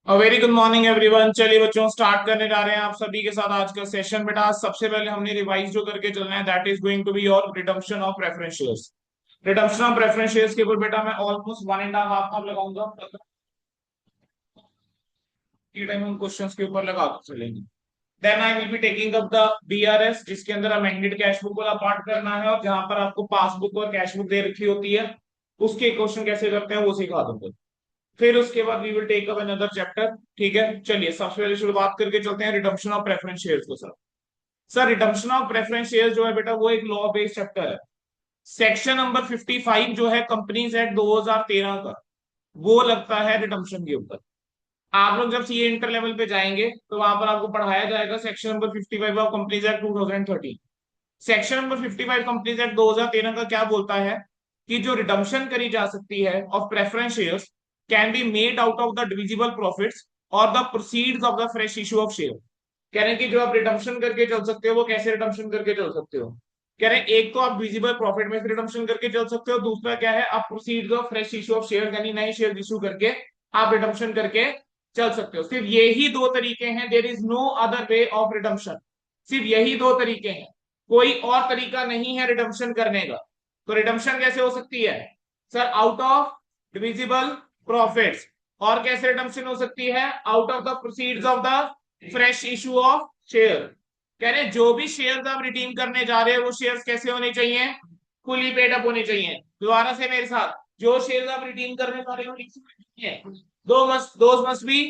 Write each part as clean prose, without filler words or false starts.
Very good morning everyone. चलिए बच्चों, start करने जा रहे हैं आप सभी के साथ आज का सेशन। बेटा आज सबसे पहले हमने रिवाइज जो करके चलना है that is going to be your redemption of preference shares. Redemption of preference shares के ऊपर बेटा मैं ऑलमोस्ट 1.5 आवर लगाऊंगा। टाइम हम क्वेश्चंस के ऊपर लगा कर चलेंगे। Then I will be taking up the BRS, जिसके अंदर अमेंडेड कैश बुक वाला पार्ट करना है, और जहां पर आपको पासबुक और कैश बुक दे रखी होती है उसके क्वेश्चन कैसे करते हैं वो सिखा दूंगा। फिर उसके बाद we will take up another chapter. ठीक है, चलिए सबसे पहले शुरुआत करके चलते हैं रिडम्पशन ऑफ प्रेफरेंस शेयर्स को। Sir redemption of preference shares जो है बेटा वो एक लॉ बेस्ड चैप्टर है। सेक्शन नंबर 55 जो है कंपनीज एक्ट 2013 का, वो लगता है रिडम्पशन के ऊपर। आप लोग जब सीए इंटर लेवल पे जाएंगे तो वहां पर आपको पढ़ाया जाएगा section number 55 of companies act 2013। Section number 55 companies act 2013 का क्या बोलता है कि जो रिडम्पशन करी जा सकती है of preference shares can be made out of the divisible profits और the proceeds of the fresh issue of share. कह रहे हैं कि जो आप रिडम्पशन करके चल सकते हो वो कैसे रिडम्पशन करके चल सकते हो। कह रहे हैं एक तो आप विजिबल प्रॉफिट में से रिडम्पशन करके चल सकते हो, दूसरा क्या है आप proceeds of fresh issue of share यानी नए शेयर इशू करके आप रिडम्पशन करके चल सकते हो। सिर्फ यही दो तरीके हैं, there is no other way of redemption. सिर्फ यही दो तरीके हैं, कोई और तरीका नहीं है रिडम्पशन करने का। तो रिडम्पशन कैसे हो सकती है sir? Out of divisible profits. और कैसे रिडम्पशन हो सकती है? Out of the proceeds of the fresh issue of share. कह रहे हैं जो भी शेयर्स आप रिडीम करने जा रहे हैं वो शेयर्स कैसे होने चाहिए? फुली पेड अप होने चाहिए। दोबारा से मेरे साथ, जो शेयर्स आप रिडीम करने जा रहे हो those must be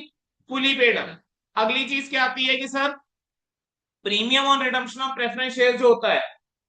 fully paid up. अगली चीज क्या आती है कि sir premium on redemption of preference share जो होता है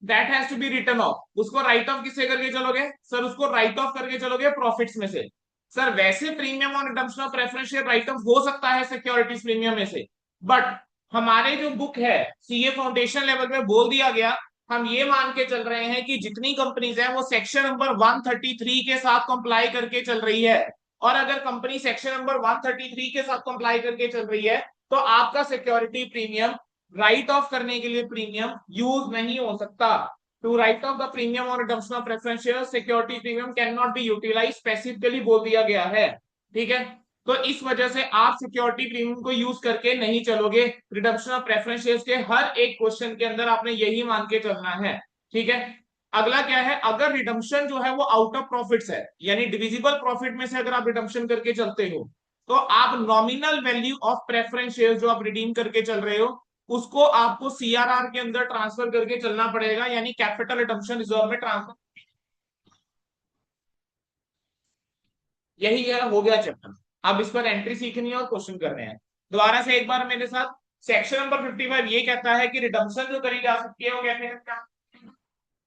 that has to be written off. उसको राइट ऑफ किससे करके चलोगे सर? उसको राइट ऑफ करके चलोगे प्रॉफिट्स में से। सर वैसे premium on redemption of preference share right of हो सकता है सिक्योरिटीज प्रीमियम में से, बट हमारे जो बुक है सीए फाउंडेशन लेवल में बोल दिया गया, हम ये मान के चल रहे हैं कि जितनी कंपनीज है वो सेक्शन नंबर 133 के साथ कंप्लाई करके चल रही है। और अगर कंपनी सेक्शन नंबर 133 के साथ कंप्लाई करके चल रही है तो आपका सिक्योरिटी प्रीमियम राइट ऑफ करने के लिए प्रीमियम यूज नहीं हो सकता। To write off the premium और redemption of preference share security premium can not be utilise, specifically बोल दिया गया है। ठीक है, तो इस वजह से आप सिक्योरिटी प्रीमियम को यूज करके नहीं चलोगे। रिडम्पशन ऑफ प्रेफरेंस शेयर्स के हर एक क्वेश्चन के अंदर आपने यही मान के चलना है। ठीक है, अगला क्या है, अगर रिडम्पशन जो है वो आउट ऑफ प्रॉफिट्स है यानी डिविजिबल प्रॉफिट में से अगर आप रिडम्पशन करके चलते हो तो आप nominal value of preference share जो आप रिडीम करके चल रहे हो उसको आपको सीआरआर के अंदर ट्रांसफर करके चलना पड़ेगा, यानी कैपिटल रिडम्पशन रिजर्व में ट्रांसफर। यही है, हो गया चैप्टर। अब इस पर एंट्री सीखनी है और क्वेश्चन करने हैं। दोबारा से एक बार मेरे साथ, सेक्शन नंबर 55 ये कहता है कि रिडम्पशन जो करी जा सकती है वो कहते हैं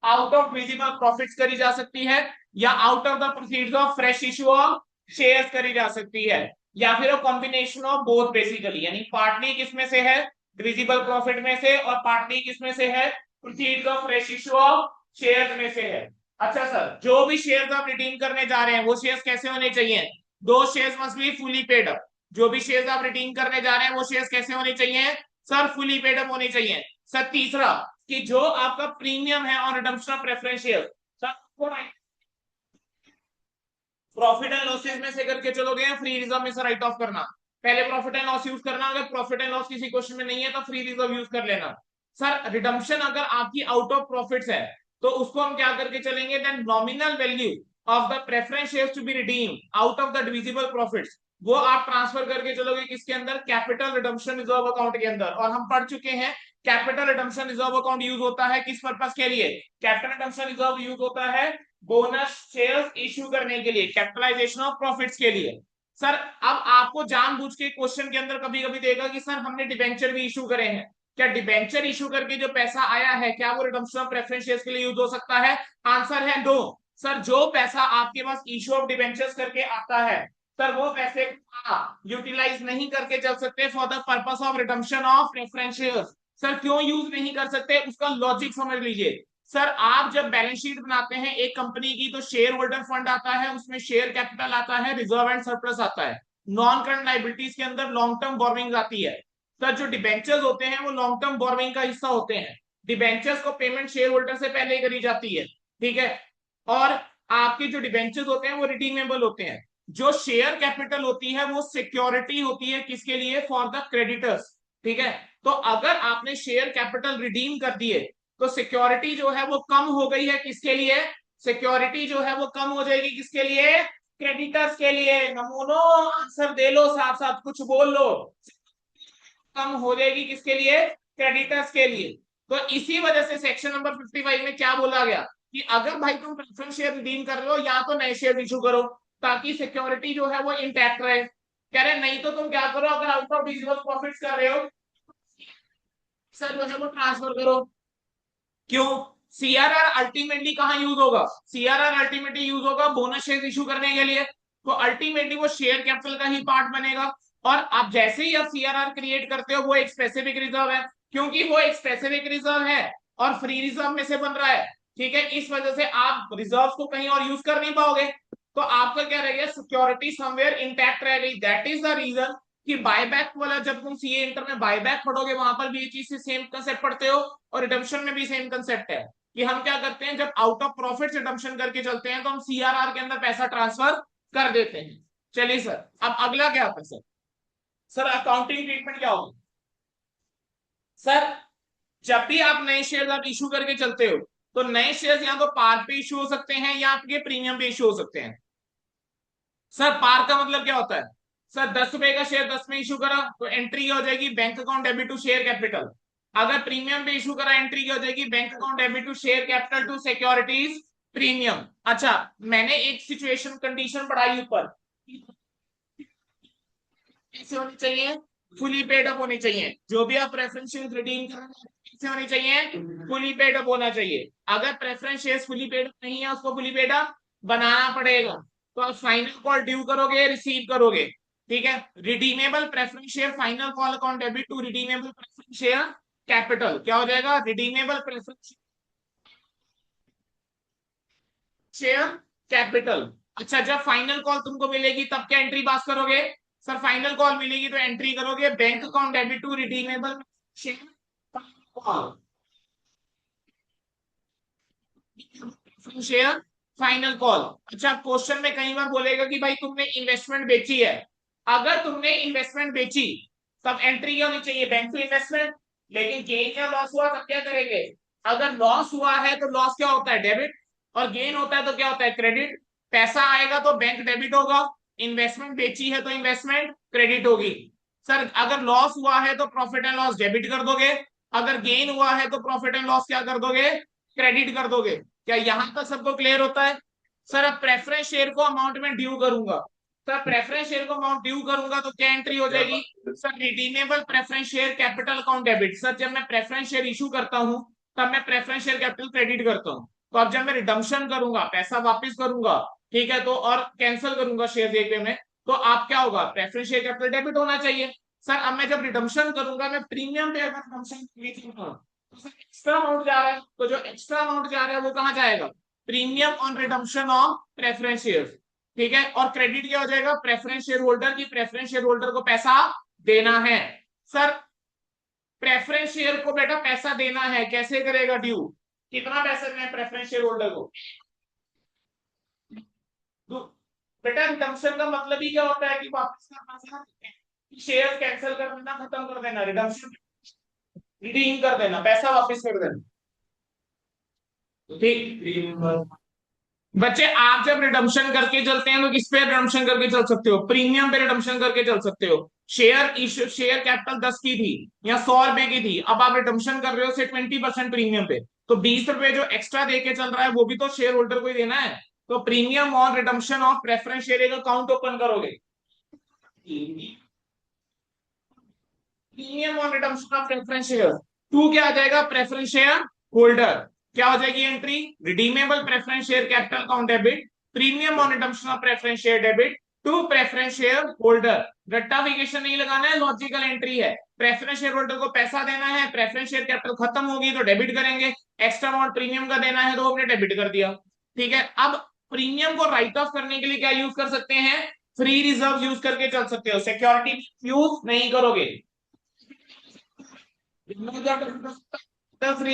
आउट ऑफ विजिबल प्रॉफिट्स करी जा सकती है, या out of the proceeds of fresh issue of shares करी जा सकती है, या फिर कॉम्बिनेशन ऑफ बोथ बेसिकली, यानी पार्टली किसमें से है? विजिबल प्रॉफिट में से, और पार्टली किसमें से है? Proceeds of fresh issue of shares में से है। अच्छा सर, जो भी शेयर्स आप रिडीम करने जा रहे हैं वो शेयर्स कैसे होने चाहिए? दो shares must be fully paid up. जो भी शेयर्स आप रिडीम करने जा रहे हैं वो शेयर्स कैसे होने चाहिए सर? फुली पेड अप होने चाहिए। सर तीसरा, कि जो आपका प्रीमियम है on redemption of preference share, profit and losses में से करके चलोगे या फ्री रिजर्व में से राइट ऑफ करना? पहले प्रॉफिट एंड लॉस यूज करना, अगर प्रॉफिट एंड लॉस किसी क्वेश्चन में नहीं है तो फ्री रिजर्व यूज कर लेना। सर रिडम्पशन अगर आपकी आउट ऑफ प्रॉफिट्स है तो उसको हम क्या करके चलेंगे? Then nominal value of the preference shares to be redeem out of the divisible profits, वो आप ट्रांसफर करके चलोगे किसके अंदर? कैपिटल रिडम्पशन रिजर्व अकाउंट के अंदर। और हम पढ़ चुके हैं capital redemption reserve account use होता है किस पर्पस के लिए? कैपिटल रिडम्पशन रिजर्व यूज होता है बोनस शेयर्स इश्यू करने के लिए, कैपिटलाइजेशन ऑफ प्रॉफिट्स के लिए। सर अब आपको जानबूझ के क्वेश्चन के अंदर कभी कभी देगा कि सर हमने डिबेंचर भी इशू करे हैं, क्या डिबेंचर इशू करके जो पैसा आया है क्या वो रिडम्पशन ऑफ प्रेफरेंस शेयर्स के लिए यूज हो सकता है? आंसर है नो। सर जो पैसा आपके पास इशू ऑफ डिबेंचर्स करके आता है सर वो पैसे यूटिलाइज नहीं करके चल सकते for the purpose of redemption of preference shares. Sir क्यों यूज नहीं कर सकते उसका लॉजिक समझ लीजिए। सर आप जब बैलेंस शीट बनाते हैं एक कंपनी की तो शेयर होल्डर फंड आता है, उसमें शेयर कैपिटल आता है, रिजर्व एंड सरप्लस आता है, नॉन करंट लाइबिलिटीज के अंदर लॉन्ग टर्म बोरोइंग आती है। सर जो डिबेंचर्स होते हैं वो लॉन्ग टर्म बोरोइंग का हिस्सा होते हैं। डिबेंचर्स को पेमेंट शेयर होल्डर से पहले करी जाती है। ठीक है, और आपके जो डिबेंचर्स होते हैं वो रिडीमेबल होते हैं। जो शेयर कैपिटल होती है वो सिक्योरिटी होती है किसके लिए? For the creditors. ठीक है, तो अगर आपने शेयर कैपिटल रिडीम कर दिए तो सिक्योरिटी जो है वो कम हो गई है किसके लिए? सिक्योरिटी जो है वो कम हो जाएगी किसके लिए? क्रेडिटर्स के लिए। नमूनो आंसर दे लो, साथ साथ कुछ बोल लो। कम हो जाएगी किसके लिए? क्रेडिटर्स के लिए। तो इसी वजह से सेक्शन नंबर 55 में क्या बोला गया कि अगर भाई तुम प्रेफरेंस शेयर रिडीम कर रहे हो या तो नए शेयर इशू करो ताकि सिक्योरिटी जो है वो इंटैक्ट रहे। कह रहे नहीं तो तुम क्या करो, अगर आउट ऑफ विजिबल प्रॉफिट्स कर रहे हो सर जो है वो ट्रांसफर करो। क्यों? सीआरआर अल्टीमेटली कहां यूज होगा? सीआरआर अल्टीमेटली यूज होगा बोनस शेयर इशू करने के लिए। तो अल्टीमेटली वो शेयर कैपिटल का ही पार्ट बनेगा। और आप जैसे ही आप सीआरआर क्रिएट करते हो वो एक स्पेसिफिक रिजर्व है, क्योंकि वो एक स्पेसिफिक रिजर्व है और फ्री रिजर्व में से बन रहा है। ठीक है, इस वजह से आप रिजर्व को कहीं और यूज कर नहीं पाओगे। तो आपका क्या रह गया? सिक्योरिटी समवेयर इंटैक्ट रह गई। दैट इज द रीजन कि बायबैक वाला जब तुम सीए इंटर में बायबैक पढ़ोगे वहां पर भी ये चीज से सेम कंसेप्ट पढ़ते हो और रिडम्पशन में भी सेम कंसेप्ट है कि हम क्या करते हैं जब आउट ऑफ प्रॉफिट रिडम्पशन करके चलते हैं तो हम सीआरआर के अंदर पैसा ट्रांसफर कर देते हैं। चलिए सर, अब अगला क्या आता है सर? सर अकाउंटिंग ट्रीटमेंट क्या होगा? सर जब भी आप नए शेयर आप इशू करके चलते हो तो नए शेयर या तो पार पे इशू हो सकते हैं या आपके प्रीमियम पे इशू हो सकते हैं। सर पार का मतलब क्या होता है? सर 10 रुपए का शेयर 10 में इशू करा तो एंट्री हो जाएगी bank account debit to share capital. अगर प्रीमियम पे इशू करा एंट्री हो जाएगी bank account debit to share capital to securities premium. अच्छा, मैंने एक सिचुएशन कंडीशन पढ़ाई ऊपर, कैसे होनी चाहिए? फुली पेड अप होनी चाहिए। जो भी आप प्रेफरेंस शेयर रिडीम कर रहे हैं कैसे होनी चाहिए? फुली पेड अप होना चाहिए। अगर preference share fully paid up नहीं है उसको फुली पेड अप बनाना पड़ेगा। तो आप फाइनल कॉल ड्यू करोगे, रिसीव करोगे। ठीक है, redeemable preference share final call account debit to redeemable preference share capital. क्या हो जाएगा? Redeemable preference share capital. अच्छा, जब फाइनल कॉल तुमको मिलेगी तब क्या एंट्री पास करोगे? सर फाइनल कॉल मिलेगी तो एंट्री करोगे bank account debit to redeemable share share final call. अच्छा, क्वेश्चन में कई बार बोलेगा कि भाई तुमने इन्वेस्टमेंट बेची है। अगर तुमने इन्वेस्टमेंट बेची तब एंट्री क्या होनी चाहिए? Bank to investment. लेकिन गेन या लॉस हुआ तब क्या करेंगे? अगर लॉस हुआ है तो लॉस क्या होता है? डेबिट। और गेन होता है तो क्या होता है? क्रेडिट। पैसा आएगा तो बैंक डेबिट होगा, इन्वेस्टमेंट बेची है तो इन्वेस्टमेंट क्रेडिट होगी। सर अगर लॉस हुआ है तो प्रॉफिट एंड लॉस डेबिट कर दोगे, अगर गेन हुआ है तो प्रॉफिट एंड लॉस क्या कर दोगे? क्रेडिट कर दोगे। क्या यहां तक सबको क्लियर होता है? सर अब प्रेफरेंस शेयर को अमाउंट में ड्यू करूंगा। सर प्रेफरेंस शेयर को अमाउंट ड्यू करूंगा तो क्या एंट्री हो जाएगी? Sir redeemable preference share capital account debit. Sir जब मैं प्रेफरेंस शेयर इशू करता हूं तब मैं प्रेफरेंस शेयर कैपिटल क्रेडिट करता हूं। तो अब जब मैं रिडम्पशन करूंगा, पैसा वापस करूंगा, ठीक है, तो और कैंसिल करूंगा शेयर एक में, तो आप क्या होगा? प्रेफरेंस शेयर कैपिटल डेबिट होना चाहिए। सर अब मैं जब रिडम्पशन करूंगा मैं प्रीमियम पे अगर रिडम्पशन तो एक्स्ट्रा अमाउंट जा रहा है, तो जो एक्स्ट्रा अमाउंट जा रहा है वो कहां जाएगा? Premium on redemption of preference share. ठीक है, और क्रेडिट क्या हो जाएगा? प्रेफरेंस शेयर होल्डर की, प्रेफरेंस शेयर होल्डर को पैसा देना है। सर प्रेफरेंस शेयर को बेटा पैसा देना है, कैसे करेगा ड्यू? कितना पैसा देना है प्रेफरेंस शेयर होल्डर को? बेटा रिडम्पशन का मतलब ही क्या होता है कि वापस करना, शेयर कैंसिल कर देना, खत्म कर देना। रिडम्पशन रिडीम कर देना, पैसा वापस कर देना। ठीक बच्चे, आप जब रिडम्पशन करके चलते हैं तो किस पे रिडम्पशन करके चल सकते हो? प्रीमियम पे रिडम्पशन करके चल सकते हो। शेयर कैपिटल 10 की थी या 100 रुपए की थी, अब आप रिडम्पशन कर रहे हो से 20% प्रीमियम पे, तो 20 रुपए जो एक्स्ट्रा देके चल रहा है वो भी तो शेयर होल्डर को ही देना है। तो premium on redemption of preference share एक अकाउंट ओपन करोगे। Premium on redemption of preference share to क्या आ जाएगा? Preference share holder. क्या हो जाएगी entry? Redeemable preference share capital account debit premium on redemption of preference share debit to preference share holder. रट्टाफिकेशन नहीं लगाना है, लॉजिकल एंट्री है। प्रेफरेंस शेयर होल्डर को पैसा देना है, प्रेफरेंस शेयर कैपिटल खत्म होगी तो डेबिट करेंगे, एक्स्ट्रा अमाउंट प्रीमियम का देना है तो हमने डेबिट कर दिया। ठीक है, अब प्रीमियम को राइट ऑफ करने के लिए क्या यूज कर सकते हैं? फ्री रिजर्व यूज करके चल सकते हो, सिक्योरिटी यूज नहीं करोगे। फ्री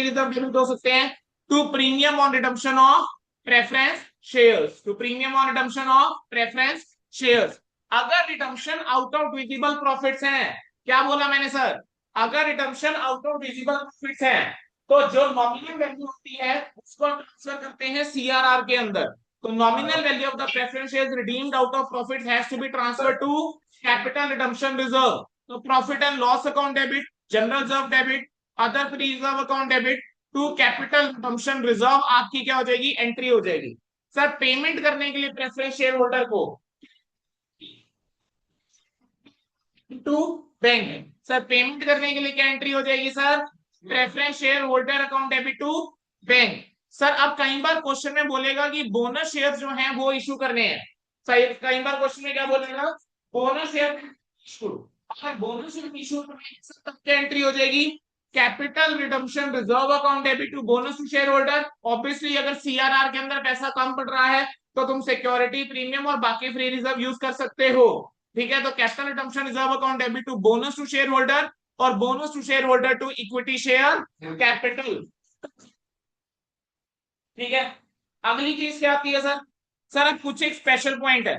रिजर्व डेबिट हो सकते हैं to premium on redemption of preference shares, to premium on redemption of preference shares. अगर redemption out of visible profits हैं, क्या बोला मैंने सर, अगर redemption out of visible profits हैं तो जो नॉमिनल वैल्यू होती है उसको ट्रांसफर करते हैं सीआरआर के अंदर। तो nominal value of the preference shares redeemed out of profit has to be transfer to capital redemption reserve. तो profit and loss account debit, general reserve debit, other free reserve account debit to capital redemption reserve आपकी क्या हो जाएगी, entry हो जाएगी। Sir payment करने के लिए प्रेफरेंस शेयर होल्डर को टू बैंक, सर पेमेंट करने के लिए क्या एंट्री हो जाएगी sir, preference share holder account debit to bank. Sir अब कई बार क्वेश्चन में बोलेगा कि बोनस शेयर जो हैं वो इशू करने हैं। सही, कई बार क्वेश्चन में क्या बोलेगा, बोनस शेयर इशू। अगर बोनस शेयर इशू तब क्या एंट्री हो जाएगी, capital redemption reserve account debit to bonus to share holder. Obviously अगर सीआरआर के अंदर पैसा कम पड़ रहा है तो तुम सिक्योरिटी प्रीमियम और बाकी फ्री रिजर्व यूज कर सकते हो। ठीक है, तो capital redemption reserve account debit to bonus to share holder और bonus to share holder to equity share capital. ठीक है, अगली चीज क्या आती है सर, सर अब कुछ एक स्पेशल पॉइंट है।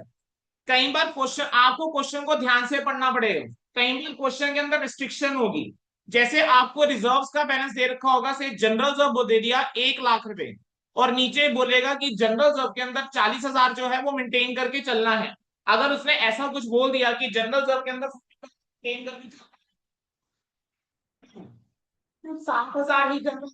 कई बार क्वेश्चन, आपको क्वेश्चन को ध्यान से पढ़ना पड़ेगा। कई बार क्वेश्चन के अंदर रिस्ट्रिक्शन होगी, जैसे आपको रिजर्व्स का बैलेंस दे रखा होगा, से जनरल रिजर्व दे दिया 1 लाख रुपए और नीचे बोलेगा कि जनरल रिजर्व के अंदर 40,000 जो है वो मेंटेन करके चलना है। अगर उसने ऐसा कुछ बोल दिया कि जनरल रिजर्व के अंदर मेंटेन करके 7,000 ही जनरल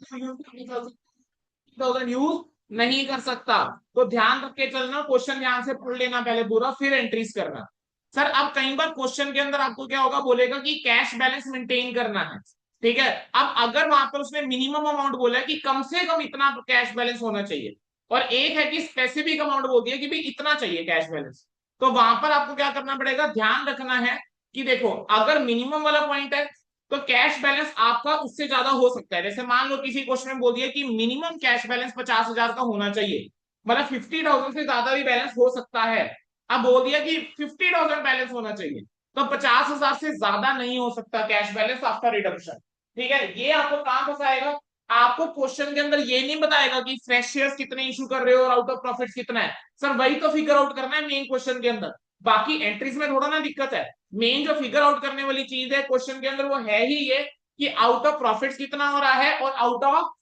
यूज नहीं कर सकता, तो ध्यान रख के चलना, क्वेश्चन ध्यान से पढ़ लेना पहले पूरा, फिर एंट्रीज करना। सर अब कई बार क्वेश्चन के अंदर आपको क्या होगा, बोलेगा कि कैश बैलेंस मेंटेन करना है। ठीक है, अब अगर वहां पर उसने मिनिमम अमाउंट बोला है कि कम से कम इतना कैश बैलेंस होना चाहिए, और एक है कि स्पेसिफिक अमाउंट बोल दिया कि भाई इतना चाहिए कैश बैलेंस, तो वहां पर आपको क्या करना पड़ेगा, ध्यान रखना है कि देखो अगर मिनिमम वाला पॉइंट है तो कैश बैलेंस आपका उससे ज्यादा हो सकता है। जैसे मान लो किसी क्वेश्चन में बोल दिया कि मिनिमम कैश बैलेंस 50,000 का होना चाहिए, मतलब 50,000 से ज्यादा भी बैलेंस हो सकता है। अब बोल दिया कि 50,000 बैलेंस होना चाहिए, तो 50,000 से ज्यादा नहीं हो सकता कैश बैलेंस आफ्टर रिडम्पशन। ठीक है, ये आपको कहां फंसाएगा, आपको क्वेश्चन के अंदर ये नहीं बताएगा कि फ्रेश शेयर्स कितने इशू कर रहे हो और आउट ऑफ प्रॉफिट कितना है। सर वही तो फिगर आउट करना है मेन क्वेश्चन के अंदर, बाकी एंट्रीज में थोड़ा ना दिक्कत है। मेन जो फिगर आउट करने वाली चीज है क्वेश्चन के अंदर वो है ही ये कि आउट ऑफ प्रॉफिट्स कितना हो रहा है और आउट ऑफ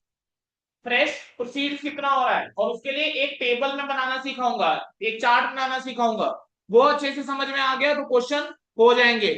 फ्रेश प्रोसीड्स कितना हो रहा है, और उसके लिए एक टेबल में बनाना सिखाऊंगा, एक चार्ट बनाना सिखाऊंगा, वो अच्छे से समझ में आ गया तो क्वेश्चन हो जाएंगे।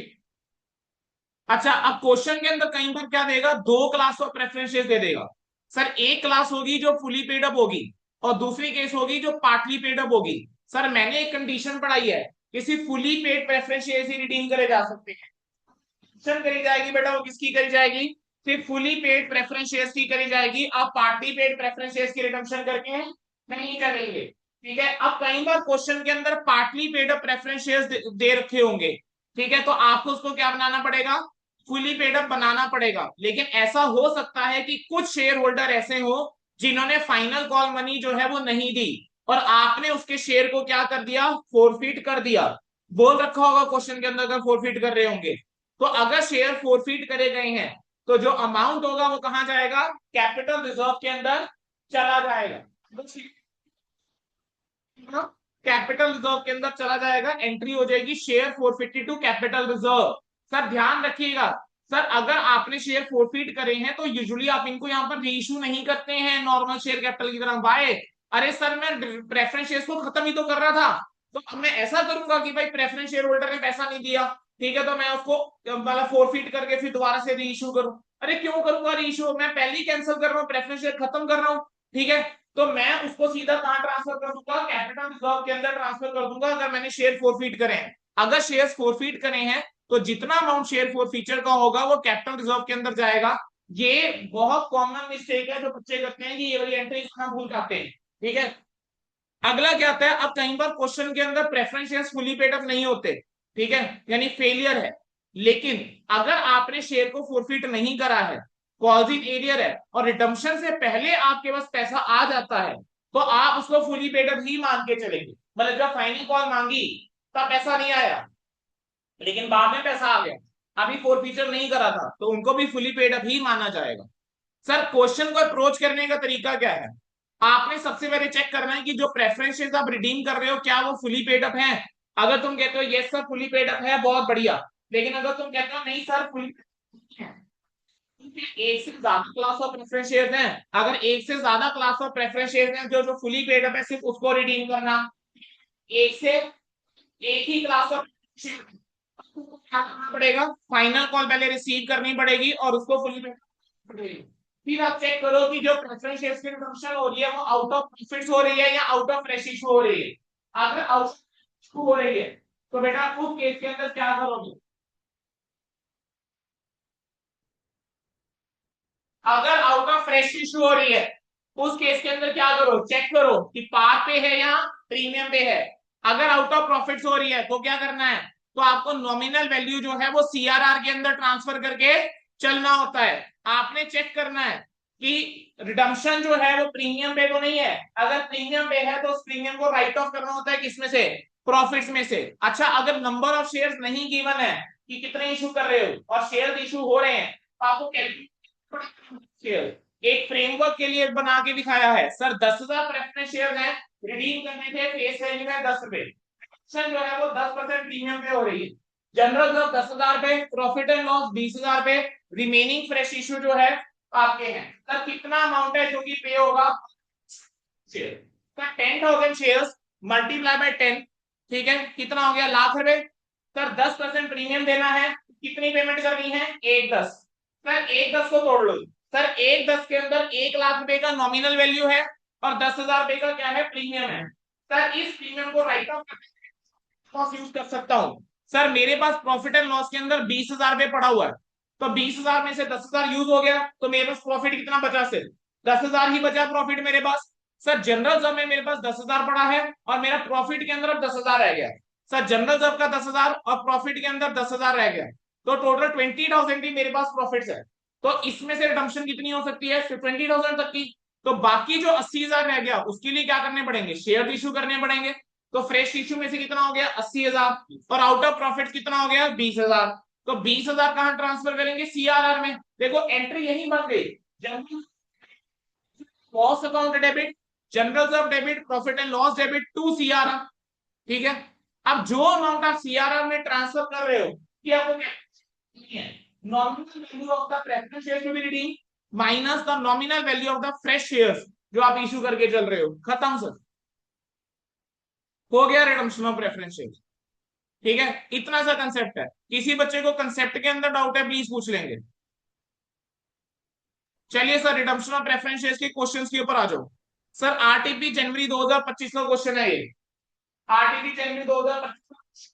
अच्छा, अब क्वेश्चन के अंदर कहीं पर क्या देगा, 2 क्लास ऑफ प्रेफरेंसेस दे देगा। सर एक क्लास होगी जो फुली पेड अप होगी और दूसरी केस होगी जो पार्टली पेड अप होगी। सर मैंने एक कंडीशन पढ़ाई है, किसी फुली पेड प्रेफरेंस शेयर ही रिडीम करे जा सकते हैं। कंडीशन करी जाएगी बेटा, वो किसकी करी जाएगी, सिर्फ फुली पेड प्रेफरेंस शेयर्स की करी जाएगी, आप पार्टी पेड प्रेफरेंस शेयर्स की रिडम्पशन करके नहीं करेंगे। ठीक है, अब कई बार क्वेश्चन के अंदर partly paid up preference shares दे रखे होंगे। ठीक है, तो आपको उसको क्या बनाना पड़ेगा, फुली पेड अप बनाना पड़ेगा। लेकिन ऐसा हो सकता है कि कुछ शेयर होल्डर ऐसे हो जिन्होंने फाइनल कॉल मनी जो है वो नहीं दी और आपने उसके शेयर को क्या कर दिया, फोरफीट कर दिया। बोल रखा होगा क्वेश्चन के अंदर अगर फोरफीट कर रहे होंगे, तो अगर शेयर फोरफीट करे गए हैं तो जो अमाउंट होगा वो कहां जाएगा, कैपिटल रिजर्व के अंदर चला जाएगा। कैपिटल रिजर्व के अंदर चला जाएगा, एंट्री हो जाएगी शेयर 452 कैपिटल रिजर्व। सर ध्यान रखिएगा, सर अगर आपने शेयर फोरफीट करे हैं तो यूजुअली आप इनको यहाँ पर रीइश्यू नहीं करते हैं नॉर्मल शेयर कैपिटल की तरह। वाई, अरे सर मैं प्रेफरेंस शेयर को खत्म ही तो कर रहा था, तो अब मैं ऐसा करूंगा कि भाई प्रेफरेंस शेयर होल्डर ने पैसा नहीं दिया, ठीक है, तो मैं उसको मतलब फोरफीट करके फिर दोबारा से रीइश्यू करूं। अरे क्यों करूंगा रीइश्यू, मैं पहले ही कैंसिल कर रहा हूँ, प्रेफरेंस शेयर खत्म कर रहा हूँ। ठीक है, तो मैं उसको सीधा कहां ट्रांसफर कर दूंगा, कैपिटल रिजर्व के अंदर ट्रांसफर कर दूंगा अगर मैंने शेयर फोरफीट करे हैं। अगर शेयर फोरफीट करे हैं तो जितना अमाउंट शेयर फोरफीचर का होगा वो कैपिटल रिजर्व के अंदर जाएगा। ये बहुत कॉमन मिस्टेक है जो बच्चे करते हैं कि ये वाली एंट्री करना भूल जाते हैं। ठीक है, अगला क्या आता है, अब कई बार क्वेश्चन के अंदर preference shares fully paid up नहीं होते, ठीक है, यानी फेलियर है। लेकिन अगर आपने शेयर को फोरफिट नहीं करा है, कॉज इन एरियर है और रिडम्पशन से पहले आपके पास पैसा आ जाता है, तो आप उसको फुली पेड अप ही मान के चलेंगे। मतलब जब फाइनल कॉल मांगी तब पैसा नहीं आया लेकिन बाद में पैसा आ गया, अभी फोरफीचर नहीं करा था, तो उनको भी फुली पेड अप ही माना जाएगा। सर क्वेश्चन को अप्रोच करने का तरीका क्या है, आपने सबसे पहले चेक करना है कि जो प्रेफरेंसेस आप रिडीम कर रहे हो क्या वो फुली पेड अप हैं। अगर तुम कहते हो yes sir fully paid up है, बहुत बढ़िया। लेकिन अगर तुम कहते हो नहीं सर फुली एक से ज्यादा क्लास ऑफ प्रेफरेंस शेयर्स हैं, अगर एक से ज्यादा क्लास ऑफ प्रेफरेंस शेयर्स हैं जो जो फुली पेड अप है, सिर्फ उसको रिडीम करना। एक से एक ही क्लास ऑफ शेयर क्या करना पड़ेगा, फाइनल कॉल पहले रिसीव करनी पड़ेगी और उसको फुली पेड पड़ेगी। फिर आप चेक करो कि जो प्रेफरेंस शेयर्स की रिडम्पशन हो रही है वो आउट ऑफ प्रॉफिट्स हो रही है या आउट ऑफ फ्रेश इशू हो रही है। अगर आउट ऑफ इशू हो रही है तो बेटा उस केस के अंदर क्या करोगे, अगर आउट ऑफ फ्रेश इशू हो रही है उस केस के अंदर क्या करो, चेक करो कि पार पे है या प्रीमियम पे है। अगर आउट ऑफ प्रॉफिट्स हो रही है तो क्या करना है, तो आपको नॉमिनल वैल्यू जो है वो सीआरआर के अंदर ट्रांसफर करके चलना होता है। आपने चेक करना है कि रिडम्पशन जो है वो प्रीमियम पे तो नहीं है। अगर प्रीमियम पे है तो उस प्रीमियम को राइट ऑफ करना होता है किसमें से, प्रॉफिट्स में से। अच्छा, अगर नंबर ऑफ शेयर्स नहीं गिवन है कि कितने इशू कर रहे हो और शेयर इशू हो रहे हैं तो आपको शेयर एक फ्रेमवर्क के लिए बना के दिखाया है। सर 10,000 प्रेफरेंस शेयर हैं, रिडीम करने थे, फेस वैल्यू है 10 रुपए, जो है वो 10% प्रीमियम पे हो रही है। जनरल जब 10,000 पे, प्रॉफिट एंड लॉस 20,000 पे, रिमेनिंग फ्रेश इशू जो है आपके हैं। सर कितना अमाउंट है जो कि पे होगा, share sir 10,000 share multiply by 10, ठीक है, कितना हो गया, लाख रुपए। सर 10% प्रीमियम देना है, कितनी पेमेंट करनी है, 1/10। सर 1/10 को तोड़ लो। सर 1/10 के अंदर 1 लाख रुपए का नॉमिनल वैल्यू है और 10,000 रुपए का क्या है, प्रीमियम है। सर इस प्रीमियम को राइट ऑफ लॉस यूज कर सकता हूं। सर मेरे पास प्रॉफिट एंड लॉस के अंदर 20,000 रुपए पड़ा हुआ है, तो 20,000 में से 10,000 यूज हो गया तो मेरे पास प्रॉफिट कितना बचा, सिर्फ 10,000 ही बचा प्रॉफिट मेरे पास। सर जनरल जब में मेरे पास 10,000 पड़ा है और मेरा प्रॉफिट के अंदर अब 10,000 रह गया। सर जनरल जब का 10,000 और प्रॉफिट के अंदर 10,000 रह गया, तो टोटल 20,000 ही मेरे पास प्रॉफिट है। तो इसमें से रिडम्पशन कितनी हो सकती है, 20,000 तक की। तो बाकी जो 80,000 रह गया उसके लिए क्या करने पड़ेंगे, शेयर इशू करने पड़ेंगे। तो फ्रेश इशू में से कितना हो गया, 80,000, और आउट ऑफ प्रॉफिट कितना हो गया, 20,000। तो 20,000 कहां ट्रांसफर करेंगे, सीआरआर में। देखो एंट्री यही बन गई, general loss account debit, general of debit, profit and loss debit to CRR, ठीक है। अब जो अमाउंट आप सीआरआर में ट्रांसफर कर रहे हो कि आपको क्या, nominal value of the preference share to be redeem minus the nominal value of the fresh shares जो आप इशू करके चल रहे हो, खत्म सर, हो गया रिडम्पशन ऑफ प्रेफरेंस शेयर। ठीक है, इतना सा कंसेप्ट है। किसी बच्चे को कंसेप्ट के अंदर डाउट है प्लीज पूछ लेंगे। चलिए sir redemption of preference shares के क्वेश्चंस के ऊपर आ जाओ। सर आरटीपी जनवरी 2025 का क्वेश्चन है ये, आरटीपी जनवरी 2025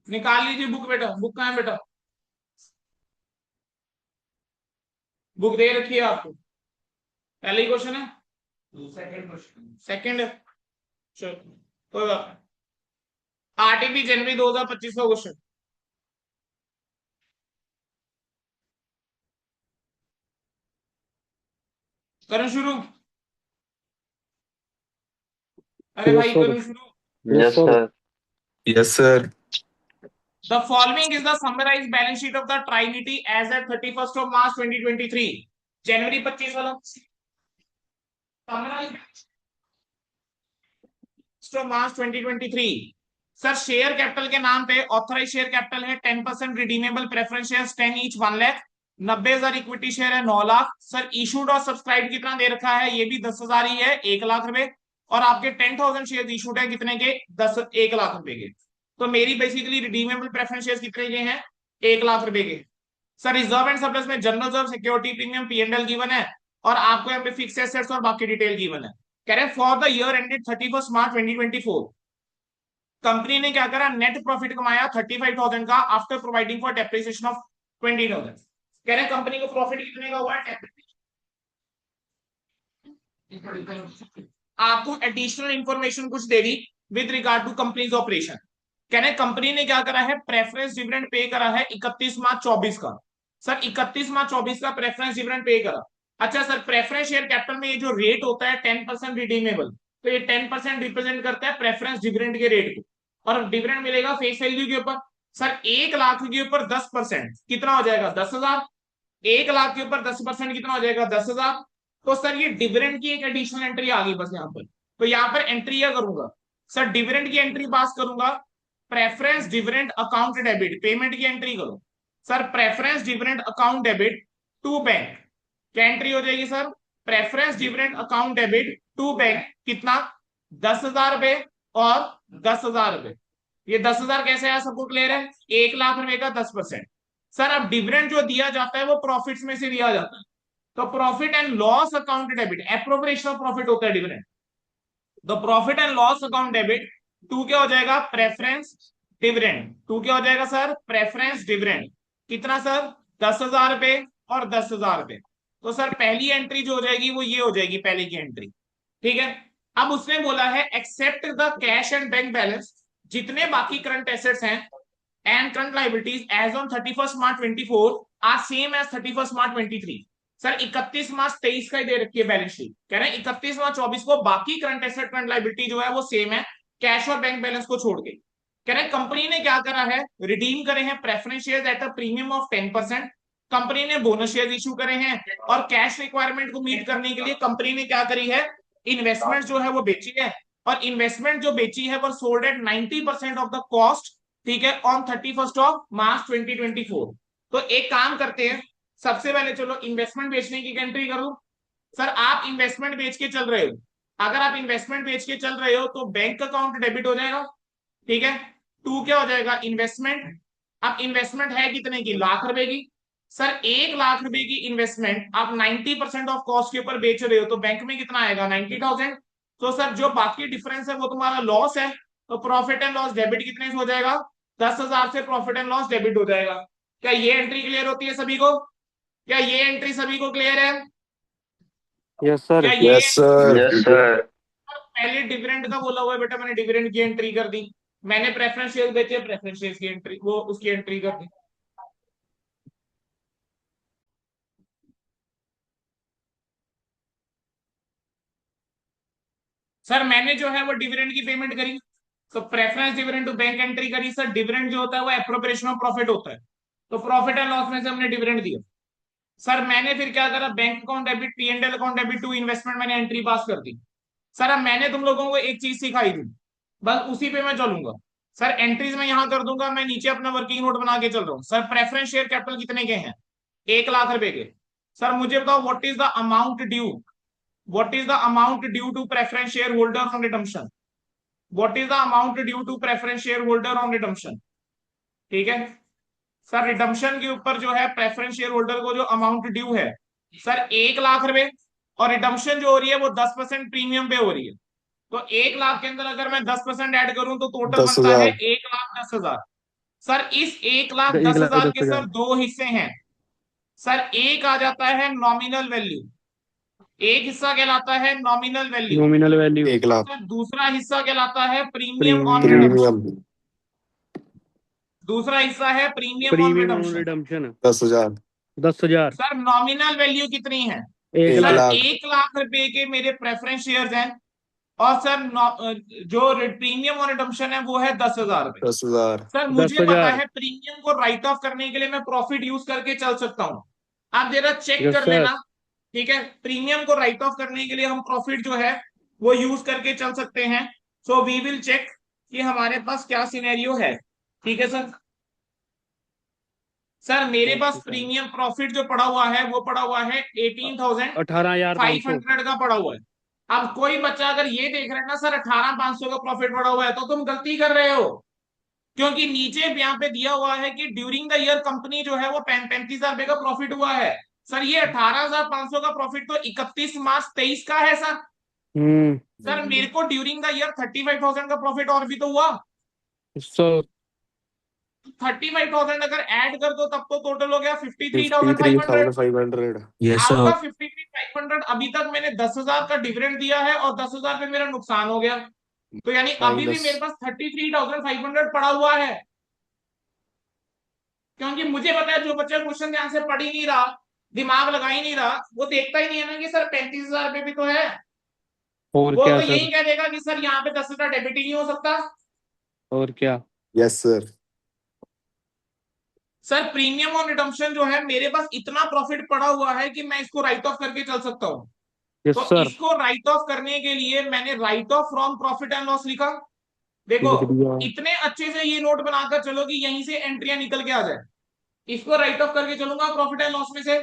निकाल लीजिए बुक, बेटा बुक कहाँ है बेटा, बुक दे रखी है आपको, पहले ही क्वेश्चन है, सेकंड क्वेश्चन, सेकंड है, चलो कोई बात। आरटीपी जनवरी 2025 का क्वेश्चन करूं शुरू, अरे यस भाई सर। करूं शुरू। Yes Yes, sir. sir. Yes, sir. The following is the summarized balance sheet of the Trinity as at 31st of March 2023, जनवरी 25 वाला summarized of March 2023। Sir share capital के नाम पे ऑथराइज शेयर कैपिटल है 10%, redeemable preference share 10 each 1 lakh, 90,000 equity share है 9 lakh. Sir issued और subscribe कितना दे रखा है, ये भी 10,000 ही है, 1 लाख रुपए। और आपके 10,000 शेयर इशूड है कितने के, 1 लाख रुपए के। तो मेरी बेसिकली रिडीमेबल प्रेफरेंस शेयर कितने के हैं, 1 लाख रुपए के। सर रिजर्व एंड सरप्लस में general reserve, security premium, PNL given है, और आपको यहाँ पे फिक्स एसेट्स और बाकी डिटेल गिवन है। कह रहे for the year ended 31 March 2024 company ने क्या करा, नेट प्रॉफिट कमाया 35,000 का after providing for depreciation of 20,000। कह रहे कंपनी को प्रॉफिट कितने का हुआ है, आपको एडिशनल इंफॉर्मेशन कुछ दे दी with regard to companies operation. कह रहे कंपनी ने क्या करा है, प्रेफरेंस डिविडेंड पे करा है 31 मार्च 24 का। सर 31 मार्च 24 का प्रेफरेंस डिविडेंड पे करा। अच्छा सर प्रेफरेंस शेयर कैपिटल में ये जो रेट होता है 10% रिडीमेबल, तो ये 10% रिप्रेजेंट करता है प्रेफरेंस डिविडेंड के रेट को, और डिविडेंड मिलेगा फेस वैल्यू के ऊपर। सर 1 लाख के ऊपर 10% कितना हो जाएगा, 10,000। 1 लाख के ऊपर 10% कितना हो जाएगा? 10,000। तो सर ये डिविडेंड की एक एडिशनल एंट्री आ गई बस यहाँ पर। तो यहाँ पर एंट्री क्या करूंगा सर? डिविडेंड की एंट्री पास करूंगा। Preference dividend account debit, payment की एंट्री करो sir. Preference dividend account debit to bank, क्या एंट्री हो जाएगी sir? Preference dividend account debit to bank, कितना? 10,000 रुपए और 10,000 रुपए। ये 10,000 कैसे आया, सबको क्लियर है? 1 लाख रुपए का 10%। सर अब डिविडेंड जो दिया जाता है वो प्रॉफिट्स में से दिया जाता है, तो profit and loss account debit, appropriation of profit होता है डिविडेंड। तो profit and loss account debit to क्या हो जाएगा? Preference dividend. टू क्या हो जाएगा सर? Preference dividend. कितना सर? 10,000 रुपए और 10,000 रुपए। तो सर पहली एंट्री जो हो जाएगी वो ये हो जाएगी, पहले की एंट्री। ठीक है। अब उसने बोला है except the cash and bank balance, जितने बाकी करंट एसेट्स हैं and current liabilities as on 31st March 24 are same as 31st March 23। Sir 31 मार्च 23 का ही दे रखी है बैलेंस शीट, कह रहे हैं 31 मार्च 24 को बाकी करंट एसेट करंट लाइबिलिटी जो है वो सेम है, कैश और बैंक बैलेंस को छोड़ के। कह रहे हैं कंपनी ने क्या करा है? रिडीम करे हैं preference shares at a premium of 10%। Company ने बोनस शेयर इशू करे हैं और कैश रिक्वायरमेंट को मीट करने के लिए कंपनी ने क्या करी है? इन्वेस्टमेंट जो है वो बेची है, और इन्वेस्टमेंट जो बेची है वो sold at 90% of the cost, ठीक है, ऑन 31st March 2024। तो एक काम करते हैं, सबसे पहले चलो इन्वेस्टमेंट बेचने की एंट्री करूं। सर आप इन्वेस्टमेंट बेच के चल रहे हो, अगर आप इन्वेस्टमेंट बेच के चल रहे हो तो बैंक अकाउंट डेबिट हो जाएगा, ठीक है। टू क्या हो जाएगा? इन्वेस्टमेंट। अब इन्वेस्टमेंट है कितने की? लाख रुपए की। सर 1 लाख रुपए की इन्वेस्टमेंट आप 90% ऑफ कॉस्ट के ऊपर बेच रहे हो, तो बैंक में कितना आएगा? 90,000। तो सर जो बाकी डिफरेंस है वो तुम्हारा लॉस है, तो प्रॉफिट एंड लॉस डेबिट कितने से हो जाएगा? 10,000 से प्रॉफिट एंड लॉस डेबिट हो जाएगा। क्या ये एंट्री क्लियर होती है सभी को? क्या ये एंट्री सभी को क्लियर है? Yes sir. क्या ये यस सर। Yes sir. पहले डिविडेंड का बोला हुआ है बेटा, मैंने डिविडेंड की एंट्री कर दी। मैंने प्रेफरेंस शेयर बेचे, प्रेफरेंस शेयर की एंट्री, वो उसकी एंट्री कर दी। सर मैंने जो है वो डिविडेंड की पेमेंट करी, तो preference dividend to bank entry करी। सर डिविडेंड जो होता है वो एप्रोप्रिएशन ऑफ प्रॉफिट होता है, तो प्रॉफिट एंड लॉस में से हमने डिविडेंड दिया। सर मैंने फिर क्या करा? Bank account debit, P and L account debit to investment, मैंने एंट्री पास कर दी। सर अब मैंने तुम लोगों को एक चीज सिखाई थी, बस उसी पे मैं चलूंगा। सर एंट्रीज में यहां कर दूंगा, मैं नीचे अपना वर्किंग नोट बना के चल रहा हूँ। सर प्रेफरेंस शेयर कैपिटल कितने के हैं? 1 लाख रुपए के। सर मुझे बताओ what is the amount due, what is the amount due to preference share holder on redemption, what is the amount due to preference share holder on redemption, ठीक है। Sir redemption के ऊपर जो है प्रेफरेंस शेयर होल्डर को जो amount due है sir 1 lakh रुपए, और रिडम्पशन जो हो रही है वो 10% प्रीमियम पे हो रही है। तो 1 लाख के अंदर अगर मैं 10% ऐड करूं तो टोटल दस बनता है हजार 1,10,000। सर इस एक लाख एक दस लाख हजार दस के हजार सर दो हिस्से हैं। सर एक आ जाता है नॉमिनल वैल्यू, एक हिस्सा कहलाता है nominal value, nominal value. 1 lakh sir दूसरा हिस्सा कहलाता है premium on premium. Redemption, premium दूसरा हिस्सा है premium on premium on redemption. Redemption 10,000 10,000। Sir nominal value कितनी है? एक एक सर लाख। लाख 1 लाख रुपए के मेरे प्रेफरेंस शेयर्स हैं, और सर जो प्रीमियम ऑन रिडम्पशन है वो है 10,000 रुपए। 10,000 सर दस मुझे पता हजार है प्रीमियम को राइट ऑफ करने के लिए मैं प्रॉफिट यूज करके चल सकता हूं, आप जरा चेक यस कर सर। लेना, ठीक है। प्रीमियम को राइट ऑफ करने के लिए हम प्रॉफिट जो है वो यूज करके चल सकते हैं। सो वी विल चेक कि हमारे पास क्या सिनेरियो है, ठीक है सर। सर मेरे पास ओके सर। प्रीमियम प्रॉफिट जो पड़ा हुआ है वो पड़ा हुआ है 18,500 18,500। का पड़ा हुआ है। अब कोई बच्चा अगर ये देख रहा है ना सर 18,500 का प्रॉफिट पड़ा हुआ है, तो तुम गलती कर रहे हो, क्योंकि नीचे यहाँ पे दिया हुआ है कि ड्यूरिंग द ईयर कंपनी जो है वो 35,000 रुपए का प्रॉफिट हुआ है। सर ये 18,500 का प्रॉफिट तो 31 मार्च 23 का है सर। हम्म। सर मेरे को ड्यूरिंग द ईयर 35,000 का प्रॉफिट और भी तो हुआ। सो 35,000 अगर ऐड कर दो तब तो टोटल हो गया 53,500। 53,500 यस आउट सर। ऑफ 53,500 अभी तक मैंने 10,000 का डिविडेंड दिया है और 10,000 पे मेरा नुकसान हो गया, तो यानी अभी भी माइनस मेरे पास 33,500 पड़ा हुआ है। क्योंकि मुझे पता है जो बच्चा क्वेश्चन ध्यान से पढ़ ही नहीं रहा, दिमाग लगा ही नहीं रहा, वो देखता ही नहीं है ना कि सर 35,000 रुपये भी तो है, और वो क्या तो सर? यही कह देगा कि सर यहाँ पे 10,000 डेबिट ही नहीं हो सकता। और क्या? Yes sir. Sir premium on redemption जो है, मेरे पास इतना प्रॉफिट पड़ा हुआ है कि मैं इसको राइट ऑफ करके चल सकता हूँ। यस तो सर, इसको राइट ऑफ करने के लिए मैंने right of from profit and loss लिखा। देखो, लिख दिया। इतने अच्छे से ये नोट बनाकर चलो कि यहीं से एंट्रियां निकल के आ जाए। इसको राइट ऑफ करके चलूंगा प्रॉफिट एंड लॉस में से।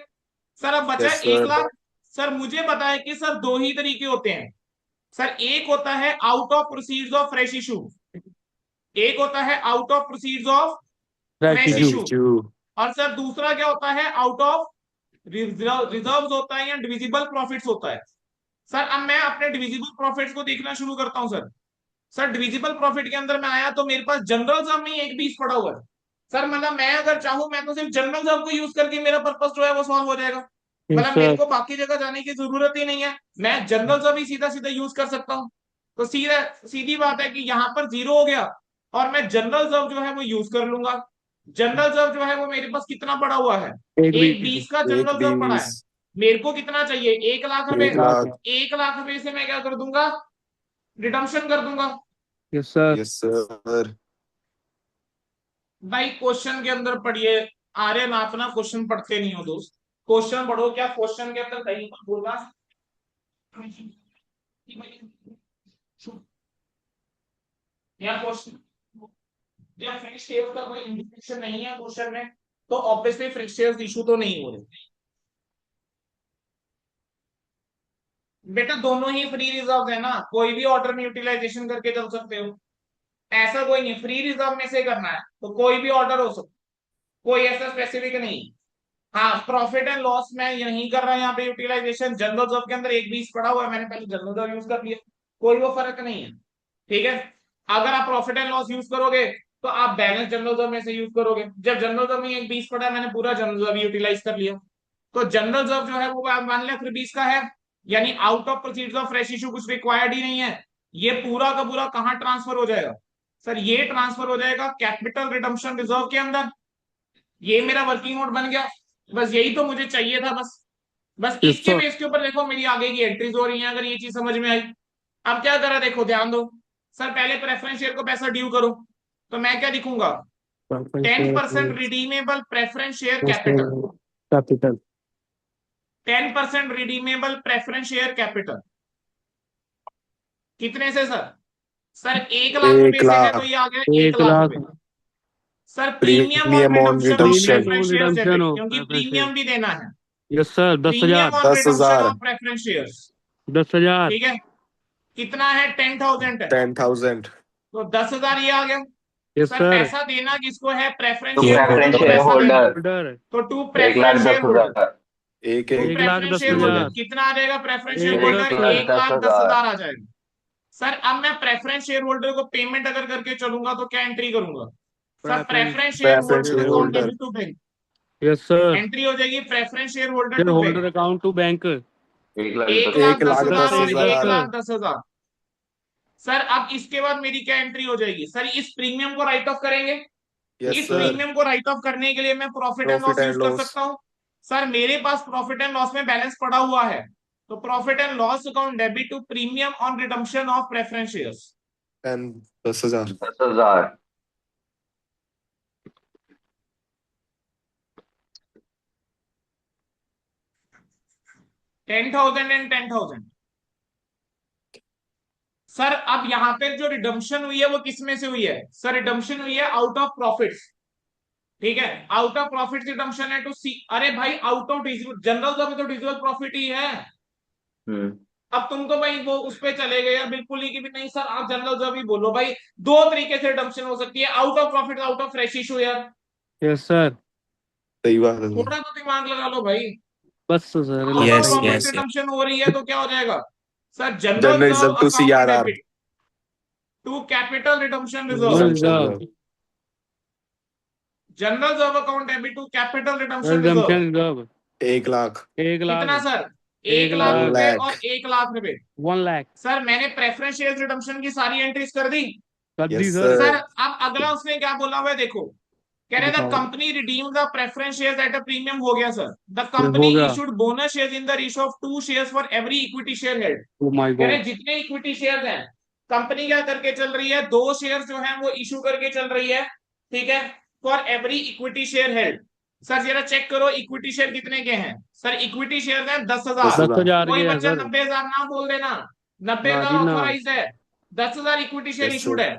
सर अब बचा Yes, है 1 लाख। sir. सर मुझे पता है कि सर दो ही तरीके होते हैं। सर एक होता है out of proceeds of fresh issue, एक होता है out of proceeds of fresh fresh issue. Issue. और सर दूसरा क्या होता है, आउट ऑफ रिजर्व होता है या डिविजिबल प्रॉफिट्स होता है। सर अब मैं अपने डिविजिबल प्रॉफिट्स को देखना शुरू करता हूं सर। सर डिविजिबल प्रॉफिट के अंदर मैं आया तो मेरे पास जनरल जब में ही एक 20 पड़ा हुआ है। सर मतलब मैं अगर चाहूं, मैं तो सिर्फ जनरल जॉब को यूज करके मेरा पर्पस जो है वो सॉल्व हो जाएगा। यस मतलब मेरे सर। को बाकी जगह जाने की जरूरत ही नहीं है, मैं जनरल जॉब ही सीधा सीधा यूज कर सकता हूँ। तो सीधा सीधी बात है कि यहाँ पर 0 हो गया और मैं जनरल जॉब जो है वो यूज कर लूंगा। जनरल जॉब जो है वो मेरे पास कितना पड़ा हुआ है, एक एक बीस। 20 का एक जनरल जॉब पड़ा है। 20. मेरे को कितना चाहिए, 1 लाख रुपए। 1 लाख. 1 लाख रुपए से मैं क्या कर दूंगा, रिडम्पशन कर दूंगा। Yes sir. Yes, sir. भाई क्वेश्चन के अंदर पढ़िए, आर्यन आप ना क्वेश्चन पढ़ते नहीं हो दोस्त। क्वेश्चन पढ़ो, क्या क्वेश्चन के अंदर सही मत बोलना। या क्वेश्चन या फ्रेश शेयर का कोई इंडिकेशन नहीं है क्वेश्चन में, तो ऑब्वियसली फ्रेश शेयर इशू तो नहीं हो रहे। बेटा दोनों ही फ्री रिजर्व है ना, कोई भी ऑर्डर में यूटिलाइजेशन करके चल सकते हो। ऐसा कोई नहीं, फ्री रिजर्व में से करना है तो कोई भी ऑर्डर हो सकता, कोई ऐसा स्पेसिफिक नहीं। हाँ प्रॉफिट एंड लॉस में नहीं कर रहा है यहाँ पे यूटिलाइजेशन, जनरल जॉब के अंदर एक 20 पड़ा हुआ है, मैंने पहले जनरल जॉब यूज कर लिया, कोई वो फर्क नहीं है। ठीक है, अगर आप प्रॉफिट एंड लॉस यूज करोगे तो आप बैलेंस जनरल जॉब में से यूज करोगे। जब जनरल जॉब में एक 20 पड़ा है, मैंने पूरा जनरल जॉब यूटिलाइज कर लिया। तो जनरल जॉब जो है वो 1,20,000 का है, यानी out of proceeds of fresh issue कुछ रिक्वायर्ड ही नहीं है। ये पूरा का पूरा कहां ट्रांसफर हो जाएगा, सर ये ट्रांसफर हो जाएगा कैपिटल रिडम्पशन रिजर्व के अंदर। ये मेरा वर्किंग नोट बन गया। बस यही तो मुझे चाहिए था, बस बस यस इसके सर। बेस के ऊपर देखो मेरी आगे की एंट्रीज हो रही हैं, अगर ये चीज समझ में आई। अब क्या करा, देखो ध्यान दो। सर पहले प्रेफरेंस शेयर को पैसा ड्यू करो, तो मैं क्या लिखूंगा, 10% redeemable preference share capital. Capital. 10% redeemable preference share capital कितने से सर, सर 1 लाख रुपए 1 से है, तो लाख. ये आ गया 1 लाख। 1 लाख रुपए। Sir premium on Premium on redemption of premium redemption. To preference share redemption debit, हो क्योंकि प्रेफरेंस शेयर। प्रीमियम भी देना है। Yes sir. Premium 10,000। On redemption 10,000. Of preference shares. 10,000। ठीक है, कितना है, 10,000 है, 10,000. तो 10,000 ये आ गया। Yes sir sir. पैसा देना किसको है, preference to share holder preference को शेयर पैसा देना। Holder holder. तो टू 1,10,000 प्रेफरेंस शेयर होल्डर, एक टू 1,10,000 प्रेफरेंस शेयर होल्डर 1,10,000 कितना आ जाएगा, प्रेफरेंस शेयर एक होल्डर लाख 1,10,000 1,10,000 आ जाएगा। सर अब मैं प्रेफरेंस शेयर होल्डर को पेमेंट अगर करके चलूंगा तो क्या एंट्री करूंगा, sir preference preference share Preference holder account shareholder. Debit to bank. Yes sir. Entry हो जाएगी preference share holder share to bank, holder account to bank. 1 1,10,000 lakh दस 1 लाख हजार और 10,000. 1,10,000। सर अब इसके बाद मेरी क्या एंट्री हो जाएगी, सर इस प्रीमियम को राइट ऑफ करेंगे। Yes, इस sir. प्रीमियम को राइट ऑफ करने के लिए मैं profit and Profit loss use and कर loss. सकता हूं। सर मेरे पास प्रॉफिट एंड लॉस में बैलेंस पड़ा हुआ है, तो profit and loss account debit to premium on redemption of preference shares. And 10,000. 10,000 10,000 and 10,000। Sir अब यहाँ पे जो रिडम्पशन हुई है वो किस में से हुई है, सर रिडम्पशन हुई है आउट ऑफ प्रॉफिट्स। ठीक है, आउट ऑफ प्रॉफिट रिडम्पशन है टू सी, अरे भाई आउट ऑफ जनरल जॉब में तो डिजिबल प्रॉफिट ही है। अब तुम तो भाई वो उस पे चले गए यार, बिल्कुल ही कि भी नहीं सर आप जनरल जॉब ही बोलो भाई। दो तरीके से रिडम्पशन हो सकती है, out of profit, out of fresh issue यार। Yes sir. सही बात है. थोड़ा तो दिमाग लगा लो भाई। बस sir. Out of Yes, profit yes. Redemption हो रही है तो क्या हो जाएगा, sir general General job reserve to account CRR. Debit to capital redemption reserve. Redemption reserve. reserve. General job account debit to capital redemption reserve. Redemption reserve. 1 lakh. 1 कितना lakh. Sir, 1 1 lakh 1 रुपए lakh. और 1 लाख रुपए। 1 लाख। सर मैंने प्रेफरेंस शेयर रिडम्पशन की सारी entries कर दी। कर दी Yes, sir. Sir sir. अब अगला उसने क्या बोला हुआ है देखो, कह रहे द बताओ। Company redeem the preference shares at a premium, हो गया सर। द हो कंपनी गया। Issued bonus shares in the ratio of 2 shares for every equity share held. Oh my कह रहे गॉड। जितने इक्विटी शेयर्स हैं, कंपनी क्या करके चल रही है, 2 शेयर्स जो है वो इशू करके चल रही है। ठीक है, for every equity share held. Sir जरा चेक करो इक्विटी शेयर कितने के हैं। सर इक्विटी शेयर है 10,000। 10,000 कोई के है बच्चा सर। 90,000 ना बोल देना। ना 90,000 जी ना। ऑथोराइज है। 10,000 equity share Yes, issued sir. है।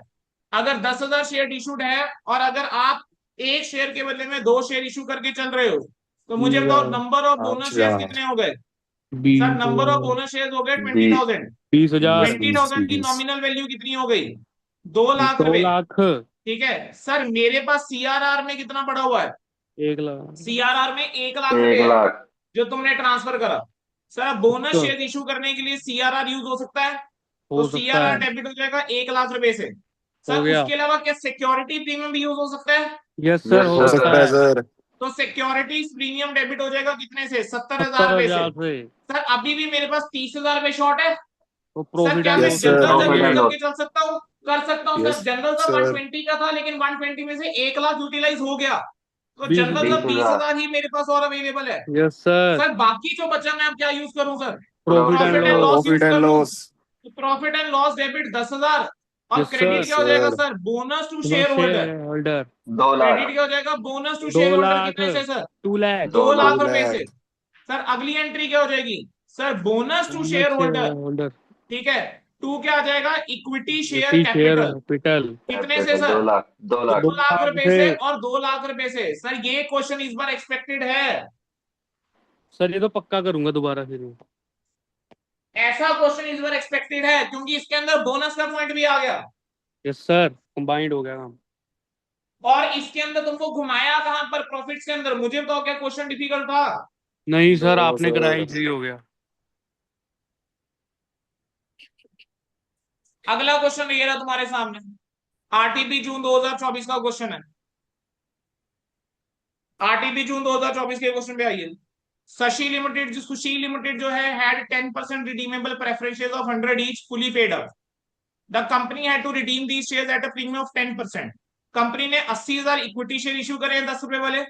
अगर 10,000 शेयर इशूड है और अगर आप एक शेयर के बदले में 2 शेयर इशू करके चल रहे हो तो मुझे बताओ नंबर ऑफ बोनस शेयर 5,000. कितने हो गए। Sir 20 number of bonus share हो गए 20 20,000। 20,000 20,000 की 20. नॉमिनल वैल्यू कितनी हो गई 2 लाख 2 रुपए। लाख। ठीक है सर मेरे पास सीआरआर में कितना पड़ा हुआ है। 1 लाख। सीआरआर में 1 लाख 1 रुपए है लाख जो तुमने ट्रांसफर करा। सर बोनस तो शेयर इशू करने के लिए सीआरआर यूज हो सकता है। तो हो सकता सीआरआर है। डेबिट हो जाएगा 1 लाख रुपए से। हो सर गया। उसके अलावा क्या सिक्योरिटी प्रीमियम भी यूज हो सकता है। यस सर, Yes, हो हो sir. सकता है सकता है। सर. तो सिक्योरिटी प्रीमियम डेबिट हो जाएगा कितने से 70,000 रुपए से। 70,000 से। सर अभी भी मेरे पास 30,000 रुपए शॉर्ट है। तो सर प्रॉफिट क्या एंड मैं Yes, loss sir. General Profit से and यूज loss. करके चल सकता हूँ। कर सकता हूँ सर। Yes, जनरल का sir. 120 का था लेकिन 120 में से 1 लाख यूटिलाइज हो गया तो 20 जनरल का 20,000. 20,000 ही मेरे पास और अवेलेबल है। Yes sir. सर बाकी जो बचा मैं अब क्या यूज करूं sir. Profit and profit and loss. Loss use Profit and करूं। loss. तो प्रॉफिट एंड लॉस डेबिट 10,000 और यस क्रेडिट सर। Yes, क्या हो जाएगा sir. Sir bonus to bonus share holder. Share holder 2 credit lakh क्या हो जाएगा bonus to 2 share holder lakh. कितने से सर 2 लाख। 2 2 लाख 2 रुपए से। lakh. सर अगली एंट्री क्या हो जाएगी sir bonus to share bonus share holder. Holder. ठीक है 2 क्या आ जाएगा equity share equity share capital capital. कितने से कैपिटल सर 2 लाख 2 लाख 2 2 लाख लाख रुपए से। से और 2 लाख रुपए से। सर ये क्वेश्चन इस बार एक्सपेक्टेड है। सर ये तो पक्का करूंगा दोबारा फिर। ऐसा क्वेश्चन इस बार एक्सपेक्टेड है क्योंकि इसके अंदर बोनस का पॉइंट भी आ गया यस सर, कंबाइंड हो गया काम। और इसके अंदर तुमको घुमाया कहां पर प्रॉफिट्स के अंदर। मुझे बताओ क्या क्वेश्चन डिफिकल्ट था। नहीं सर, No, आपने कराया sir. इजी हो गया। अगला क्वेश्चन ये रहा तुम्हारे सामने आरटीपी जून 2024 का क्वेश्चन है। आरटीपी जून 2024 के क्वेश्चन पे आइए। सुशी लिमिटेड जो है had 10% redeemable preferences of 100 each fully paid up. The company had to redeem these shares at a premium of 10%। Company ने 80,000 इक्विटी शेयर इशू करे हैं 10 रुपए वाले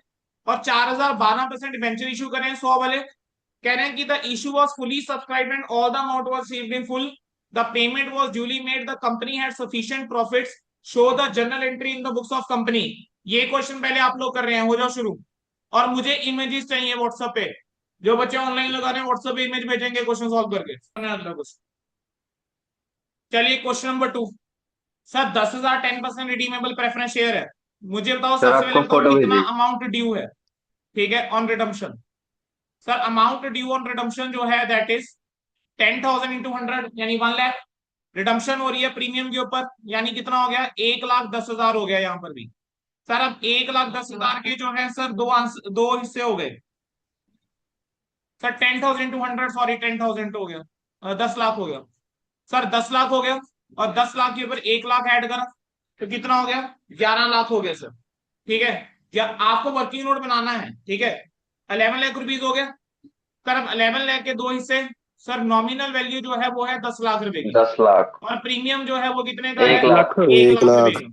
और 4,000 12% डिबेंचर इशू करे हैं 100 वाले। कह रहे हैं कि the issue was fully subscribed and all the amount was received in full. The payment was duly made. The company had sufficient profits. Show the journal entry in the books of company. ये question पहले आप लोग कर रहे हैं। हो जाओ शुरू। और मुझे इमेजेस चाहिए व्हाट्सएप पे। जो बच्चे ऑनलाइन लगा रहे हैं व्हाट्सएप पे इमेज भेजेंगे क्वेश्चन सॉल्व करके। चलिए question number 2। Sir 10,000 10% redeemable preference share है। मुझे बताओ सर सबसे आपको पहले बताओ फोटो कितना भेजी अमाउंट ड्यू है। ठीक है on redemption. Sir amount due on redemption जो है दैट इज 10,000 इंटू 100 यानी 1 लाख। रिडम्पशन हो रही है प्रीमियम के ऊपर यानी कितना हो गया 1,10,000 हो गया यहाँ पर भी। सर अब 1,10,000 के जो है सर दो हिस्से हो गए। सर 10,000 इंटू 100 सॉरी 10,000 हो गया 10 लाख हो गया। सर 10 लाख हो गया और 10 लाख के ऊपर 1 लाख ऐड करा तो कितना हो गया 11 लाख हो गया सर। ठीक है या आपको वर्किंग नोट बनाना है। ठीक है 11 लाख रुपीज हो गया। सर अब 11 लाख के दो हिस्से। सर नॉमिनल वैल्यू जो है वो है 10 लाख रुपए की 10 लाख और प्रीमियम जो है वो कितने का 1 है लाख 1 1 लाख रुपए lakh. का।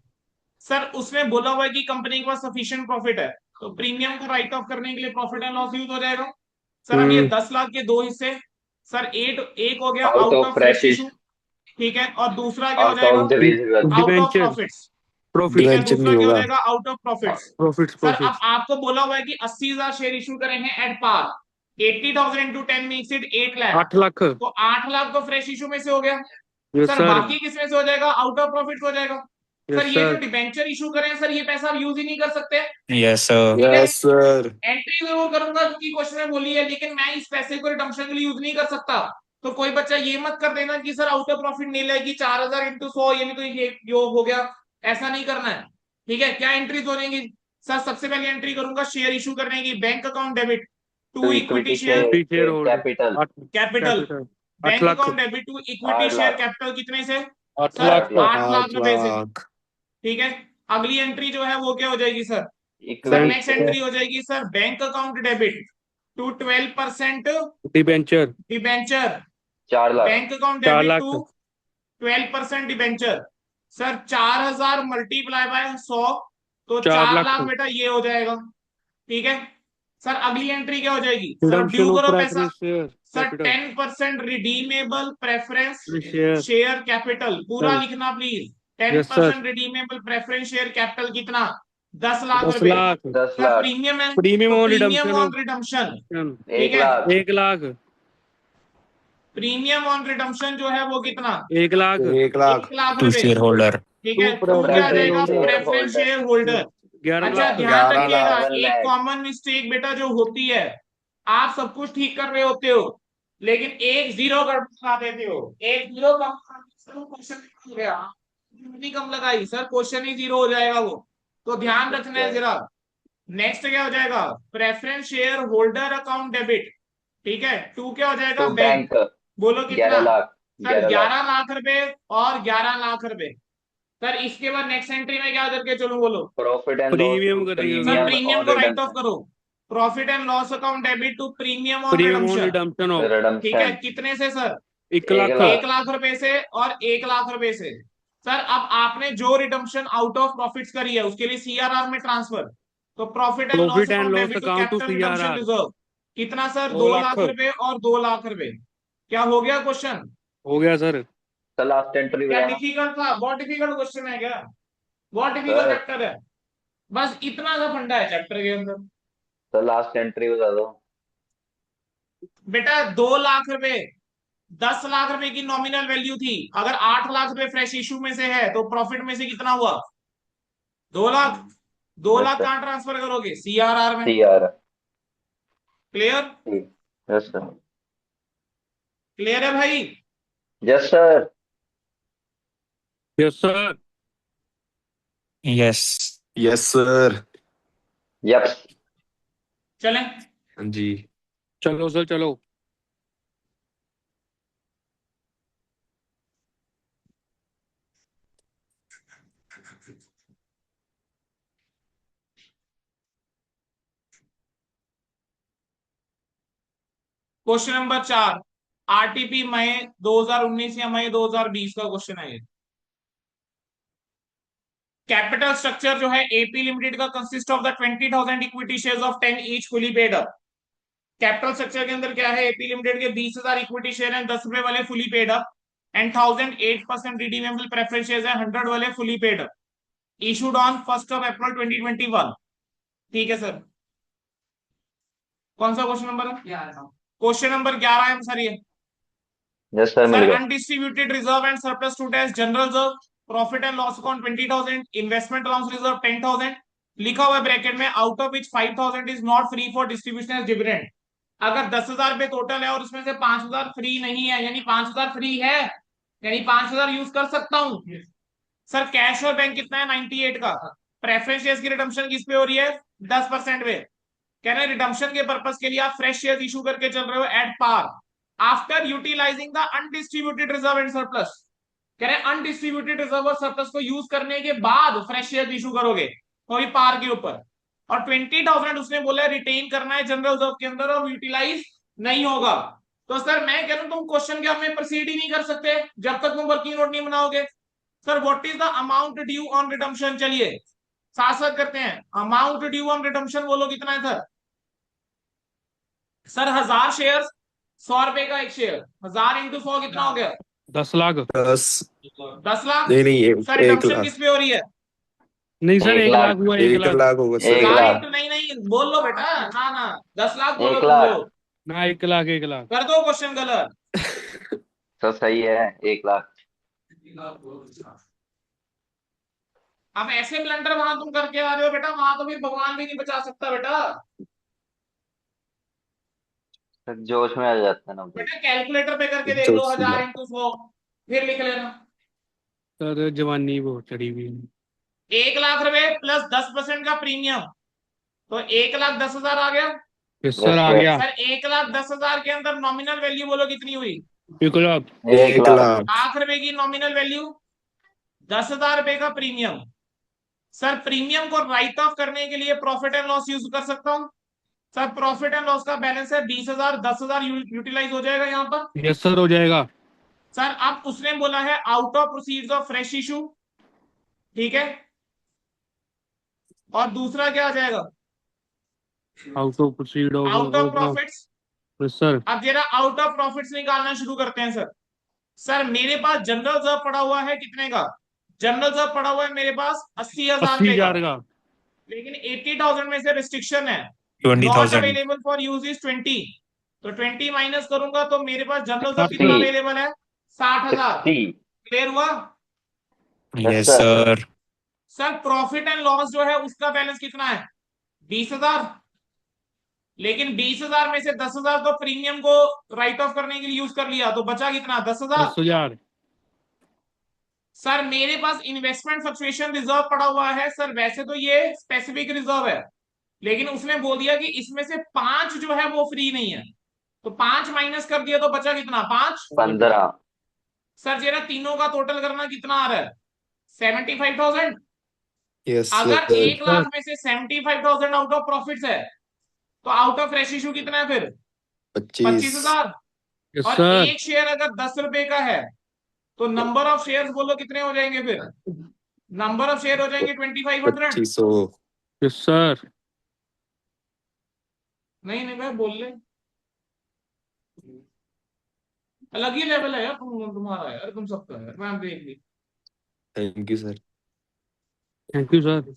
सर उसमें बोला हुआ है कि कंपनी के पास सफिशिएंट प्रॉफिट है तो प्रीमियम को राइट ऑफ करने के लिए प्रॉफिट एंड लॉस यूज हो जाएगा। सर अब ये 10 लाख के दो हिस्से। सर एक हो गया out out of of fresh fresh issue. ठीक है और दूसरा क्या हो आउट जाएगा of the visible out of debenture profits. Profit. ठीक है डिवेंचर दूसरा नहीं क्या हो होगा. जाएगा out of profits. Profits sir अब प्रॉफिट्स। आपको बोला हुआ है कि 80,000 शेयर इशू करे हैं at par. 80,000 into 10 makes it 8 lakh. 8 lakh. तो 8 लाख तो फ्रेश इशू में से हो गया। Yes sir sir. बाकी किसमें से हो जाएगा आउट ऑफ प्रॉफिट हो जाएगा। सर यस ये जो सर। डिबेंचर इशू करें सर ये पैसा आप यूज ही नहीं कर सकते। Yes, sir. ठीक है Yes, sir. एंट्री जरूर करूंगा क्योंकि क्वेश्चन में बोली है लेकिन मैं इस पैसे को रिडम्पशन के लिए यूज नहीं कर सकता। तो कोई बच्चा ये मत कर देना कि सर आउट ऑफ प्रॉफिट नहीं लेगी 4,000 इंटू 100 ये भी तो ये योग हो गया। ऐसा नहीं करना है। ठीक है क्या एंट्रीज हो जाएंगी। सर सबसे पहले एंट्री करूंगा शेयर इशू करने की bank account debit to to equity equity share equity share holder. Capital 8 capital. Capital. 8 bank lakh. Account debit to equity 8 share lakh capital कितने से 8 सर लाख 8 लाख 8 लाख 8 रुपए से। lakh. ठीक है अगली एंट्री जो है वो क्या हो जाएगी sir. Sir equity next entry हो जाएगी sir bank account debit to 12% debenture debenture. 4 lakh bank account 4 debit lakh. To 12% debenture. Sir 4,000 multiply by 100 तो 4 4 लाख। लाख बेटा ये हो जाएगा। ठीक है सर अगली एंट्री क्या हो जाएगी सर अब रिडम्पशन ड्यू ऑफ करो पैसा। Preference share sir capital 10% redeemable preference share. Share capital पूरा लिखना please. Yes sir. 10% redeemable preference share capital कितना 10 लाख 10 रुपए लाख 10 सर लाख प्रीमियम है, प्रीमियम तो on premium redemption on redemption, 1 ठीक है, lakh 1 lakh premium on redemption जो है वो कितना, 1 लाख 1 लाख 1 लाख टू रुपए, शेयर होल्डर ठीक है। टू टू क्या आ प्रेफरेंस जाएगा, share share preference holder share holder. 11 अच्छा लाख ध्यान 11 रखिएगा, लाख 11 एक लाख कॉमन मिस्टेक बेटा जो होती है, आप सब कुछ ठीक कर रहे होते हो लेकिन एक जीरो गड़बड़ा देते हो, एक जीरो कम क्वेश्चन हो गया, नहीं कम लगाई सर, क्वेश्चन ही जीरो हो जाएगा वो, तो ध्यान रखना है जरा। नेक्स्ट क्या हो जाएगा, preference share holder account debit, ठीक है। टू क्या हो जाएगा, टू बैंक, बैंक बोलो 11 कितना, लाख सर 11 लाख 11 लाख रुपए और 11 लाख रुपए। सर इसके बाद नेक्स्ट एंट्री में क्या करके चलूं, बोलो profit and loss premium to करेंगे सर, सर, प्रीमियम ऑन को राइट ऑफ रिडम्पशन करो, profit and loss account debit to premium on premium on redemption, redemption of ठीक है, रिडम्पशन कितने से सर, 1 1 लाख 1 लाख लाख रुपए से और 1 लाख रुपए से। सर अब आपने जो रिडम्पशन आउट ऑफ प्रॉफिट्स करी है उसके लिए सीआरआर में ट्रांसफर, तो profit and loss profit and account loss debit to account to capital redemption CRR reserve, कितना सर, 2 2 लाख लाख रुपए और 2 लाख रुपए। क्या हो गया क्वेश्चन, हो गया सर। सर लास्ट एंट्री क्या बताना डिफिकल्ट था, बहुत डिफिकल्ट क्वेश्चन है क्या, बहुत डिफिकल्ट सर चैप्टर है, बस इतना सा फंडा है चैप्टर के अंदर। सर लास्ट एंट्री बता दो बेटा 2 लाख रुपए, 10 लाख रुपए की नॉमिनल वैल्यू थी, अगर 8 लाख रुपए फ्रेश इशू में से है तो प्रॉफिट में से कितना हुआ, 2 लाख, 2 लाख सर कहां ट्रांसफर करोगे, सीआरआर में, CR क्लियर, ठीक यस सर क्लियर है भाई। Yes sir yes sir. Yes yes sir. Yup चलें, हाँ जी। चलो सर चलो। क्वेश्चन नंबर 4, आरटीपी मई 2019 या मई 2020 का क्वेश्चन है ये। कैपिटल स्ट्रक्चर जो है एपी लिमिटेड का consist of the 20,000 equity shares of 10 each fully paid up. Capital structure के अंदर क्या है, एपी लिमिटेड के 20,000 इक्विटी शेयर हैं 10 रुपए वाले fully paid up, and 1,008% redeemable preference shares हैं 100 वाले fully paid up, issued on 1 April 2021, ठीक है सर। कौन सा क्वेश्चन नंबर है, क्वेश्चन नंबर 11 है सर ये। यस सर मिल सर गया undistributed reserve and surplus to tax general reserve, profit and loss account 20,000, investment allowance reserve 10,000, लिखा हुआ है ब्रैकेट में out of which 5,000 is not free for distribution as dividend. अगर 10,000 रुपए टोटल है और उसमें से 5,000 फ्री नहीं है, यानी 5,000 फ्री है, यानी 5,000 यूज कर सकता हूं। सर कैश और बैंक कितना है, 98 का। प्रेफरेंस शेयर्स की रिडम्पशन किस पे हो रही है, 10% पे। कह रहे हैं रिडम्पशन के पर्पस के लिए आप फ्रेश शेयर इशू करके चल रहे हो at par after utilising the undistributed reserve and surplus. कह रहे हैं अनडिस्ट्रीब्यूटेड रिजर्व और सरप्लस को यूज करने के बाद फ्रेश शेयर इशू करोगे वही पार के ऊपर, और 20,000 उसने बोला रिटेन करना है जनरल रिजर्व के अंदर और यूटिलाइज नहीं होगा। तो सर मैं कह रहा हूं तुम क्वेश्चन के हमें प्रोसीड ही नहीं कर सकते जब तक तुम वर्किंग नोट नहीं बनाओगे। Sir what is the amount due on redemption, चलिए साथ साथ करते हैं, अमाउंट ड्यू ऑन रिडम्पशन बोलो कितना है सर। सर 1,000 शेयर, 100 रुपए का एक शेयर, 1,000 इंटू 100 कितना हो गया, 10 लाख 10। 10 लाख। नहीं नहीं, सर 1 रिडम्पशन लाख। किस पे हो रही है, नहीं सर 1 1 लाख लाख हुआ 1 1 लाख लाख होगा 1 सर। 1,000 लाख इंटू, नहीं नहीं बोल लो बेटा, ना ना 10 लाख बोलो 1 तुम लाख लोग, ना 1 लाख 1 लाख कर दो क्वेश्चन गलत। सर सही है 1 लाख अब ऐसे ब्लंडर वहां तुम करके आ रहे हो बेटा, वहां तो फिर भगवान भी नहीं बचा सकता बेटा। सर जोश में आ जाता है ना भाई बेटा कैलकुलेटर पे करके देख लो, जोश 1,000 में। इंटू 100 फिर लिख लेना। सर जवानी वो चढ़ी हुई है। 1 लाख रुपए प्लस 10% का प्रीमियम, तो 1,10,000 आ गया। यस यस सर आ सर गया। सर 1,10,000 के अंदर नॉमिनल वैल्यू बोलो कितनी हुई, 1 लाख 1 1 लाख लाख। लाख रुपए की नॉमिनल वैल्यू, 10,000 रुपए का प्रीमियम। सर प्रीमियम को राइट ऑफ करने के लिए प्रॉफिट एंड लॉस यूज कर सकता हूं। सर प्रॉफिट एंड लॉस का बैलेंस है 20,000, 10,000 यूटिलाइज हो जाएगा यहाँ पर। यस सर हो जाएगा। सर अब उसने बोला है out of proceeds of fresh issue, ठीक है, और दूसरा क्या आ जाएगा, out of proceed out of of profits. Yes sir. अब जरा आउट ऑफ प्रॉफिट्स निकालना शुरू करते हैं सर। सर मेरे पास जनरल रिजर्व पड़ा हुआ है कितने का, जनरल रिजर्व पड़ा हुआ है मेरे पास 80,000 रुपए का, 80,000 का लेकिन 80,000 में से रिस्ट्रिक्शन है, 20,000 अवेलेबल फॉर यूज इज 20, तो 20 माइनस करूंगा तो मेरे पास जनरल जब 60 कितना अवेलेबल है 60,000। 60। क्लियर हुआ? Yes sir. Sir sir profit and loss जो है उसका बैलेंस कितना है 20,000, लेकिन 20,000 में से 10,000 तो प्रीमियम को राइट ऑफ करने के लिए यूज कर लिया, तो बचा कितना 10,000। 10,000। सर मेरे पास इन्वेस्टमेंट फ्लक्चुएशन रिजर्व पड़ा हुआ है सर, वैसे तो ये स्पेसिफिक रिजर्व है, लेकिन उसने बोल दिया कि इसमें से 5 जो है वो फ्री नहीं है, तो 5 माइनस कर दिया तो बचा कितना 5। 15। सर जरा तीनों का टोटल करना कितना आ रहा है 75,000। यस अगर सर 1 लाख में से 75,000 आउट ऑफ प्रॉफिट्स है तो आउट ऑफ फ्रेश इशू कितना है फिर 25। 25,000। यस और सर। एक शेयर अगर 10 रुपए का है तो नंबर ऑफ शेयर्स बोलो कितने हो जाएंगे फिर, नंबर ऑफ शेयर हो जाएंगे 2500। 2500। Yes sir. नहीं नहीं भाई बोल ले, अलग ही लेवल है यार तुम्हारा यार, तुम सबका यार, मैं देख ली। Thank you sir. Thank you sir.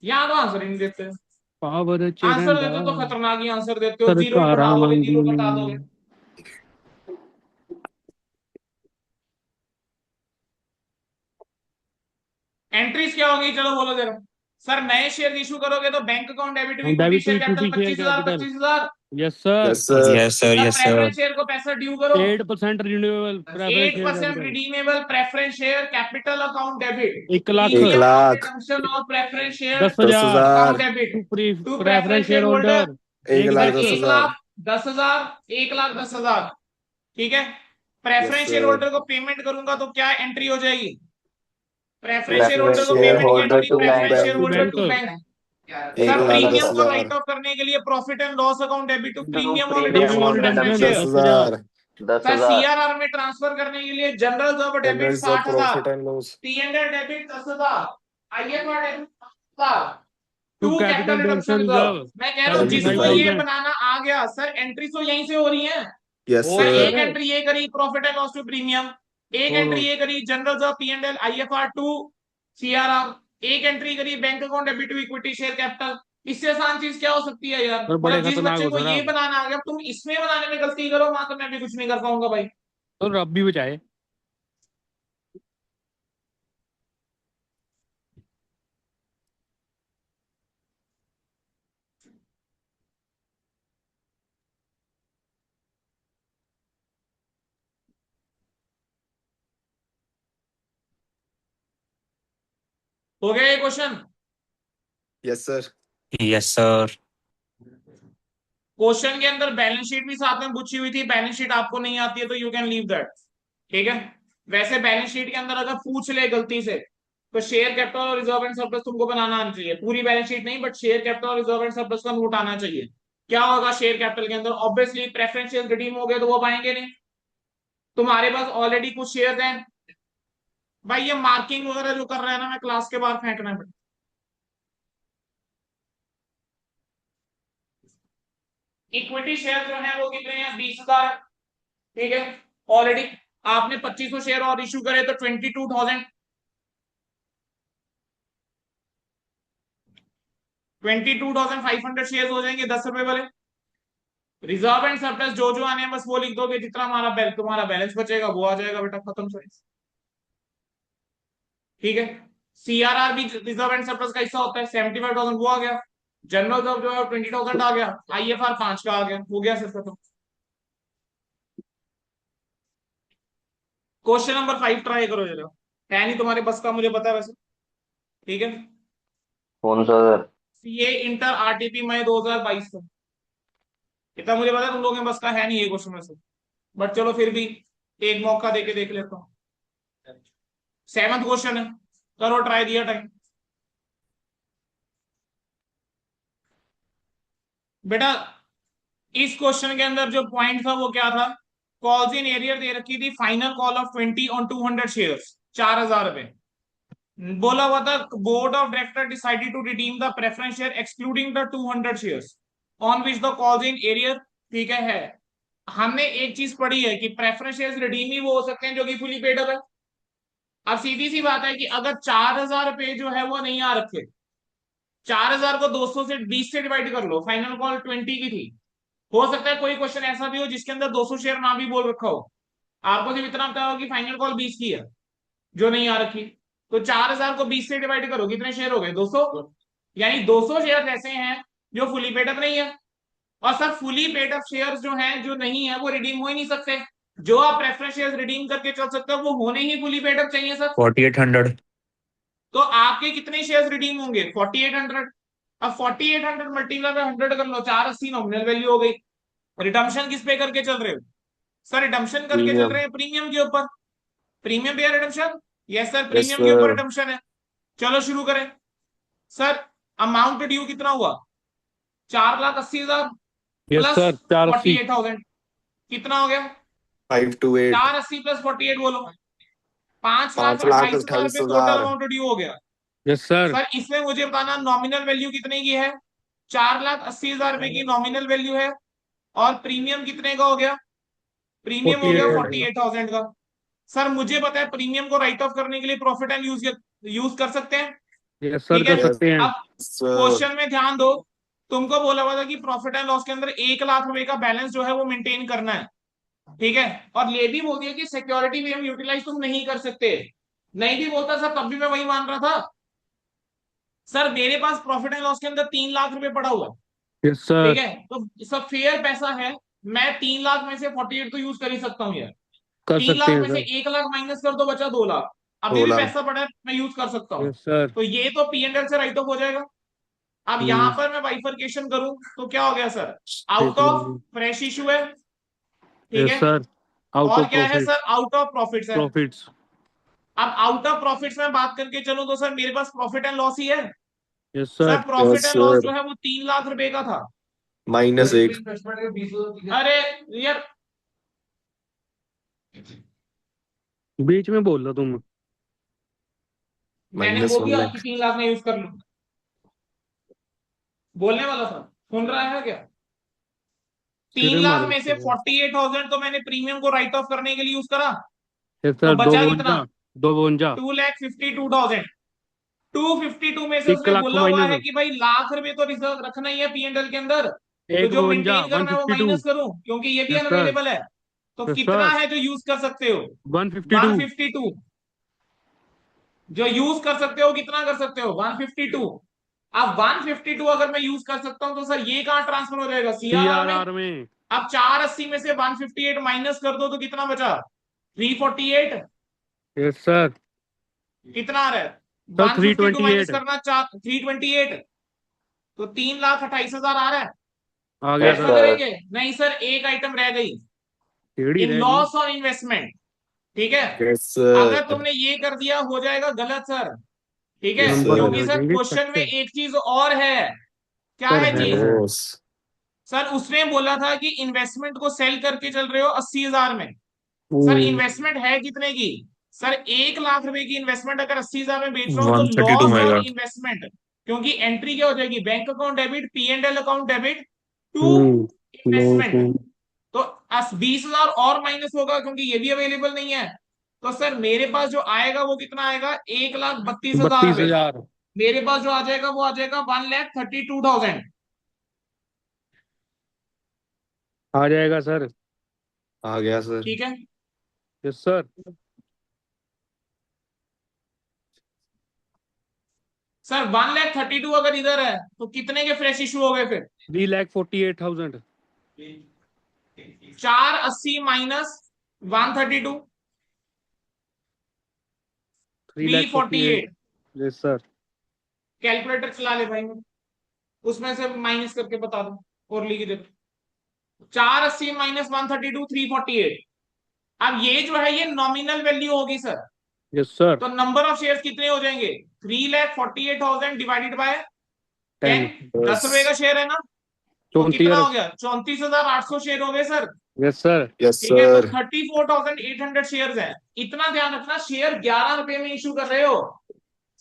यहाँ तो आंसर ही नहीं देते, पावर आंसर देते तो खतरनाक ही आंसर देते हो, जीरो बढ़ा दोगे, जीरो घटा दोगे। एंट्रीज क्या होगी चलो बोलो जरा। सर नए शेयर इशू करोगे तो bank account debit to equity debit to share capital equity share 25,000 capital. 25,000। Yes sir. Yes sir. Yes sir yes sir preference share को पैसा ड्यू करो 8% renewable preference share 8% capital. Redeemable preference share capital account debit 1 lakh 1 lakh. Of preference share 10,000 account 10,000। Debit to preference share holder 1 lakh 1 10,000। Lakh 10,000 1,10,000। ठीक है, preference Yes, share sir. Holder को payment करूंगा तो क्या entry हो जाएगी, प्रेफरेंस शेयर Preference होल्डर को शेयर पेमेंट की holder entry to preference share bank. Holder to bank. Bank. 1 sir lakh premium को 10,000। राइट ऑफ करने के लिए profit and loss account debit to premium और प्रीमियम रिडम्पशन ऑफ और प्रेफरेंस रिडम्पशन शेयर। 10,000। दस sir हजार सीआरआर में ट्रांसफर करने के लिए general reserve debit general 60,000, profit and loss. PNL debit 10,000, IFR debit 10,000, to to capital capital redemption redemption reserve. Reserve मैं कह रहा हूँ जिसको ये 75,000। बनाना आ गया सर, एंट्री तो यहीं से हो रही है। Yes sir sir. एक एंट्री ये करी profit and loss to premium, एक एंट्री ये करी general reserve PNL IFR to CRR, एक एंट्री करी bank account debit to equity share capital. इससे आसान चीज क्या हो सकती है यार, सर बड़े मतलब जिस खतरनाक बच्चे हो को सर ये आप। बनाना आ गया, तुम इसमें बनाने में गलती करो वहां तो मैं भी कुछ नहीं कर पाऊंगा भाई। तो रब भी बचाए। हो गया ये question? Yes sir. Yes sir question के अंदर बैलेंस शीट भी साथ में पूछी हुई थी, बैलेंस शीट आपको नहीं आती है तो यू कैन लीव दैट। ठीक है, वैसे बैलेंस शीट के अंदर अगर पूछ ले गलती से तो शेयर कैपिटल और रिजर्व एंड सरप्लस तुमको बनाना आना चाहिए, पूरी बैलेंस शीट नहीं बट शेयर कैपिटल और रिजर्व एंड सरप्लस का नोट आना चाहिए। क्या होगा शेयर कैपिटल के अंदर, ऑब्वियसली प्रेफरेंस शेयर रिडीम हो गए तो वो पाएंगे नहीं, तुम्हारे पास ऑलरेडी कुछ शेयर हैं। भाई ये मार्किंग वगैरह जो कर रहा है ना, मैं क्लास के बाहर फेंकना है। इक्विटी शेयर जो है वो कितने हैं 20,000। ठीक है, ऑलरेडी आपने 2500 शेयर और इश्यू करे तो 22,000, 22,500 शेयर हो जाएंगे 10 रुपए वाले। रिजर्व एंड सरप्लस जो जो आने हैं बस वो लिख दोगे, जितना हमारा तुम्हारा बैलेंस बचेगा वो आ जाएगा बेटा, खत्म साइज। ठीक है, सीआरआर भी रिजर्व एंड सरप्लस का हिस्सा होता है, 75,000 वो आ गया, जनरल रिजर्व जो है 20,000 आ गया, आईएफआर 5 का आ गया, हो गया सर खत्म। क्वेश्चन नंबर 5 ट्राई करो जरा, है नहीं तुम्हारे बस का मुझे पता है वैसे। ठीक है, कौन सा सर? सीए इंटर आरटीपी मई 2022 का, इतना मुझे पता है तुम लोगों के बस का है नहीं ये क्वेश्चन वैसे, बट चलो फिर भी एक मौका देके देख लेता हूँ। 7th क्वेश्चन है, करो ट्राई, दिया टाइम। बेटा इस क्वेश्चन के अंदर जो पॉइंट था वो क्या था, कॉल्स इन एरियर दे रखी थी, final call of 20 on 200 shares 4,000 रुपए, बोला हुआ था board of director decided to redeem the preference share excluding the 200 shares on which the calls in arrear. ठीक है, हमने एक चीज पढ़ी है कि प्रेफरेंस शेयर्स रिडीम ही वो हो सकते हैं जो कि फुली पेड अप है। अब सीधी सी बात है कि अगर 4,000 रुपए जो है वो नहीं आ रखे, 4,000 को 200 से 20 से डिवाइड कर लो, फाइनल कॉल 20 की थी। हो सकता है कोई क्वेश्चन ऐसा भी हो जिसके अंदर 200 शेयर ना भी बोल रखा हो, आपको सिर्फ इतना पता होगा कि फाइनल कॉल 20 की है जो नहीं आ रखी। तो 4,000 को 20 से डिवाइड करो, कितने शेयर हो गए? 200। यानी 200 शेयर ऐसे हैं जो फुली पेड अप नहीं है। और sir fully paid up share जो हैं जो नहीं है वो रिडीम हो ही नहीं सकते। जो आप प्रेफरेंस शेयर रिडीम करके चल सकते हो वो होने ही फुली पेड अप चाहिए सर। 4800. तो आपके कितने शेयर्स रिडीम होंगे? 4800। अब 4800 मल्टीप्लाई बाय 100 कर लो, 480 नॉमिनल वैल्यू हो गई। रिडम्पशन किस पे करके चल रहे हो? सर रिडम्पशन करके चल प्रीमियम। रहे हैं प्रीमियम के ऊपर। प्रीमियम पे redemption? Yes sir, yes premium के ऊपर सर। रिडम्पशन है। चलो शुरू करें। सर अमाउंट ड्यू कितना हुआ? 4,80,000 यस प्लस सर, 480। 48,000 कितना हो गया? 528। 480 प्लस 48 बोलो। 5,28,000 रुपए टोटल 5,28,000। अमाउंट ड्यू हो गया। Yes sir. सर इसमें मुझे बताना नॉमिनल वैल्यू कितने की है? 4,80,000 रुपए की नॉमिनल वैल्यू है। और प्रीमियम कितने का हो गया? प्रीमियम हो गया 48,000। 48,000 का। सर मुझे पता है प्रीमियम को राइट ऑफ करने के लिए प्रॉफिट एंड यूज कर सकते हैं। यस सर, ठीक है। कर यस सकते हैं। अब सर। क्वेश्चन में ध्यान दो, तुमको बोला हुआ था कि प्रॉफिट एंड लॉस के अंदर 1,00,000 रुपए का बैलेंस जो है वो मेंटेन करना है। ठीक है। और ये भी बोल दिया कि सिक्योरिटी भी हम यूटिलाइज तुम नहीं कर सकते। नहीं भी बोलता सर तब भी मैं वही मान रहा था। सर मेरे पास प्रॉफिट एंड लॉस के अंदर 3,00,000 रुपए पड़ा हुआ है। यस सर, ठीक है, तो सब फेयर पैसा है। मैं 3,00,000 में से 48 तो यूज कर ही सकता हूँ यार। कर तीन सकते लाख हैं में से सर। 1,00,000 माइनस कर दो, बचा 2,00,000। अभी भी 2 लाख। पैसा पड़ा है, मैं यूज कर सकता हूँ। Yes sir. तो ये तो P&L से राइट ऑफ हो जाएगा। अब यहां पर मैं बाइफरकेशन करूं तो क्या हो गया sir? Out of fresh issue है। ठीक यस है। सर, आउट और ऑफ क्या है profit. Sir? Out of profits है। प्रॉफिट्स। अब आउट ऑफ प्रॉफिट्स में बात करके चलो तो सर मेरे पास प्रॉफिट एंड लॉस ही है। Yes sir sir. Profit yes and loss जो सर। है वो 3,00,000 रुपए का था। -1। अरे यार बीच में बोल रहा तुम। मैंने -1 बोल दिया कि लाख। 3,00,000 में यूज कर लूं, बोलने वाला था। सुन रहा है क्या? तीन सिरे लाख मारो में से इसको। 48,000 तो मैंने प्रीमियम को राइट ऑफ करने के लिए यूज करा। यस तो सर, दो बचा कितना? बवंजा। दो बवंजा। 2,52,000। 252 में से एक उसने लाख को बोला हुआ है माइनस। कि भाई लाख रुपए तो रिजर्व रखना ही है P&L के अंदर। तो एक जो बवंजा, मेंटेन वन करना है वो फिफ्टी टू माइनस करूं क्योंकि ये भी यस सर। अनअवेलेबल है। तो यस कितना सर, है जो यूज कर सकते हो? 152। 152। जो यूज कर सकते हो कितना कर सकते हो? 152। अब 152 अगर मैं यूज कर सकता हूं तो सर ये कहां ट्रांसफर हो जाएगा? CRR में। CRR में। अब 480 में से 158 माइनस कर दो तो कितना बचा? 348। Yes sir. कितना आ रहा है? सर 152 माइनस 328 करना 328। तो 3,28,000 आ रहा है। आ गया यस ऐसा सर। सर। करेंगे? नहीं सर, एक आइटम रह गई। टेढ़ी इन रह गई। Loss on investment. ठीक है। यस अगर सर। तुमने ये कर दिया हो जाएगा गलत सर। ठीक है, यस नंबर सर। लगे क्योंकि हो सर जाएंगे क्वेश्चन में कच्चे। एक चीज और है। क्या सर है है चीज? है। ओस। सर उसने बोला था कि इन्वेस्टमेंट को सेल करके चल रहे हो 80,000 में। सर ओ, इन्वेस्टमेंट है कितने की? सर 1,00,000 रुपए की इन्वेस्टमेंट अगर 80,000 में बेच रहा हूं तो 132 लॉस ऑन मेगा. इन्वेस्टमेंट। क्योंकि एंट्री क्या हो जाएगी? Bank account debit, P&L account debit to loss. Investment. तो 20,000 और माइनस होगा क्योंकि ये भी अवेलेबल नहीं है। तो सर मेरे पास जो आएगा वो कितना आएगा? 1,32,000 रुपए। 32,000 मेरे पास जो आ जाएगा वो आ जाएगा 1,32,000। आ जाएगा सर। आ गया सर। ठीक है। Yes sir. सर 1,32,000 अगर इधर है तो कितने के फ्रेश इशू हो गए फिर? 3,48,000। 480 minus 132, three three lakh forty forty eight eight yes sir. Calculator चला ले भाई, उसमें से माइनस करके बता दो और लिख दे। 480 माइनस 132, 348। अब ये जो है ये नॉमिनल वैल्यू होगी सर। Yes sir. तो नंबर ऑफ शेयर कितने हो जाएंगे? 3,48,000 डिवाइडेड बाय 10। 10। 10 रुपए का यस। शेयर है ना? तो कितना हो 34। गया? 34,800 शेयर हो गए सर। Yes sir. यस ठीक है, तो सर। 34,800 शेयर है। इतना ध्यान रखना, शेयर 11 रुपए में इशू कर रहे हो।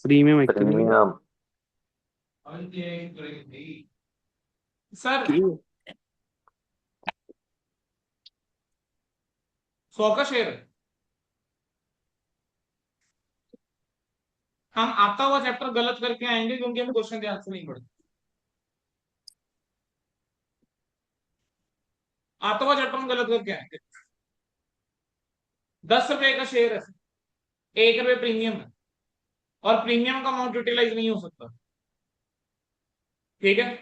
Premium actually. प्रीमियम। सर 100 का शेयर है। हम आता हुआ चैप्टर गलत करके आएंगे क्योंकि हम क्वेश्चन के आंसर नहीं पढ़ते। आता हुआ चैप्टर हम गलत करके आएंगे। 10 रुपए का शेयर है, 1 रुपए प्रीमियम है, और प्रीमियम का अमाउंट यूटिलाइज नहीं हो सकता। ठीक है,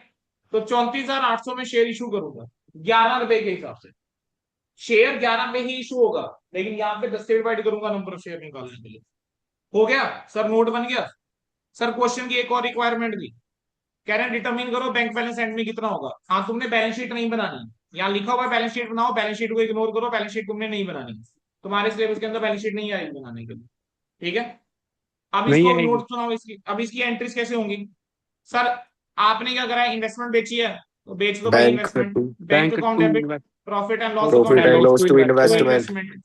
तो 34,800 में शेयर इशू करूंगा 11 रुपए के हिसाब से। शेयर 11 में ही इशू होगा, लेकिन यहाँ पे 10 से डिवाइड करूंगा नंबर ऑफ शेयर निकालने के लिए। हो गया सर, नोट बन गया सर। क्वेश्चन की एक और रिक्वायरमेंट थी, कह रहे हैं डिटरमिन करो बैंक बैलेंस एंड में कितना होगा। हाँ, तुमने बैलेंस शीट नहीं बनानी, यहाँ लिखा हुआ है बैलेंस शीट बनाओ, बैलेंस शीट को इग्नोर करो, बैलेंस शीट तुमने नहीं बनानी, तुम्हारे सिलेबस के अंदर बैलेंस शीट नहीं आएगी बनाने के लिए। ठीक है, अब नहीं इसको आएगी। नोट सुनाओ इसकी, अब इसकी एंट्रीज कैसे होंगी। सर आपने क्या करा है, इन्वेस्टमेंट बेची है तो बेच दो भाई bank investment. To bank account debit, bank profit and loss profit account and debit, loss to investment investment.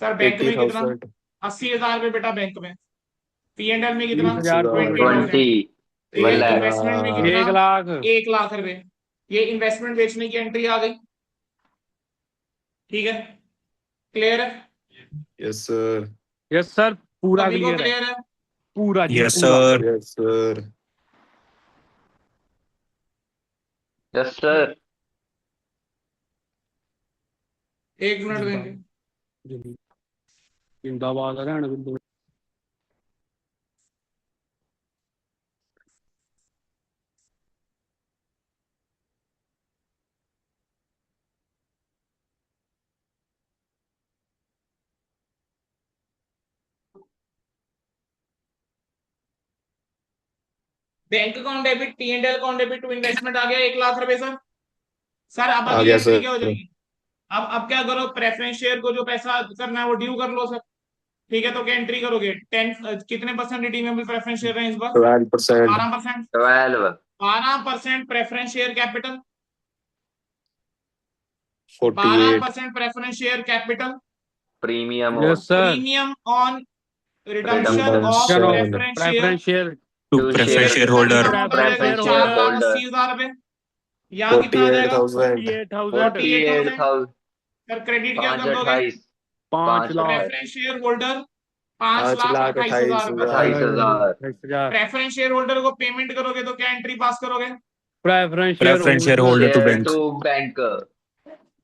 Sir bank में कितना, 80,000 80,000 रुपये बेटा बैंक में। P&L में कितना, 20,000 20,000। 20 ये 1 lakh इन्वेस्टमेंट में कितना, 1 लाख। 1 लाख रुपए। ये इन्वेस्टमेंट बेचने की एंट्री आ गई। ठीक है, क्लियर है, यस सर यस सर, पूरा सभी को क्लियर है, क्लियर है। पूरा जी, Yes, पूरा। sir. Yes sir yes sir. 1 minute देंगे। जिंदाबाद हरियाणा बिल्कुल। Bank account debit, P&L account debit to investment आ गया 1 लाख रुपए सर। सर अब आ अगली गया एंट्री क्या हो सर। जाएगी, अब क्या करो, प्रेफरेंस शेयर को जो पैसा करना है वो ड्यू कर लो सर। ठीक है, तो क्या एंट्री करोगे, 10 कितने परसेंट रिडीमेबल प्रेफरेंस शेयर है इस बार, 12% 12%। 12 12% preference share capital, 12% 48 preference share capital, premium yes sir. Premium on redemption of Redemption. Preference share. Preference share To To preference share shareholder. कितना अमाउंट आ जाएगा, Preference 4,80,000 रुपए। यहाँ कितना आ जाएगा, 48,000 48,000। 48,000। 48,000 सर क्रेडिट क्या 5 कर दोगे, 28 5 lakh. Preference share holder 5 lakh 28,000 रुपए। 28,000 28,000। प्रेफरेंस शेयर होल्डर को पेमेंट करोगे तो क्या एंट्री पास करोगे। Preference Preference shareholder to share bank. To bank.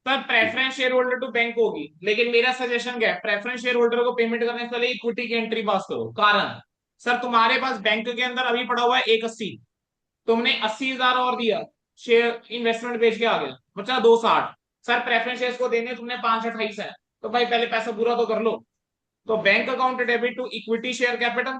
Sir preference share holder to bank होगी, लेकिन मेरा सजेशन क्या है, प्रेफरेंस शेयर होल्डर को पेमेंट करने से पहले इक्विटी की एंट्री पास करो। कारण सर तुम्हारे पास बैंक के अंदर अभी पड़ा हुआ है 180, तुमने 80,000 और दिया, शेयर इन्वेस्टमेंट बेच के आ गया, बचा 260। सर प्रेफरेंस शेयर को देने तुमने 528 है, तो भाई पहले पैसा पूरा तो कर लो। तो bank account debit to equity share capital,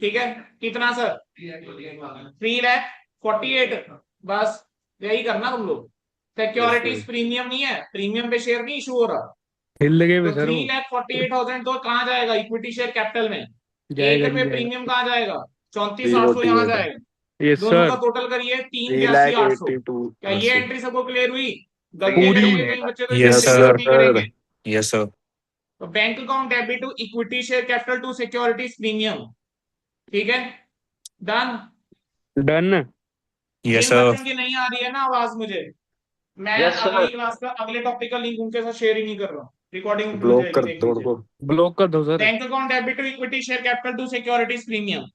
ठीक है, कितना सर, 3,48,000। बस यही करना तुम लोग। सिक्योरिटीज प्रीमियम नहीं है, प्रीमियम पे शेयर नहीं इशू हो रहा। हिल गए तो सर वो। 3,48,000 तो कहाँ जाएगा, इक्विटी शेयर कैपिटल में। जाएगा 1 रुपए जी, प्रीमियम कहाँ जाएगा, 34,800 यहाँ जाएगा। यस दोनों का सर। टोटल करिए 3,82,800। क्या ये एंट्री सबको क्लियर हुई, गलती पूरी। करेंगे कहीं बच्चे तो Yes, एंट्री sir. गलत नहीं करेंगे। Yes, sir. तो bank account debit to equity share capital to securities premium, ठीक है, डन। डन। Yes, जिन sir. बच्चों की नहीं आ रही है ना आवाज मुझे, मैं Yes, sir. अगली क्लास का अगले टॉपिक का लिंक उनके साथ शेयर ही नहीं कर रहा हूँ, रिकॉर्डिंग ब्लॉक कर दो उनको। ब्लॉक कर दो sir. Bank account debit to equity share capital to securities premium,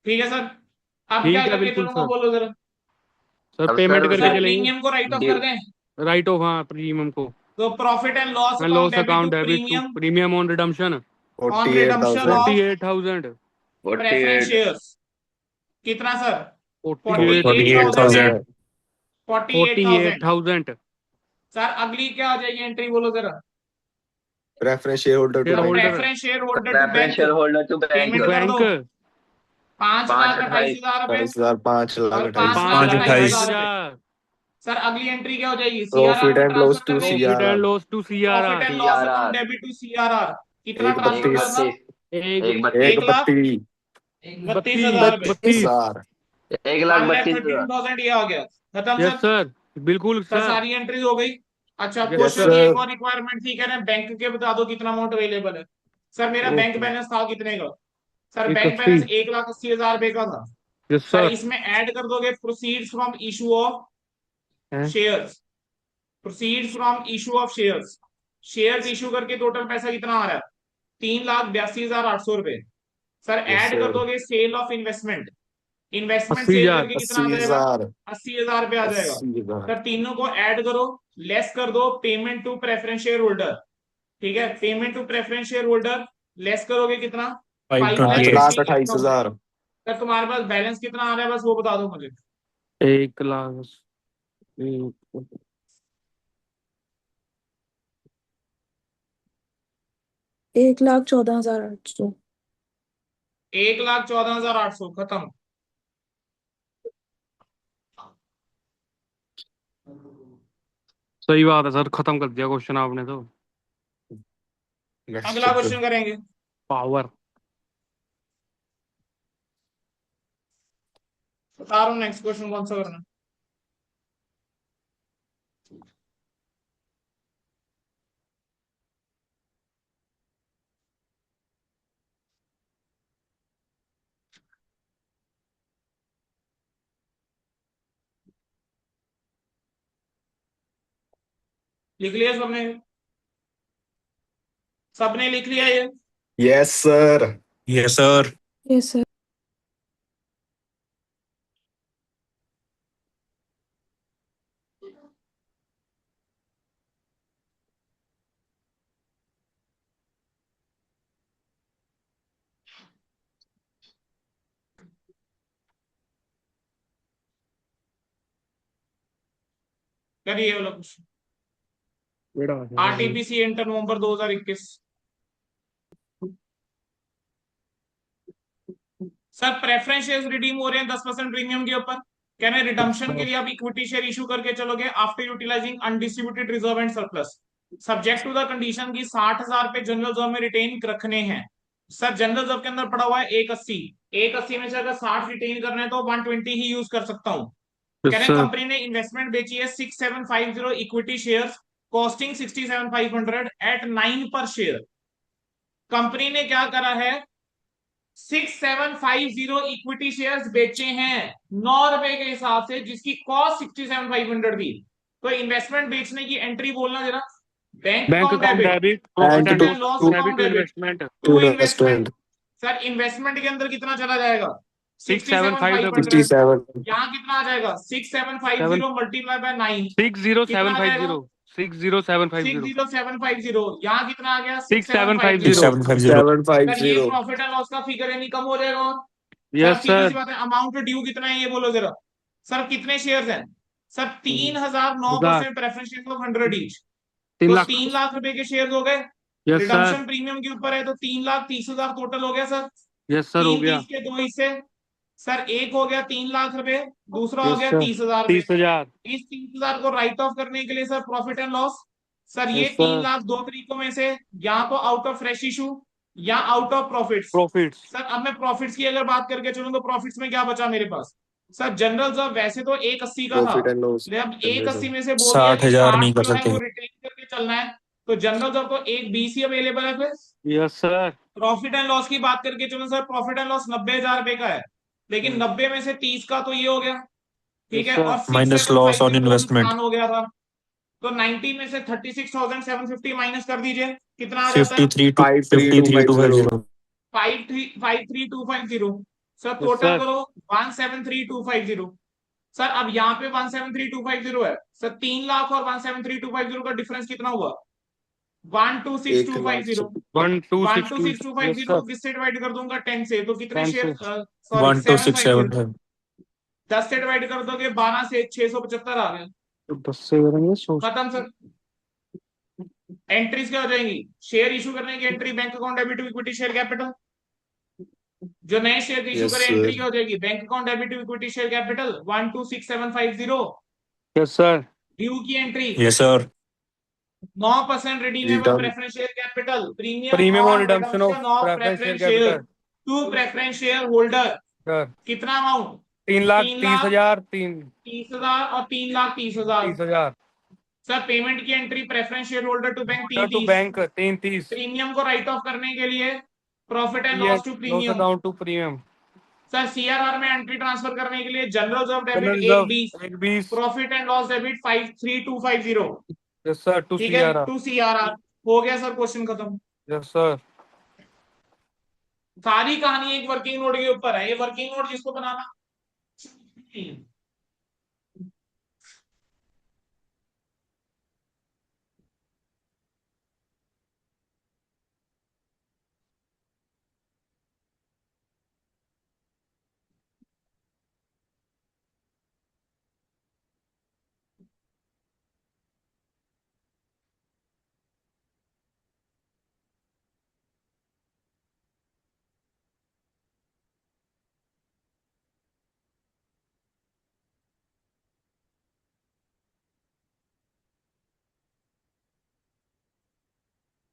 ठीक है सर। अब ठीक क्या है, करके बिल्कुल चलूंगा सर। बोलो जरा। सर अब पेमेंट सर, करके सर चलेंगे। प्रीमियम को राइट ऑफ कर दें, राइट ऑफ, हाँ प्रीमियम को। तो profit and loss and loss account account debit to debit to premium premium on redemption on redemption 48,000 of 48,000। Preference 48 shares, कितना सर, 48,000। 48,000। 48,000। सर अगली क्या आ जाएगी एंट्री बोलो जरा। Preference share holder to Shareholder. Bank preference share holder to preference bank, share holder to bank payment कर दो bank 5,28,000 रुपए 5,28,000 और 5,28,000। सर अगली एंट्री क्या हो जाएगी, profit and loss to profit CRR and loss to CRR. Profit and loss CRR। Account debit to CRR, कितना एक ट्रांसफर बत्तीस। करना, एक एक 32 बत्ती 32,000 रुपए, 32,000। 1,32,000 13,000 ये आ गया, खत्म यस सर। सर, बिल्कुल सर सर। सारी एंट्री हो गई। अच्छा Yes, क्वेश्चन की sir. एक और रिक्वायरमेंट थी, कह रहे हैं बैंक के बता दो कितना अमाउंट अवेलेबल है। सर मेरा बैंक Okay. बैलेंस था कितने का, सर 180। बैंक बैलेंस 1,80,000 रुपए का था। Yes sir sir. इसमें ऐड कर दोगे प्रोसीड्स फ्रॉम इशू ऑफ हैं? Shares, proceeds from issue of shares issue करके टोटल पैसा कितना आ रहा है, 3,82,800 रुपए। सर Yes, ऐड कर sir. दोगे sale of investment, investment 80,000 sale करके कितना आ जाएगा? 80,000. 80,000 रुपये आ जाएगा। 80,000. सर तीनों को ऐड करो, लेस कर दो payment to preference share holder, ठीक है, payment to preference share holder less करोगे कितना? 528. 5,28,000. सर तुम्हारे पास बैलेंस कितना आ रहा है बस वो बता दो मुझे। 1,00,000 1,14,800। 1,14,800 खत्म। सही बात है सर, खत्म कर दिया क्वेश्चन आपने तो। Next अगला chapter. क्वेश्चन करेंगे। पावर। बता रहा हूँ नेक्स्ट क्वेश्चन कौन सा करना है। लिख लिया सबने? सबने लिख लिया ये? Yes, sir. Yes, sir. Yes, sir. करिए वाला क्वेश्चन। बेड़ा आ जाएगा। आरटीपीसी इंटर नवंबर 2021। सर प्रेफरेंस शेयर्स रिडीम हो रहे हैं 10% प्रीमियम के ऊपर, कह रहे रिडम्पशन के लिए आप इक्विटी शेयर इशू करके चलोगे after utilising undistributed reserve and surplus, subject to the condition की 60,000 पे जनरल रिजर्व में रिटेन रखने हैं। सर जनरल रिजर्व के अंदर पड़ा हुआ है 180, 180 में से अगर 60 रिटेन करना है तो 120 ही यूज कर सकता हूं। कह रहे कंपनी ने इन्वेस्टमेंट बेची है 6750 इक्विटी शेयर्स कॉस्टिंग 67,500 एट 9 पर शेयर। कंपनी ने क्या करा है 6750 इक्विटी शेयर्स बेचे हैं 9 रुपए के हिसाब से, जिसकी कॉस्ट 67,500 थी। तो इन्वेस्टमेंट बेचने की एंट्री बोलना जरा। Bank account debit, profit and loss account debit investment to investment. Sir investment के अंदर कितना चला जाएगा? 67,500। 67. यहाँ कितना आ जाएगा? 6750 मल्टीप्लाई बाय 9 60750 60750 60750। यहाँ कितना आ गया? 6750 6750। 750. सर ये 750. प्रॉफिट एंड लॉस का फिगर है, नहीं कम हो जाएगा? और यस सीधी सी सर। बात है, अमाउंट ड्यू कितना है ये बोलो जरा। सर कितने शेयर्स हैं? Sir 3,009% preference share of 100 each, 3 तो लाख 3 लाख रुपए के शेयर हो गए। Yes sir. रिडम्पशन प्रीमियम के ऊपर है तो 3,30,000 टोटल हो गया सर। यस सर हो 3 गया। 30 के 2 हिस्से। सर एक हो गया 3 लाख रुपए, दूसरा हो यस गया सर 30,000 रुपए। 30,000 इस 30,000 को राइट ऑफ करने के लिए sir profit and loss, sir ये यस 3 सर लाख दो तरीकों में से या तो आउट ऑफ फ्रेश इशू या out of profits. Profits. Sir अब मैं प्रॉफिट्स की अगर बात करके चलूं तो प्रॉफिट्स में क्या बचा मेरे पास? सर जनरल रिजर्व वैसे तो 180 का था, Profit and loss. लेकिन अब 180 में से बोल दिया कि 60,000 60 नहीं कर जो है सकते। वो रिटेन करके चलना है, तो जनरल रिजर्व तो 120 ही अवेलेबल है। फिर yes sir. Profit and loss की बात करके चलो सर, प्रॉफिट एंड लॉस 90,000 रुपए का है, लेकिन 90 में से 30 का तो ये हो गया, ठीक Yes, है, sir. और Minus loss on 6750 तो investment. नुकसान हो गया था, तो 90 में से 36,750 माइनस कर दीजिए, कितना आ जाता है? 53 to 53,250. 53,250। Sir Yes, total sir. करो 173,250। सर अब यहाँ पे 173,250 है सर, 3 लाख और 173,250 का डिफरेंस कितना हुआ? 126,250। 126,250 126,250 किससे डिवाइड कर दूंगा? 10 से, तो कितने 10 शेयर? से। सॉरी 12675 10 से डिवाइड कर दोगे 12 से 675 आ गए, तो 10 से करेंगे 100। खत्म सर। एंट्रीज क्या हो जाएंगी? शेयर इशू करने की entry bank account debit to equity share capital, जो नए शेयर इशू Yes, करे sir. एंट्री क्या हो जाएगी? Bank account debit to equity share capital 126,750। Yes sir. Due की entry Yes, sir. 9% redeemable Return. Preference share capital, premium on और redemption of preference share share capital to preference share holder. Sir. कितना amount? 3,30,000 30,000 और 3,30,000। 30,000 sir payment की entry preference share holder to bank to 30,30। Bank 330। Premium को right off करने के लिए profit and Yes, loss to loss premium. account to premium। Sir CRR में entry transfer करने के लिए general reserve debit General reserve 120, 120। Profit and loss debit 53,250। Yes sir to ठीक है, सीआरआर। टू सीआरआर हो गया सर, क्वेश्चन खत्म। Yes sir. सारी कहानी एक वर्किंग नोट के ऊपर है। ये वर्किंग नोट जिसको बनाना,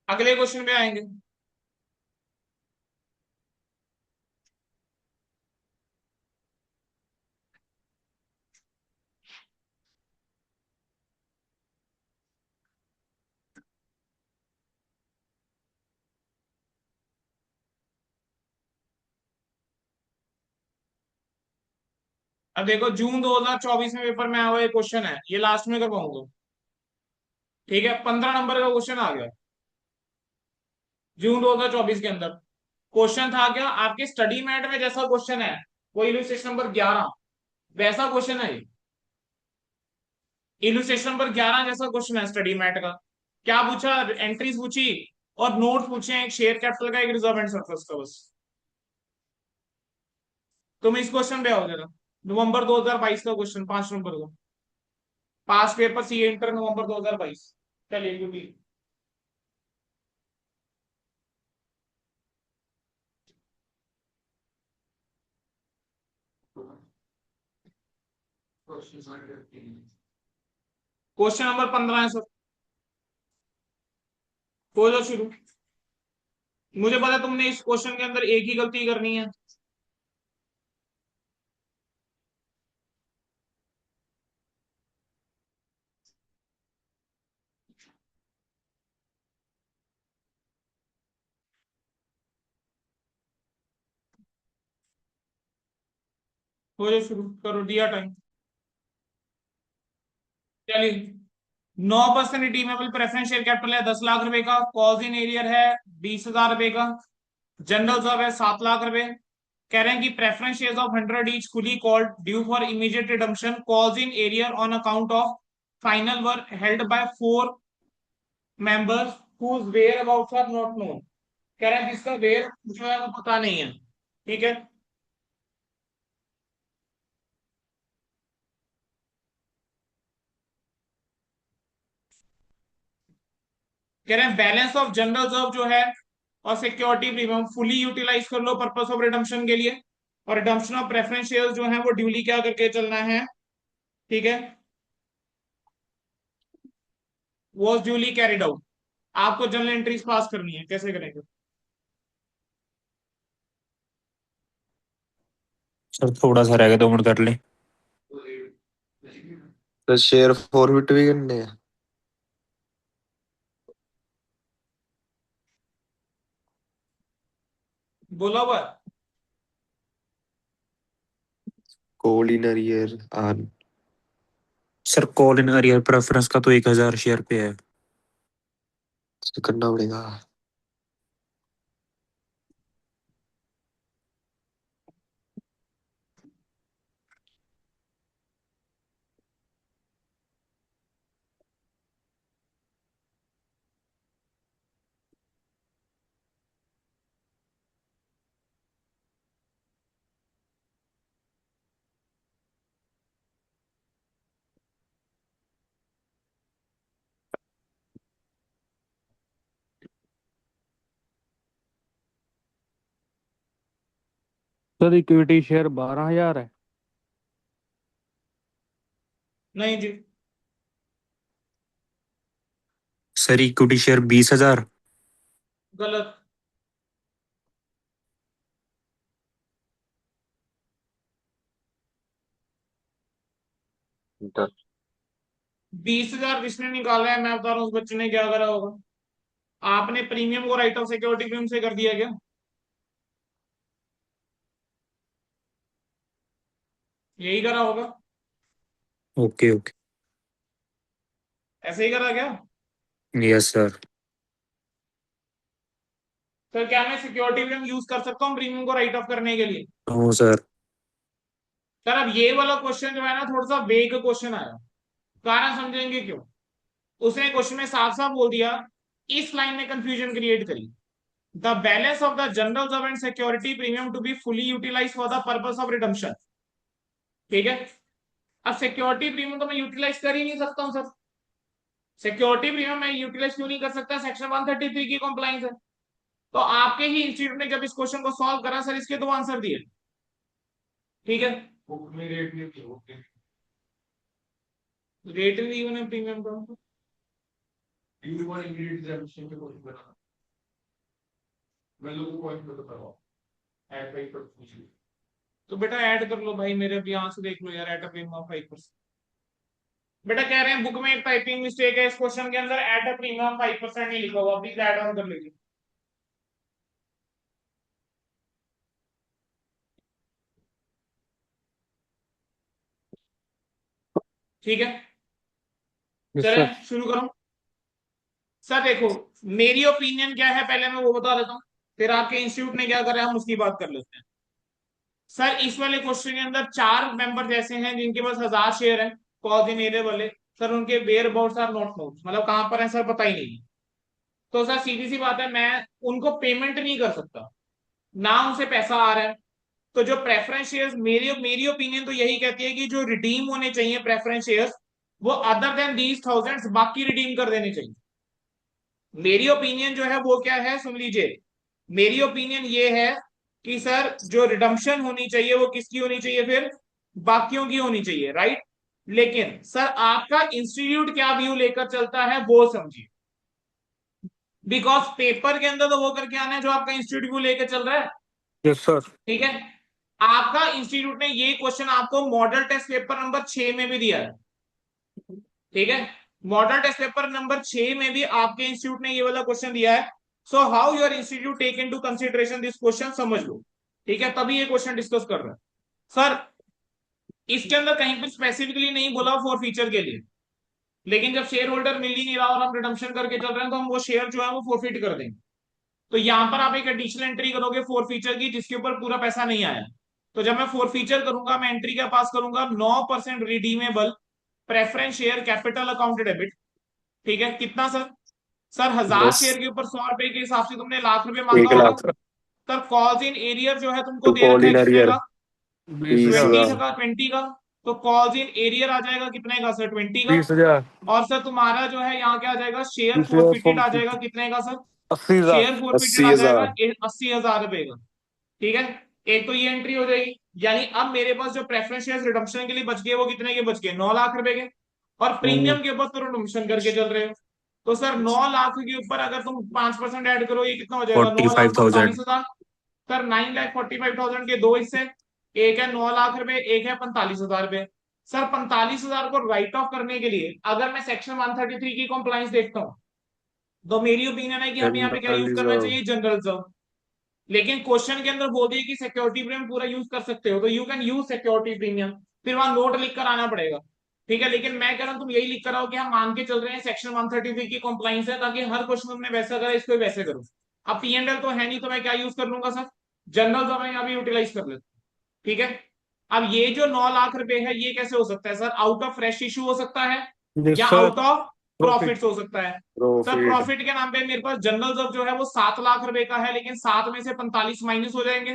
अगले क्वेश्चन पे आएंगे। अब देखो, जून 2024 में पेपर में आया हुआ ये क्वेश्चन है, ये लास्ट में करवाऊंगा। ठीक है, 15 नंबर का क्वेश्चन आ गया जून 2024 के अंदर। क्वेश्चन था क्या, आपके स्टडी मैट में जैसा क्वेश्चन है, वो इलस्ट्रेशन नंबर 11 वैसा क्वेश्चन है। इलस्ट्रेशन नंबर 11 जैसा क्वेश्चन है स्टडी मैट का। क्या पूछा, एंट्रीज पूछी और नोट्स पूछे, एक शेयर कैपिटल का, एक रिजर्व एंड सरप्लस का, बस। तुम इस क्वेश्चन पे आओ जरा। नवंबर 2022 का क्वेश्चन, 5 नंबर का, पास पेपर सी इंटर नवंबर 2022। चलिए, क्योंकि क्वेश्चन नंबर 15 है सर। हो जाओ शुरू। मुझे पता है तुमने इस क्वेश्चन के अंदर एक ही गलती करनी है। हो जाओ शुरू, करो, दिया टाइम। चलिए, 9% रिडीमेबल प्रेफरेंस शेयर कैपिटल है 10 लाख रुपए का, कॉज इन एरियर है 20,000 रुपए का, जनरल सब है 7 लाख रुपए। कह रहे हैं कि preference shares of 100 each fully called due for immediate redemption, calls in arrear on account of final work held by 4 members whose whereabouts are not known. कह रहे हैं जिसका वेयर जो है वो पता नहीं है। ठीक है, कह रहे हैं बैलेंस ऑफ जनरल रिजर्व जो है और सिक्योरिटी प्रीमियम फुली यूटिलाइज कर लो पर्पस ऑफ रिडम्पशन के लिए, और रिडम्पशन ऑफ प्रेफरेंस शेयर्स जो है वो ड्यूली क्या करके चलना है। ठीक है, वॉज ड्यूली कैरिड आउट। आपको जनरल एंट्रीज पास करनी है, कैसे करेंगे? सर थोड़ा सा रह गया, 2 मिनट कर ले। तो शेयर फॉरवर्ड भी करने हैं। बोला हुआ है। कॉल इन अरियर आन sir call in arrear preference का तो 1,000 शेयर पे है। करना पड़ेगा। सर इक्विटी शेयर 12,000 है। नहीं जी, सर इक्विटी शेयर 20,000। गलत। दस। 20,000 किसने निकाला है, मैं बता रहा हूँ उस बच्चे ने क्या करा होगा। आपने प्रीमियम को राइट ऑफ सिक्योरिटी प्रीमियम से कर दिया क्या? यही करा होगा। Okay okay. ऐसे ही करा क्या? Yes sir. तो क्या मैं सिक्योरिटी प्रीमियम यूज कर सकता हूँ प्रीमियम को राइट ऑफ करने के लिए? No sir. सर अब ये वाला क्वेश्चन जो है ना थोड़ा सा वेग क्वेश्चन आया, कारण समझेंगे क्यों? उसने क्वेश्चन में साफ साफ बोल दिया, इस लाइन में कंफ्यूजन क्रिएट करी, the balance of the general reserve and security premium to be fully utilise for the purpose of redemption. ठीक है, अब सिक्योरिटी प्रीमियम तो मैं यूटिलाइज कर ही नहीं सकता हूं सर। सिक्योरिटी प्रीमियम मैं यूटिलाइज क्यों नहीं कर सकता? सेक्शन 133 की कंप्लाइंस है। तो आपके ही इंस्टीट्यूट ने जब इस क्वेश्चन को सॉल्व करा सर, इसके दो आंसर दिए। ठीक है, बुक में रेट नहीं दिया, रेट नहीं गिवन है प्रीमियम का, यू वांट इंग्रेडिएंट्स एडिशन पे कोई बना, मैं लोगों को ऐड कर करवाओ, ऐड पे कर पूछिए। तो बेटा ऐड कर लो भाई, मेरे भी यहां से देख लो यार, एट अ प्रीमियम ऑफ 5%। बेटा कह रहे हैं बुक में एक टाइपिंग मिस्टेक है, इस क्वेश्चन के अंदर एट अ प्रीमियम 5% नहीं लिखा हुआ, प्लीज ऐड ऑन कर लीजिए। ठीक है, यस चले सर। शुरू करो। सर देखो, मेरी ओपिनियन क्या है पहले मैं वो बता देता हूँ, फिर आपके इंस्टीट्यूट ने क्या करा है हम उसकी बात कर लेते हैं। सर इस वाले क्वेश्चन के अंदर 4 मेंबर जैसे हैं जिनके पास 1000 शेयर है, कॉज इन एरिया वाले। सर उनके whereabouts are not known, मतलब कहां पर है सर पता ही नहीं। तो सर सीधी सी बात है, मैं उनको पेमेंट नहीं कर सकता, ना उनसे पैसा आ रहा है। तो जो प्रेफरेंस शेयर्स, मेरी मेरी ओपिनियन तो यही कहती है कि जो रिडीम होने चाहिए प्रेफरेंस शेयर्स, वो अदर देन दीज थाउजेंड्स बाकी रिडीम कर देने चाहिए। मेरी ओपिनियन जो है वो क्या है सुन लीजिए, मेरी ओपिनियन ये है कि सर जो रिडम्पशन होनी चाहिए वो किसकी होनी चाहिए, फिर बाकियों की होनी चाहिए, राइट। लेकिन सर आपका इंस्टीट्यूट क्या व्यू लेकर चलता है वो समझिए, बिकॉज पेपर के अंदर तो वो करके आना है जो आपका इंस्टीट्यूट व्यू लेकर चल रहा है। Yes sir. ठीक है, आपका इंस्टीट्यूट ने ये क्वेश्चन आपको मॉडल टेस्ट पेपर नंबर 6 में भी दिया है। ठीक है, मॉडल टेस्ट पेपर नंबर 6 में भी आपके इंस्टीट्यूट ने ये वाला क्वेश्चन दिया है। So how your institute take into consideration this question, समझ लो। ठीक है, तभी ये क्वेश्चन डिस्कस कर रहे हैं। सर इसके अंदर कहीं पर स्पेसिफिकली नहीं बोला फॉर फीचर के लिए, लेकिन जब शेयर होल्डर मिल ही नहीं रहा और हम रिडम्पशन करके चल रहे हैं तो हम वो शेयर जो है वो फोरफिट कर देंगे। तो यहां पर आप एक एडिशनल एंट्री करोगे फॉर फीचर की जिसके ऊपर पूरा पैसा नहीं आया। तो जब मैं फॉर फीचर करूंगा मैं एंट्री क्या पास करूंगा, 9% redeemable preference share capital account debit. ठीक है, कितना सर? सर 1000 बस शेयर के ऊपर 100 रुपए के हिसाब से तुमने लाख रुपए 1 मांगा होगा। Lakh sir cause in arrear जो है तुमको टू दे कॉल रखा है इन कितने अरियर का? 20,000। 20 20,000 का, 20 का। तो कॉज इन एरियर आ जाएगा कितने का सर? 20 का। 20,000। और सर तुम्हारा जो है यहाँ क्या आ जाएगा, शेयर 20,000 फोरफिटेड आ जाएगा forfeit। कितने का सर? 80,000। शेयर फोरफिटेड आ जाएगा 80,000 80,000 रुपए का। ठीक है, एक तो ये एंट्री हो जाएगी, यानी अब मेरे पास जो प्रेफरेंस शेयर रिडम्पशन के लिए बच गए वो कितने के बच गए? 9 लाख रुपए के। और प्रीमियम के ऊपर तो रिडम्पशन करके चल रहे हो। तो सर 9 लाख के ऊपर अगर तुम 5% ऐड करो, ये कितना हो जाएगा? 45,000। 9,45,000। सर 9,45,000 के दो हिस्से, एक है 9 लाख रुपए, एक है 45,000 रुपए। सर 45,000 को राइट ऑफ करने के लिए अगर मैं सेक्शन 133 की कॉम्प्लाइंस देखता हूँ तो मेरी ओपिनियन है कि हमें यहाँ पे क्या जनरल यूज करना रिजर्व चाहिए, जनरल रिजर्व। लेकिन क्वेश्चन के अंदर बोल दिए कि सिक्योरिटी प्रीमियम पूरा यूज कर सकते हो, तो you can use security premium, फिर वहां नोट लिख कर आना पड़ेगा। ठीक है, लेकिन मैं कह रहा हूं तुम यही लिख कर आओ कि हम मान के चल रहे हैं सेक्शन 133 की कॉम्प्लाइंस है, ताकि हर क्वेश्चन तुमने वैसा करा इसको वैसे करो। अब पीएनएल तो है नहीं तो मैं क्या यूज कर लूंगा सर, जनरल जो मैं यहाँ भी यूटिलाइज कर लेता हूं। ठीक है, अब ये जो 9 लाख रुपए है ये कैसे हो सकता है sir? Out of fresh issue हो सकता है यस या sir. Out of profit. Profits हो सकता है। सर प्रॉफिट प्रॉफिट के नाम पे मेरे पास जनरल रिजर्व जो है वो 7 लाख रुपए का है, लेकिन 7 में से 45 माइनस हो जाएंगे,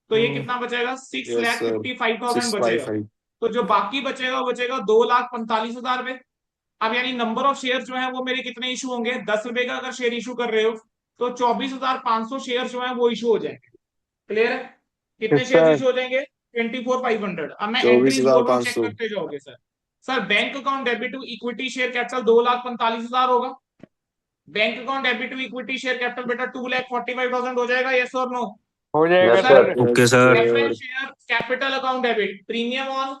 तो ये कितना बचेगा? सिक्स यस लैख सर 55,000 बचेगा। 655 तो जो बाकी बचेगा वो बचेगा 2,45,000 रुपए। अब यानी नंबर ऑफ शेयर जो है वो मेरे कितने इशू होंगे? 10 रुपए का अगर शेयर इशू कर रहे हो तो 24,500 शेयर जो है वो इशू हो जाएंगे। क्लियर है? कितने यस शेयर सर। इशू हो जाएंगे? 24,500। अब मैं एंट्रीज बोल रहा हूँ, चेक 24,500 करते जाओगे सर। Sir bank account debit to equity share capital 2,45,000 होगा। Bank account debit to equity share capital बेटा 2,45,000 हो जाएगा, यस और नो? हो जाएगा yes sir sir. Sir. Okay sir. Preference share capital account debit premium on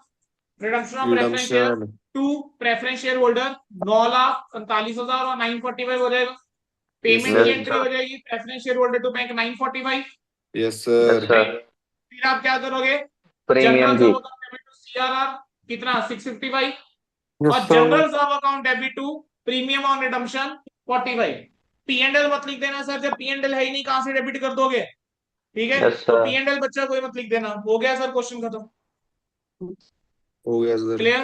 redemption of preference share redemption to preference share holder 9,45,000 और 945 हो जाएगा। Yes payment की सर यस एंट्री सर। हो जाएगी preference share holder to bank 945। Yes yes sir sir. फिर आप क्या करोगे? प्रीमियम जनरल की। सब अकाउंट डेबिट टू सीआरआर कितना? 655। यस और सर। जनरल सब account debit to premium on redemption 45। P and L मत लिख देना सर, जब पी एंड एल है ही नहीं कहां से डेबिट कर दोगे, ठीक है। यस तो सर। पी एंड एल बच्चा कोई मत लिख देना, हो गया सर क्वेश्चन खत्म। हो गया सर। क्लियर,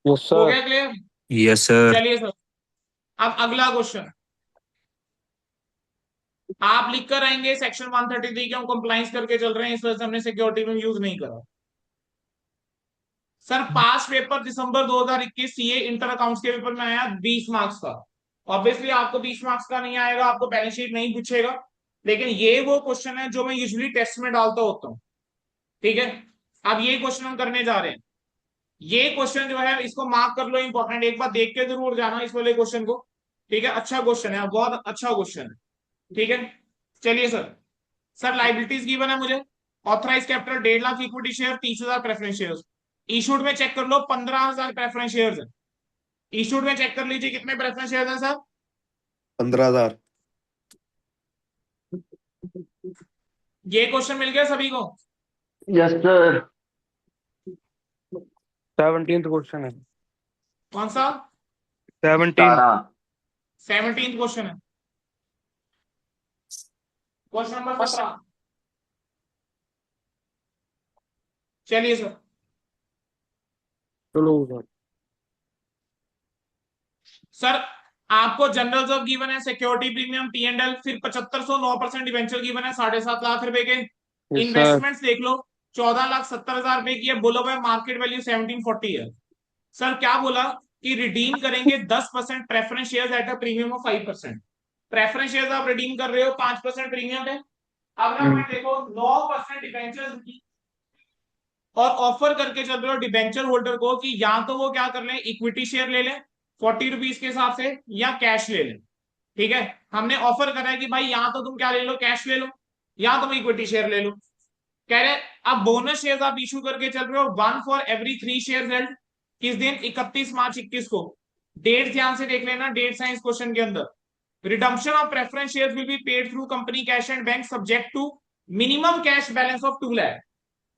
यस हो सर। गया क्लियर। Yes sir. चलिए सर, अब अगला क्वेश्चन आप लिख कर आएंगे सेक्शन 133 के हम कंप्लाइंस करके चल रहे हैं, इस वजह से हमने सिक्योरिटी में यूज नहीं करा। सर पास पेपर दिसंबर 2021 सीए इंटर अकाउंट्स के पेपर में आया 20 मार्क्स का। ऑब्वियसली आपको 20 मार्क्स का नहीं आएगा, आपको बैलेंस शीट नहीं पूछेगा, लेकिन ये वो क्वेश्चन है जो मैं यूजुअली टेस्ट में डालता होता हूँ, ठीक है। अब ये क्वेश्चन हम करने जा रहे हैं, ये क्वेश्चन जो है इसको मार्क कर लो, इंपॉर्टेंट, एक बार देख के जरूर जाना इस वाले क्वेश्चन को, ठीक है। अच्छा क्वेश्चन है, बहुत अच्छा क्वेश्चन है, ठीक है। चलिए सर, सर लाइबिलिटीज गिवन है मुझे, authorise capital 1.5 lakh equity share, 30,000 preference share. Issued में चेक कर लो 15,000 प्रेफरेंस शेयर है। इशूड में चेक कर लीजिए कितने प्रेफरेंस शेयर हैं सर। 15,000। ये क्वेश्चन मिल गया सभी को। Yes sir. 17th क्वेश्चन है। कौन सा 17। 17। 17th क्वेश्चन है, क्वेश्चन नंबर 17। चलिए सर, चलो सर। सर आपको जनरल ऑफ गिवन है, security premium P and L, फिर 7500 9% डिवेंचर गिवन है 7.5 लाख रुपए के। Yes sir. इन्वेस्टमेंट्स देख लो 14,70,000 रुपए की है, बोला हुआ मार्केट वैल्यू 1740 है। सर क्या बोला कि रिडीम करेंगे 10% preference share eight a premium of 5%। Preference share आप रिडीम कर रहे हो 5% प्रीमियम है। अगला पॉइंट देखो 9% डिवेंचर और ऑफर करके चल रहे हो डिबेंचर होल्डर को कि या तो वो क्या कर ले इक्विटी शेयर ले लें 40 रुपीज के हिसाब से, या कैश ले लें, ठीक है। हमने ऑफर करा है कि भाई या तो तुम क्या ले लो, कैश ले लो, या तुम इक्विटी शेयर ले लो। कह रहे अब बोनस शेयर आप इशू करके चल रहे हो 1 for every 3 शेयर हेल्ड। किस दिन 31 मार्च 21 को। डेट ध्यान से देख लेना, डेट साइंस क्वेश्चन के अंदर। Redemption of preference share will be paid through company cash and bank subject to minimum cash balance of 2 lakh.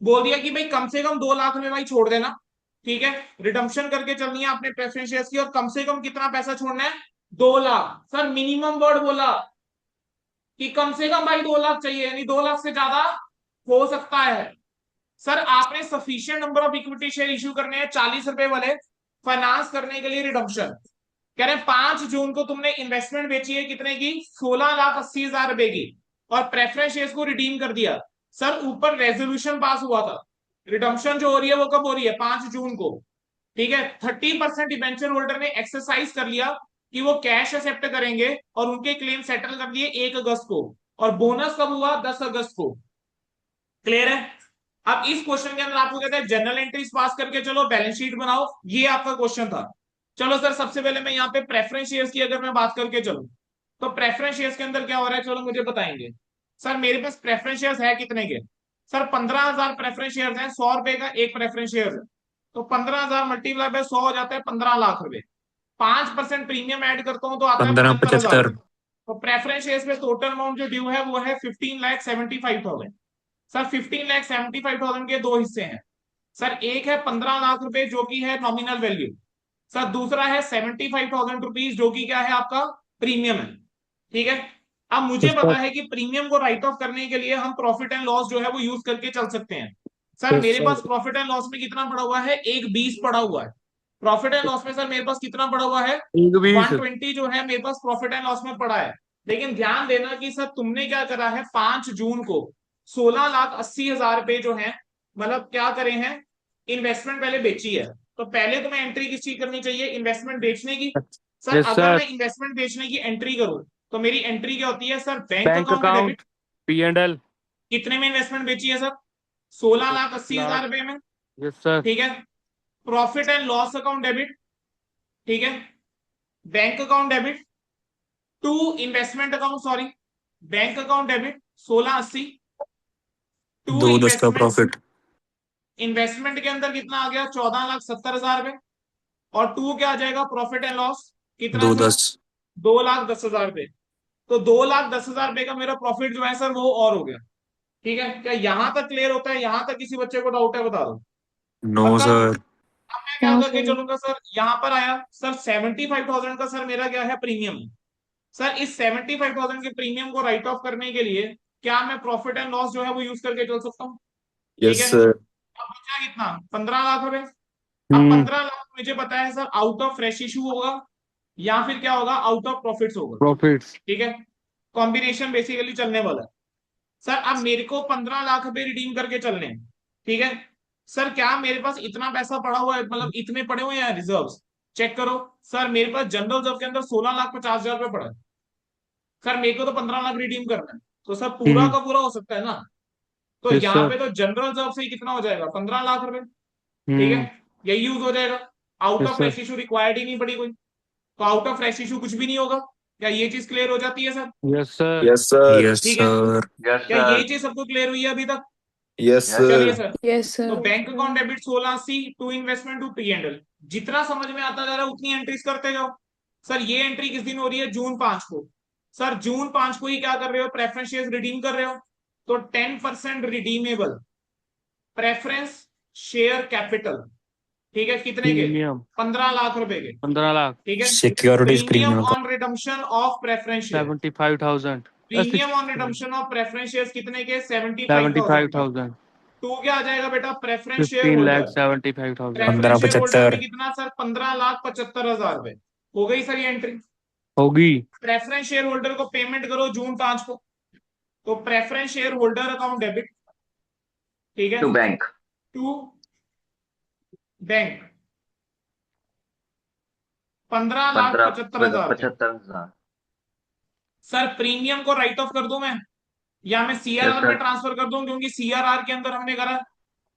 बोल दिया कि भाई कम से कम 2 लाख में भाई छोड़ देना, ठीक है। रिडम्पशन करके चलनी है आपने प्रेफरेंस शेयर्स की, और कम से कम कितना पैसा छोड़ना है 2 लाख। सर मिनिमम वर्ड बोला कि कम से कम भाई 2 लाख चाहिए, यानी 2 लाख से ज्यादा हो सकता है। सर आपने sufficient number of equity share issue करने हैं 40 रुपए वाले फाइनेंस करने के लिए रिडम्पशन। कह रहे हैं 5 जून को तुमने इन्वेस्टमेंट बेची है कितने की 16,80,000 रुपए की, और प्रेफरेंस शेयर्स को रिडीम कर दिया। सर ऊपर रेजोल्यूशन पास हुआ था, रिडम्पशन जो हो रही है वो कब हो रही है 5 जून को, ठीक है। 30% डिबेंचर होल्डर ने एक्सरसाइज कर लिया कि वो कैश एक्सेप्ट करेंगे और उनके क्लेम सेटल कर दिए 1 अगस्त को, और बोनस कब हुआ 10 अगस्त को। क्लियर है। अब इस क्वेश्चन के अंदर आपको कहते हैं जनरल एंट्रीज पास करके चलो बैलेंस शीट बनाओ, ये आपका क्वेश्चन था। चलो सर सबसे पहले मैं यहाँ पे प्रेफरेंस शेयर्स की अगर मैं बात करके चलूं, तो प्रेफरेंस शेयर्स के अंदर क्या हो रहा है, चलो मुझे बताएंगे। सर मेरे पास प्रेफरेंस शेयर्स है कितने के, सर 15,000 प्रेफरेंस शेयर्स हैं, 100 रुपए का एक प्रेफरेंस शेयर है, तो 15,000 मल्टीप्लाई बाय 100 हो जाता है 15 लाख रुपए। 5% प्रीमियम ऐड करता हूं तो आता है 75,000 15,75। रुपए। तो प्रेफरेंस शेयर्स पे टोटल अमाउंट जो ड्यू है वो है 15,75,000। सर 15,75,000 के दो हिस्से हैं। सर एक है 15 लाख रुपए जो कि है नॉमिनल वैल्यू, सर दूसरा है 75,000 रुपीज जो कि क्या है आपका प्रीमियम है, ठीक है। अब मुझे यस पता सर। है कि प्रीमियम को राइट ऑफ करने के लिए हम प्रॉफिट एंड लॉस जो है वो यूज करके चल सकते हैं। सर यस मेरे पास सर। प्रॉफिट एंड लॉस में कितना पड़ा हुआ है, 120 पड़ा हुआ है। प्रॉफिट एंड लॉस में सर मेरे पास कितना पड़ा हुआ है, 120। 120 जो है मेरे पास प्रॉफिट एंड लॉस में पड़ा है। लेकिन ध्यान देना कि सर तुमने क्या करा है 5 जून को 16,80,000 रुपए जो है, मतलब क्या करे हैं, इन्वेस्टमेंट पहले बेची है। तो पहले तुम्हें एंट्री किस चीज करनी चाहिए, इन्वेस्टमेंट बेचने की। सर यस अगर सर। मैं इन्वेस्टमेंट बेचने की एंट्री करूं तो मेरी एंट्री क्या होती है sir, bank bank account debit. Account P and L. कितने में इन्वेस्टमेंट बेची है सर, 16,80,000 लाख। रुपए में, यस सर। ठीक है। Profit and loss account debit, ठीक है, bank account debit to investment account, sorry, bank account debit 1680 to 2/10 का इन्वेस्टमेंट। प्रॉफिट। इन्वेस्टमेंट के अंदर कितना आ गया 14,70,000 रुपए, और टू क्या आ जाएगा प्रॉफिट एंड लॉस, कितना सर 2/10। 2,10,000 रुपए। तो 2,10,000 रुपए का मेरा प्रॉफिट जो है सर वो और हो गया, ठीक है। क्या यहां तक क्लियर होता है, यहां तक किसी बच्चे को डाउट है बता दो। नो पक्का। सर। अब मैं क्या करके चलूंगा सर, यहां पर आया सर 75,000 का सर मेरा क्या है प्रीमियम है, सर इस 75,000 के प्रीमियम को राइट ऑफ करने के लिए क्या मैं प्रॉफिट एंड लॉस जो है वो यूज करके चल सकता हूँ? ठीक यस है, सर। अब बचा कितना? 15 लाख रुपए। अब हम्म 15 लाख मुझे पता है sir out of fresh issue होगा या फिर क्या होगा, आउट ऑफ प्रॉफिट्स होगा। प्रॉफिट्स। ठीक है, कॉम्बिनेशन बेसिकली चलने वाला है। सर अब मेरे को 15 लाख रुपए रिडीम करके चलने हैं। ठीक है, सर क्या मेरे पास इतना पैसा पड़ा हुआ है, मतलब इतने पड़े हुए हैं रिजर्व्स? चेक करो सर, मेरे पास जनरल रिजर्व के अंदर 16,50,000 रुपए पड़ा है। सर मेरे को तो 15 लाख रिडीम करना है, तो सर पूरा का पूरा हो सकता है ना? तो यस यहाँ सर। पे तो जनरल रिजर्व से ही कितना हो जाएगा, 15 लाख रुपए। ठीक है, हम्म यही यूज हो जाएगा। Out yes of sir. Fresh issue required ही नहीं पड़ी कोई, तो आउट ऑफ फ्रेश इशू कुछ भी नहीं होगा। क्या ये चीज क्लियर हो जाती है sir? Yes sir. Yes sir. Yes ठीक है, सर। यस क्या ये सर। चीज सबको क्लियर हुई है अभी तक? यस यस चलिए सर। सर, यस तो sir. Bank account debit 16C to investment to P and L, जितना समझ में आता जा रहा है उतनी एंट्रीज करते जाओ। सर ये एंट्री किस दिन हो रही है? जून 5 को। सर जून 5 को ही क्या कर रहे हो? प्रेफरेंस शेयर रिडीम कर रहे हो, तो 10% रिडीमेबल प्रेफरेंस शेयर कैपिटल। ठीक है, कितने के? प्रीमियम 15 लाख रुपए के। 15 लाख। ठीक है, सिक्योरिटीज प्रीमियम प्रीमियम का on redemption of preference share. 75,000। Premium on redemption of preference share कितने के? 75,000 के। 75,000। टू क्या आ जाएगा बेटा? Preference share 15 lakh holder. 75,000। Preference share holder में 1575। कितना सर? 15,75,000 रुपए। हो गई सर ये एंट्री। होगी। प्रेफरेंस शेयर होल्डर को पेमेंट करो जून 5 को, तो preference share holder account debit. ठीक है, to bank. To bank 15 lakh पंद्रह पचहत्तर हजार रुपए 75,000। सर प्रीमियम को राइट ऑफ कर दूं मैं, या मैं यस सीआरआर में सर। ट्रांसफर कर दूं, क्योंकि सीआरआर के अंदर हमने करा,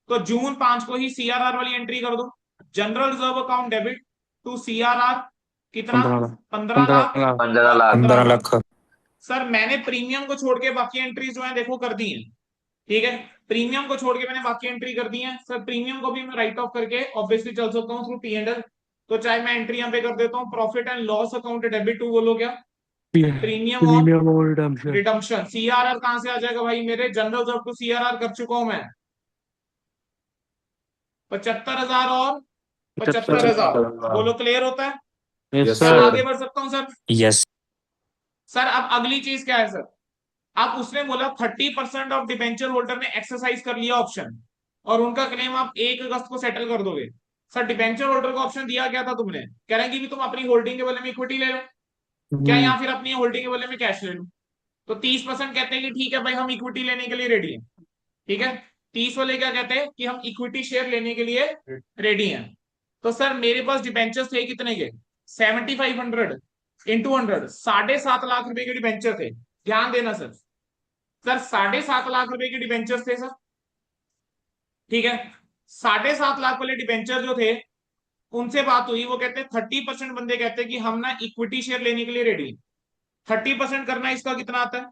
तो जून 5 को ही सीआरआर वाली एंट्री कर दो। General reserve account debit to CRR, कितना? 15 लाख। 15 लाख 15 लाख। 15 लाख। 15 लाख। 15 लाख। सर मैंने प्रीमियम को छोड़ के बाकी एंट्रीज जो है देखो कर दी है। ठीक है, प्रीमियम को छोड़ के मैंने बाकी एंट्री कर दी है। सर प्रीमियम को भी मैं राइट ऑफ करके ऑब्वियसली चल सकता हूँ थ्रू पी एंड एल, तो चाहे मैं एंट्री यहाँ पे कर देता हूँ profit and loss account debit to, बोलो क्या? प्रीमियम ऑन प्रीमियम और रिडम्पशन। रिडम्पशन। सीआरआर कहां से आ जाएगा भाई मेरे? जनरल रिजर्व टू सीआरआर कर चुका हूं मैं, 75,000 और 75,000। 75,000। बोलो क्लियर होता है? यस यस क्या सर। आगे बढ़ सकता हूँ सर? यस। सर अब अगली चीज क्या है सर? अब उसने बोला 30% ऑफ डिबेंचर होल्डर ने एक्सरसाइज कर लिया ऑप्शन, और उनका क्लेम आप 1 अगस्त को सेटल कर दोगे। सर डिबेंचर होल्डर को ऑप्शन दिया क्या था तुमने? कह रहे हैं कि तुम अपनी होल्डिंग के बदले में इक्विटी ले लो, क्या हम्म या फिर अपनी होल्डिंग के बदले में कैश ले लो। तो 30% कहते हैं कि ठीक है भाई हम इक्विटी लेने के लिए रेडी हैं। ठीक है, 30 वाले क्या कहते हैं कि हम इक्विटी शेयर लेने के लिए रेडी हैं। तो सर मेरे पास डिबेंचर्स थे कितने के? 7500 इंटू 100, 7.5 लाख रुपए के डिबेंचर थे। ध्यान देना सर, सर 7.5 लाख रुपए के डिबेंचर थे सर। ठीक है, 7.5 लाख वाले डिबेंचर जो थे उनसे बात हुई, वो कहते हैं 30% बंदे कहते हैं कि हम ना इक्विटी शेयर लेने के लिए रेडी। 30% करना इसका कितना आता है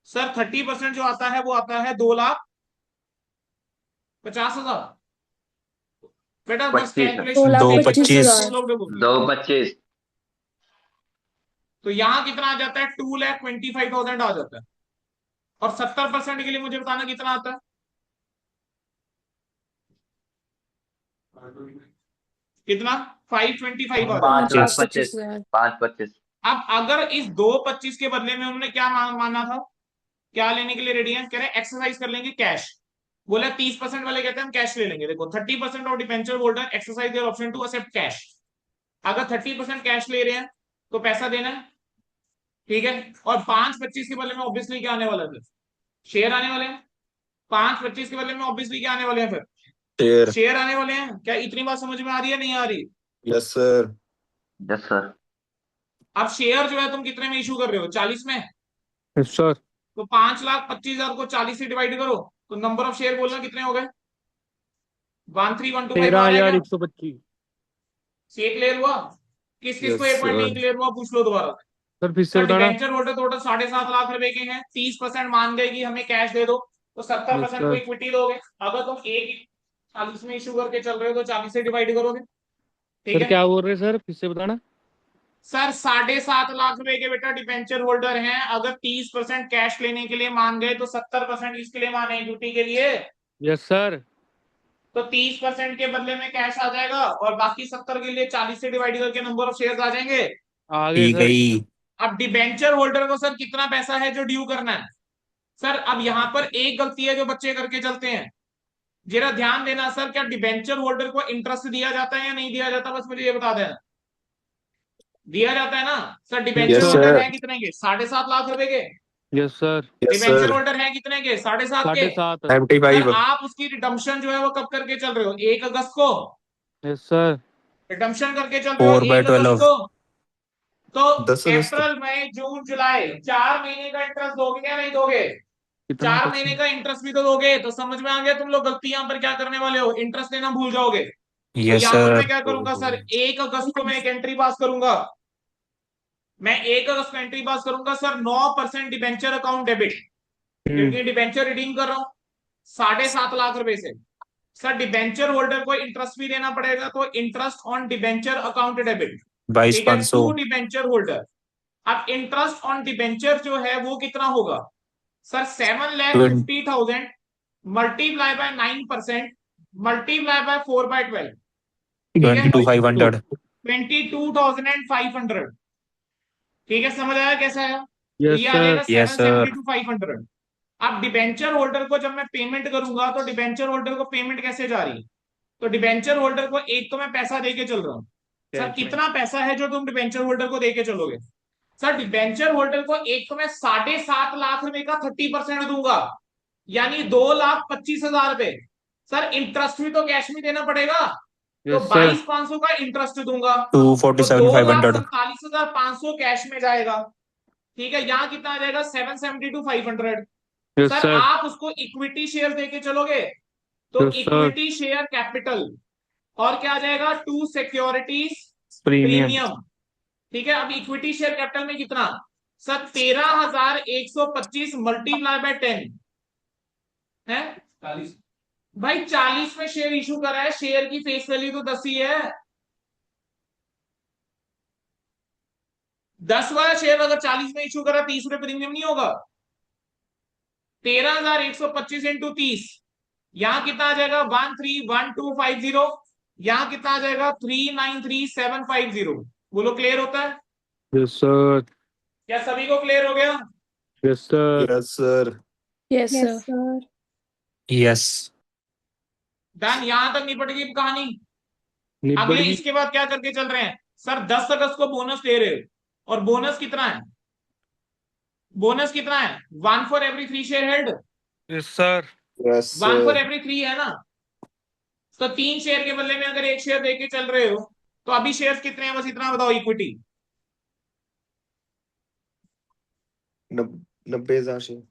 सर? 30% जो आता है वो आता है 2,50,000। बेटा बस 25 है। कैलकुलेशन 2,25,000। लोग देखो। 225। तो यहां कितना आ जाता है? 2,25,000 आ जाता है। और 70% के लिए मुझे बताना कितना आता है? कितना? 525 आ जाता है। 5,25,000। 5,25,000। 5,25,000। अब अगर इस 2,25 के बदले में उन्होंने क्या माना था, क्या लेने के लिए रेडी है? कह रहे एक्सरसाइज कर लेंगे कैश। बोला 30% वाले कहते हैं हम कैश ले लेंगे। देखो 30% of debenture holder exercise their option to accept cash. अगर 30% कैश ले रहे हैं तो पैसा देना है। ठीक है, और 5,25 के बदले में ऑब्वियसली क्या आने वाला है? फिर शेयर आने वाले हैं। 5,25 के बदले में ऑब्वियसली क्या आने वाले हैं? फिर शेयर। शेयर आने वाले हैं। क्या इतनी बात समझ में आ रही है नहीं आ रही? Yes sir. Yes sir. अब शेयर जो है तुम कितने में इशू कर रहे हो? 40 में। Yes sir. तो 5,25,000 को 40 से डिवाइड करो, तो नंबर ऑफ शेयर बोलना कितने हो गए? 13,125 आ रहा है क्या? 13,125। से क्लियर हुआ? किस किस को यस ये पॉइंट नहीं सर। क्लियर हुआ पूछ लो दोबारा। सर फिर से सर बताना। डिबेंचर होल्डर टोटल 7.5 लाख रुपए के हैं। 30% मान गए कि हमें कैश दे दो, तो 70% को सर। इक्विटी दोगे। अगर तुम एक 40 में इशू करके चल रहे हो तो 40 से डिवाइड करोगे। ठीक सर है क्या बोल रहे हैं सर? फिर से बताना। सर, 7.5 लाख रुपए के बेटा डिबेंचर होल्डर हैं। अगर 30% कैश लेने के लिए मान गए तो 70% इसके लिए माने इक्विटी के लिए। Yes sir. तो 30% के बदले में कैश आ जाएगा, और बाकी 70 के लिए 40 से डिवाइड करके नंबर ऑफ शेयर्स आ जाएंगे। आगे ठीक है सर। ही। अब डिबेंचर होल्डर को सर कितना पैसा है जो ड्यू करना है? सर अब यहां पर एक गलती है जो बच्चे करके चलते हैं, जरा ध्यान देना सर, क्या डिबेंचर होल्डर को इंटरेस्ट दिया जाता है या नहीं दिया जाता? बस मुझे ये बता देना। दिया जाता है ना sir? Debenture Yes, holder sir. है कितने के? 7.5 लाख रुपए के। Yes sir. Yes, debenture sir. Holder है कितने के? 7.5 के। 7.5। सर 75. आप उसकी रिडम्पशन जो है वो कब करके चल रहे हो? 1 अगस्त को यस सर। रिडम्पशन करके चल रहे हो 1 अगस्त 4/12 को। तो 10 अगस्त। अप्रैल मई जून जुलाई 4 महीने का इंटरेस्ट दोगे या नहीं दोगे? कितना 4 महीने का इंटरेस्ट भी तो दोगे। तो समझ में आ गया तुम लोग गलती यहाँ पर क्या करने वाले हो? इंटरेस्ट देना भूल जाओगे। तो यस यहाँ पर मैं सर। क्या करूंगा सर? 1 अगस्त को मैं एक एंट्री पास करूंगा। मैं 1 अगस्त को एंट्री पास करूंगा सर, 9% डिबेंचर अकाउंट डेबिट, क्योंकि डिबेंचर रिडीम कर रहा हूं 7.5 लाख रुपए से। सर डिबेंचर होल्डर को इंटरेस्ट भी देना पड़ेगा, तो interest on debenture account debit. बाईस ठीक है, पाँच सौ टू डिबेंचर होल्डर। अब इंटरेस्ट ऑन डिबेंचर जो है वो कितना होगा sir? 7,50,000 multiply by 9% multiply by 4/12। ठीक है, 22,500। 22,500। ठीक है, समझ आया कैसा है? तो यस ये आ सर। जाएगा यस सर। 772,500। अब डिबेंचर होल्डर को जब मैं पेमेंट करूंगा तो डिबेंचर होल्डर को पेमेंट कैसे जा रही है? तो डिबेंचर होल्डर को एक तो मैं पैसा देके चल रहा हूँ। सर कितना पैसा है जो तुम डिबेंचर होल्डर को देके चलोगे? सर डिबेंचर होल्डर को एक तो मैं 7.5 लाख रुपए का 30% दूंगा, यानी 2,25,000 रुपए। सर इंटरेस्ट भी तो कैश में देना पड़ेगा, तो यस सर। 22,500 का इंटरेस्ट दूंगा। टू तो फोर्टी दो सेवन फाइव लाख हंड्रेड सैंतालीस हजार पांच सौ कैश में जाएगा। ठीक है, यहाँ कितना आ जाएगा? 772,500। Yes sir sir. आप उसको इक्विटी शेयर देके चलोगे तो yes sir. Equity share capital और क्या आ जाएगा? To securities premium. प्रीमियम। ठीक है, अब इक्विटी शेयर कैपिटल में कितना सर? 13,125 मल्टीप्लाई बाय 10 है 40। भाई 40 में शेयर इशू करा है, शेयर की फेस वैल्यू तो 10 ही है। 10 वाला शेयर अगर 40 में इशू करा, 30 रुपए प्रीमियम नहीं होगा? 13,125 इंटू 30, यहां कितना आ जाएगा? 131250। यहां कितना आ जाएगा? 393750। बोलो क्लियर होता है? Yes sir. क्या सभी को क्लियर हो गया? Yes sir. Yes, sir. Yes, Yes, sir. sir. Yes. Done, यहां तक निपट गई कहानी। निब्बड़ अगले की। इसके बाद क्या करके चल रहे हैं सर? 10 अगस्त को बोनस दे रहे हो, और बोनस कितना है? बोनस कितना है? 1 for every 3 share held. Yes sir. Yes, 1 for sir. Every 3 है ना? तो 3 शेयर के बदले में अगर 1 शेयर देके चल रहे हो, तो अभी शेयर्स कितने हैं बस इतना बताओ? Equity 90,000 share.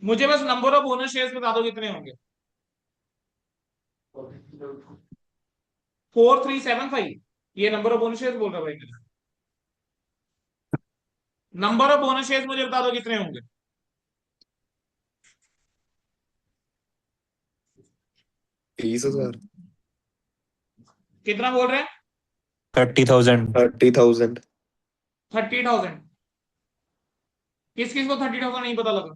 मुझे बस नंबर ऑफ बोनस शेयर्स बता दो कितने होंगे? 4375। ये नंबर ऑफ बोनस शेयर्स बोल रहा भाई मेरा। नंबर ऑफ बोनस शेयर्स मुझे बता दो कितने होंगे? 30,000। कितना बोल रहे हैं? 30,000। 30,000। 30,000। किस किस को 30,000 नहीं पता लगा?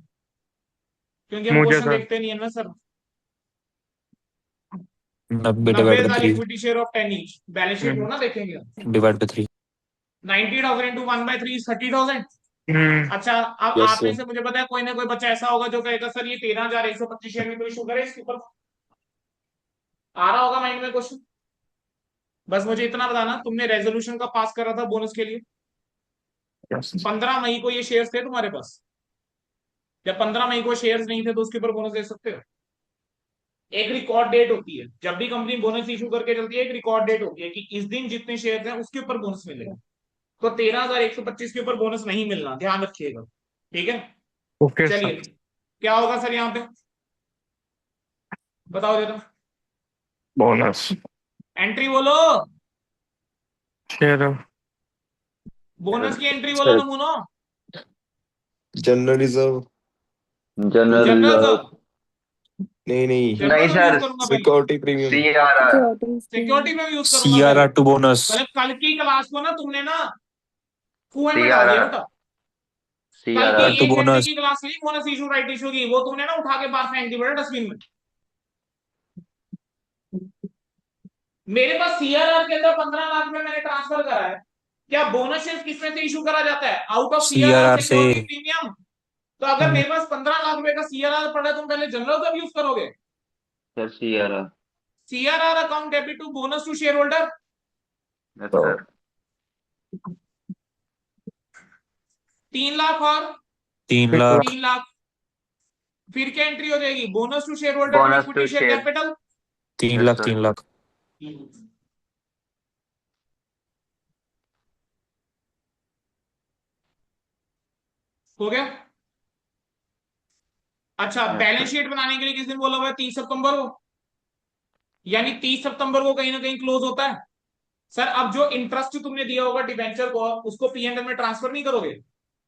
क्योंकि हम मुझे क्वेश्चन सर। देखते नहीं है ना सर। 90 90 डिवाइड बाई हजार 3 equity share of 10 each. Balance sheet हो ना, देखेंगे। Divide by 3। 90,000 इंटू 1/3 30,000। अच्छा, अब Yes, आप में sir. से मुझे पता है कोई ना कोई बच्चा ऐसा होगा जो कहेगा सर ये 13,125 शेयर में तो इशू करे, इसके ऊपर आ रहा होगा माइंड में क्वेश्चन। बस मुझे इतना बताना, तुमने रेजोल्यूशन का पास करा था बोनस के लिए? 15 मई को ये शेयर्स थे तुम्हारे पास? जब 15 मई को शेयर्स नहीं थे तो उसके ऊपर बोनस दे सकते हो। एक रिकॉर्ड डेट होती है, जब भी कंपनी बोनस इशू करके चलती है एक रिकॉर्ड डेट होती है कि इस दिन जितने शेयर हैं उसके ऊपर बोनस मिलेगा। तो 13,125 के ऊपर बोनस नहीं मिलना, ध्यान रखिएगा। ठीक है, ओके चलिए सर। क्या होगा सर यहाँ पे? बताओ जरा, बोनस एंट्री बोलो, शेयर। बोनस की एंट्री बोलो नमूनो। General reserve. General general reserve. Sir, नहीं नहीं, नहीं जनरल में सर, यूज करूंगा पहले, security premium. CRR। Securities. Security में यूज करूंगा पहले। CRR to bonus. कल की क्लास को ना तुमने ना कुएं में डाल दिया CRR। बेटा। सी कल आर की आर तो 1 घंटे बोनस की क्लास ली, बोनस इशू राइट इशू की, वो तुमने ना उठा के बाहर फेंक दी बेटा डस्टबिन में। मेरे पास सीआरआर के अंदर 15 लाख में मैंने ट्रांसफर करा है, क्या बोनस शेयर किसमें से इशू करा जाता है? आउट ऑफ सीआरआर सीआरआर से। Security premium. तो अगर मेरे पास 15 लाख रुपए का सीआरआर पड़ा है, तुम पहले जनरल कब यूज करोगे? Sir C R R. CRR account debit to bonus to share holder. Yes sir. 3 lakh और 3 लाख। 3 लाख, फिर क्या एंट्री हो जाएगी? Bonus to share holder to bonus equity to share share. Capital. 3 lakh sir. 3 lakh. हो गया। अच्छा, यस बैलेंस सर। शीट बनाने के लिए किस दिन बोला हुआ है? 30 सितंबर को, यानी 30 सितंबर को कहीं ना कहीं क्लोज होता है। सर अब जो इंटरेस्ट तुमने दिया होगा डिबेंचर को, उसको पीएनएल में ट्रांसफर नहीं करोगे?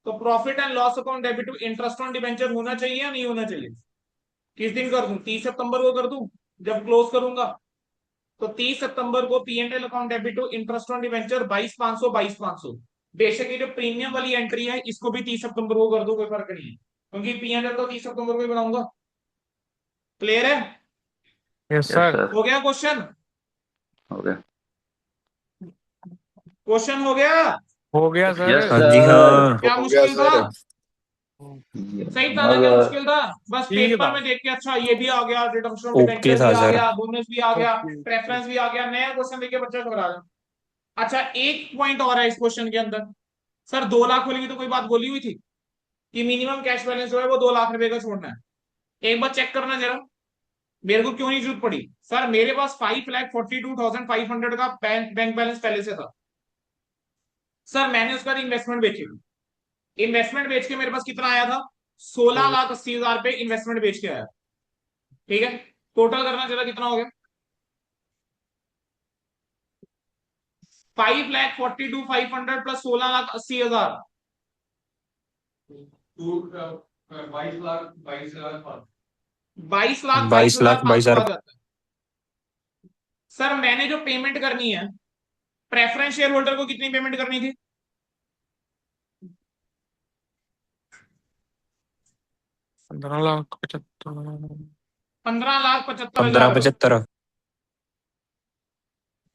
तो profit and loss account debit to interest on debenture होना चाहिए या नहीं होना चाहिए? किस दिन कर दूं? 30 सितंबर को कर दूं जब क्लोज करूंगा? तो 30 सितंबर को PNL account debit to interest on debenture 22,500 22,500। बेशक ये जो प्रीमियम वाली एंट्री है इसको भी 30 सितंबर को कर दो, कोई फर्क नहीं है, क्योंकि पीएनएल तो 30 सितंबर को ही बनाऊंगा। क्लियर है? Yes yes sir. सर। हो गया क्वेश्चन? हो गया। क्वेश्चन हो गया? हो गया सर। यस हाँ जी सर। हाँ। क्या हो गया मुश्किल था? सर। सही था ना? क्या अगर मुश्किल था? बस ठीक पेपर था। में देख के अच्छा ये भी आ गया, रिडम्पशन ऑफ ओके डिबेंचर भी था आ सर। गया, बोनस भी आ गया, ओके। प्रेफरेंस भी आ गया, नया क्वेश्चन देख के बच्चा घबरा रहा। अच्छा, एक पॉइंट और है इस क्वेश्चन के अंदर। सर 2 लाख वाली की तो कोई बात बोली हुई थी कि मिनिमम कैश बैलेंस जो है वो 2 लाख रुपए का छोड़ना है। एक बार चेक करना जरा, मेरे को क्यों नहीं जरूरत पड़ी? सर मेरे पास 5,42,500 का बैंक बैलेंस पहले से था। सर मैंने उसका इन्वेस्टमेंट बेची थी। इन्वेस्टमेंट बेच के मेरे पास कितना आया था? 16,80,000 रुपए इन्वेस्टमेंट बेच के आया। ठीक है, टोटल करना जरा कितना हो गया? 5,42,500 प्लस 16,80,000, 22,22,000 22 लाख 22 22,500 आ हजार। जाता है। सर मैंने जो पेमेंट करनी है प्रेफरेंस शेयर होल्डर को, कितनी पेमेंट करनी थी? 15,75,000। 15,75,000 रुपए। 15,75।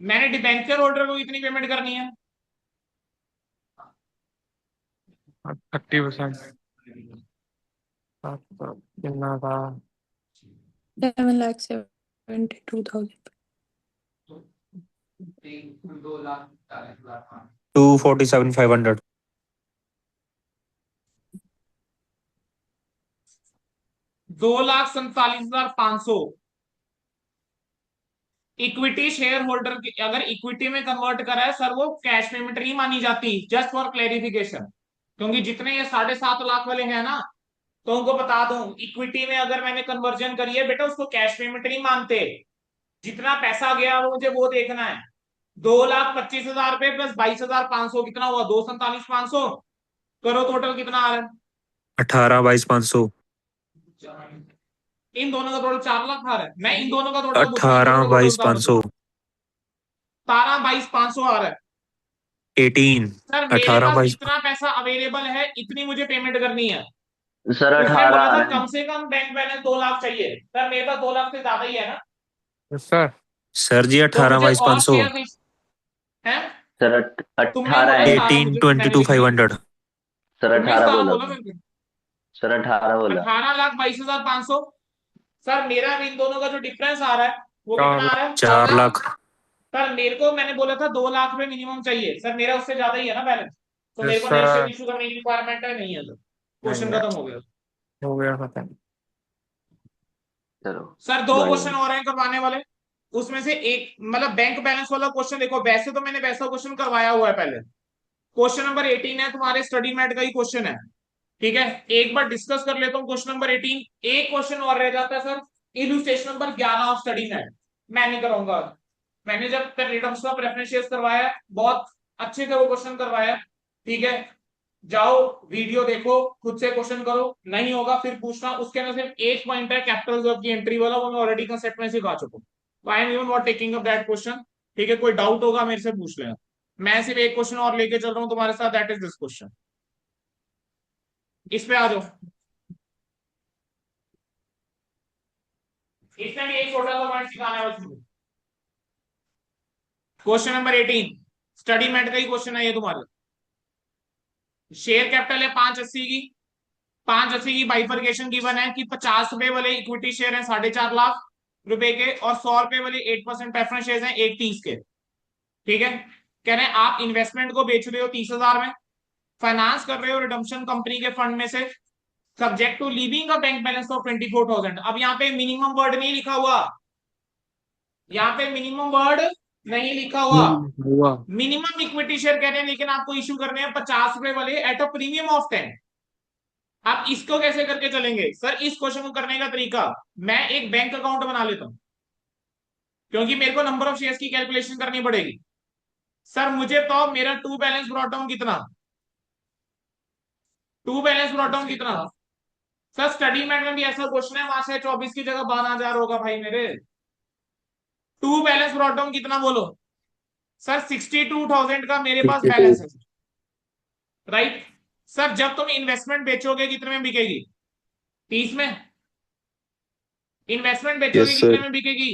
मैंने डिबेंचर होल्डर को कितनी पेमेंट करनी है? 30%। कितना था? 7,72,000। 247,500। 2,47,500 इक्विटी शेयर होल्डर की अगर इक्विटी में कन्वर्ट करा है सर, वो कैश पेमेंट नहीं मानी जाती। जस्ट फॉर क्लेरिफिकेशन, क्योंकि जितने ये 7.5 लाख वाले हैं ना, तो उनको बता दूं, इक्विटी में अगर मैंने कन्वर्जन करी है बेटा, उसको कैश पेमेंट नहीं मानते। जितना पैसा गया वो मुझे वो देखना है। 2,25,000 रुपए प्लस 22,500 कितना हुआ? 2,47,500। करो टोटल कितना आ रहा है? 18,22,500। इन दोनों का टोटल 4 लाख आ रहा है। मैं इन दोनों का टोटल पूछ रहा हूँ, इन दोनों का टोटल बता दो। 18,22,500। 17,22,500 आ रहा है। 18। सर मेरे पास 18,22। जितना पैसा अवेलेबल है इतनी मुझे पेमेंट करनी है। सर उसने 18 बोला आ था रहे कम हैं। से कम बैंक बैलेंस 2 लाख चाहिए। सर मेरे पास 2 लाख से ज्यादा ही है ना, यस सर। सर जी तो मुझे और 18,22,500। शेयर नहीं है। सर तुमने 18 बोला है। 17, मुझे मैंने लिख लिया। 18,22,500। सर तुमने 18 17 बोला बोला था। मेरे को। सर 18 बोला। 18,22,500। सर मेरा इन दोनों का जो डिफरेंस आ रहा है वो चार कितना आ लाख। रहा है? 4 लाख। सर मेरे को, मैंने बोला था 2 लाख रुपए मिनिमम चाहिए। सर मेरा उससे ज्यादा ही है ना बैलेंस, तो मेरे यस को नई शेयर सर। इशू करने की रिक्वायरमेंट है नहीं है? सर नहीं क्वेश्चन है। खत्म हो गया। हो गया खत्म। चलो। Sir 2 by question by. और हैं करवाने वाले। उसमें से एक मतलब बैंक बैलेंस वाला क्वेश्चन देखो, वैसे तो मैंने वैसा क्वेश्चन करवाया हुआ है पहले। क्वेश्चन नंबर 18 है, तुम्हारे स्टडी मैट का ही क्वेश्चन है। ठीक है, एक बार डिस्कस कर लेता हूँ क्वेश्चन नंबर 18। एक क्वेश्चन और रह जाता है सर, illustration number 11 of study mat. मैं नहीं कराऊंगा। मैंने जब रिटर्न्स का प्रेफरेंस शेयर्स करवाया, बहुत अच्छे से वो क्वेश्चन करवाया। ठीक है, जाओ वीडियो देखो, खुद से क्वेश्चन करो, नहीं होगा फिर पूछना। उसके अंदर सिर्फ एक पॉइंट है कैपिटल रिजर्व की एंट्री वाला, वो मैं ऑलरेडी कंसेप्ट में सिखा चुका हूं। I am even not taking up that question. ठीक है, कोई डाउट होगा मेरे से पूछ लेना। मैं सिर्फ एक क्वेश्चन और लेके चल रहा हूं तुम्हारे साथ, दैट इज दिस क्वेश्चन। इस पे आ जाओ। इसमें भी एक छोटा सा पॉइंट सिखाना है उसमें। क्वेश्चन नंबर 18 स्टडी मेट का ही क्वेश्चन है ये तुम्हारा। शेयर कैपिटल है 580 की। 580 की बाइफरकेशन गिवन है कि 50 रुपए वाले इक्विटी शेयर है 4.5 लाख रुपए के, और 100 रुपए वाले 8% प्रेफरेंस शेयर हैं 1.30 के। ठीक है, कह रहे हैं आप इन्वेस्टमेंट को बेच रहे हो 30,000 में, फाइनेंस कर रहे हो रिडम्पशन कंपनी के फंड में से, subject to leaving a bank balance of 24,000। अब यहाँ पे मिनिमम वर्ड नहीं लिखा हुआ, यहाँ पे मिनिमम वर्ड नहीं लिखा हुआ। हुआ। मिनिमम इक्विटी शेयर कह रहे हैं, लेकिन आपको इशू करने हैं 50 रुपए वाले एट अ प्रीमियम ऑफ 10। आप इसको कैसे करके चलेंगे सर? इस क्वेश्चन को करने का तरीका, मैं एक बैंक अकाउंट बना लेता हूं, क्योंकि मेरे को नंबर ऑफ शेयर्स की कैलकुलेशन करनी पड़ेगी। सर मुझे तो मेरा टू बैलेंस ब्रॉट डाउन कितना, टू बैलेंस ब्रॉट डाउन कितना? सर स्टडी मेट में भी ऐसा क्वेश्चन है, वहां से 24 की जगह 12,000 होगा भाई मेरे। टू बैलेंस ब्रॉट डाउन कितना बोलो? सर 62,000 का मेरे पास 62। बैलेंस है, राइट। सर जब तुम इन्वेस्टमेंट बेचोगे कितने में बिकेगी? 30 में। इन्वेस्टमेंट बेचोगे यस कितने सर। में बिकेगी?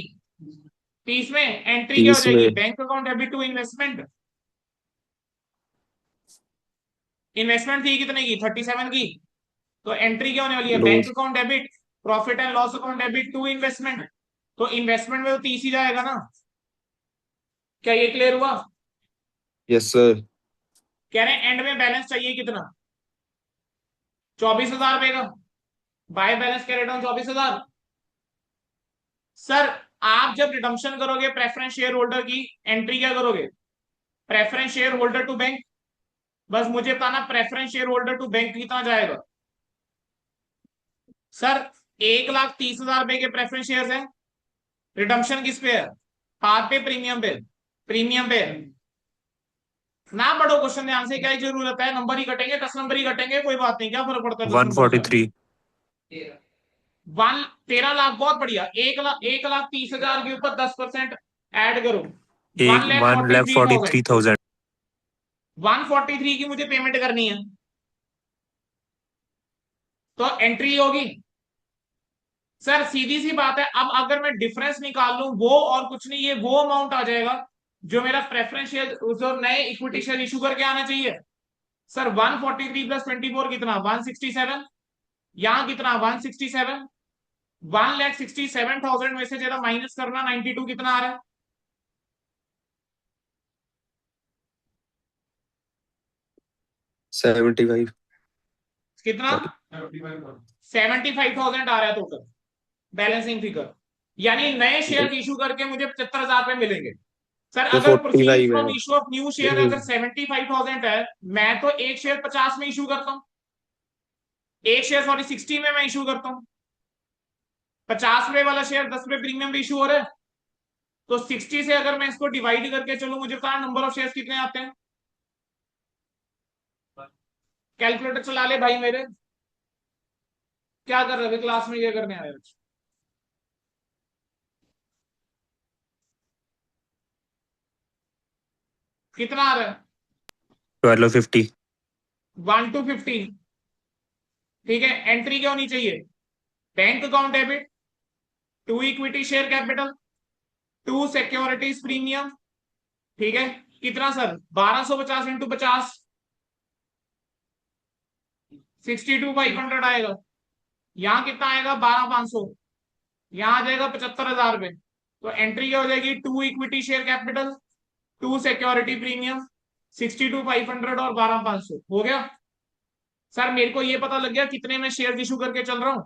30 में। एंट्री क्या हो 30 जाएगी? में। Bank account debit to investment. Investment थी कितने की? 37 की। तो एंट्री क्या होने वाली है? Bank loss. Account debit, profit and loss account debit to investment. तो इन्वेस्टमेंट में तो 30 ही जाएगा ना। क्या ये क्लियर हुआ? Yes sir. कह रहे हैं एंड में बैलेंस चाहिए कितना? 24,000 रुपए का। By balance carry down 24,000। Sir आप जब रिडम्पशन करोगे प्रेफरेंस शेयर होल्डर की, एंट्री क्या करोगे? Preference share holder to bank. बस मुझे बताना preference share holder to bank कितना जाएगा? सर 1,30,000 रुपए के प्रेफरेंस शेयर है, रिडम्पशन किस पे है? पार पे, प्रीमियम पे? प्रीमियम पे। ना पढ़ो क्वेश्चन ध्यान से, क्या ही जरूरत है, नंबर ही कटेंगे, 10 नंबर ही कटेंगे, कोई बात नहीं, क्या फर्क पड़ता है 10 नंबर का? 143। 13 लाख, बहुत बढ़िया। 1,30,000 के ऊपर 10% ऐड करो, एक 1,43,000। 1,43,000। 143 की मुझे पेमेंट करनी है, तो एंट्री होगी। सर सीधी सी बात है, अब अगर मैं डिफरेंस निकाल लूं, वो और कुछ नहीं, ये वो अमाउंट आ जाएगा जो मेरा प्रेफरेंस शेयर, जो नए इक्विटी शेयर इशू करके आना चाहिए। सर 143 प्लस 24 कितना? 167। यहां कितना? 167। 1,67,000 में से जरा माइनस करना, 92 कितना आ रहा है? 75। कितना? 75,000 आ रहा है टोटल बैलेंसिंग फिगर। यानी नए शेयर इशू करके मुझे 75,000 रुपए मिलेंगे। सर ये अगर प्रोसीड 45 फ्रॉम है। इशू ऑफ न्यू शेयर अगर 75,000 है, मैं तो एक शेयर 50 में इशू करता हूं, एक शेयर सॉरी 60 में मैं इशू करता हूं। 50 रुपए वाला शेयर 10 रुपए प्रीमियम पे इशू हो रहा है, तो 60 से अगर मैं इसको डिवाइड करके चलूं, मुझे पता नंबर ऑफ शेयर कितने आते हैं? कैलकुलेटर चला ले भाई मेरे। क्या कर रहे थे क्लास में, ये करने आए? कितना आ रहा है? 1250। 1 to 15। ठीक है, एंट्री क्या होनी चाहिए? Bank account debit to equity share capital to securities premium. ठीक है, कितना सर? 1250 इंटू 50, 62,500 आएगा। यहां कितना आएगा? 12,500। यहां आ जाएगा 75,000 रुपए। तो एंट्री क्या हो जाएगी? To equity share capital to security premium, 62,500 और 12,500 हो गया। सर मेरे को ये पता लग गया कितने में शेयर इशू करके चल रहा हूं।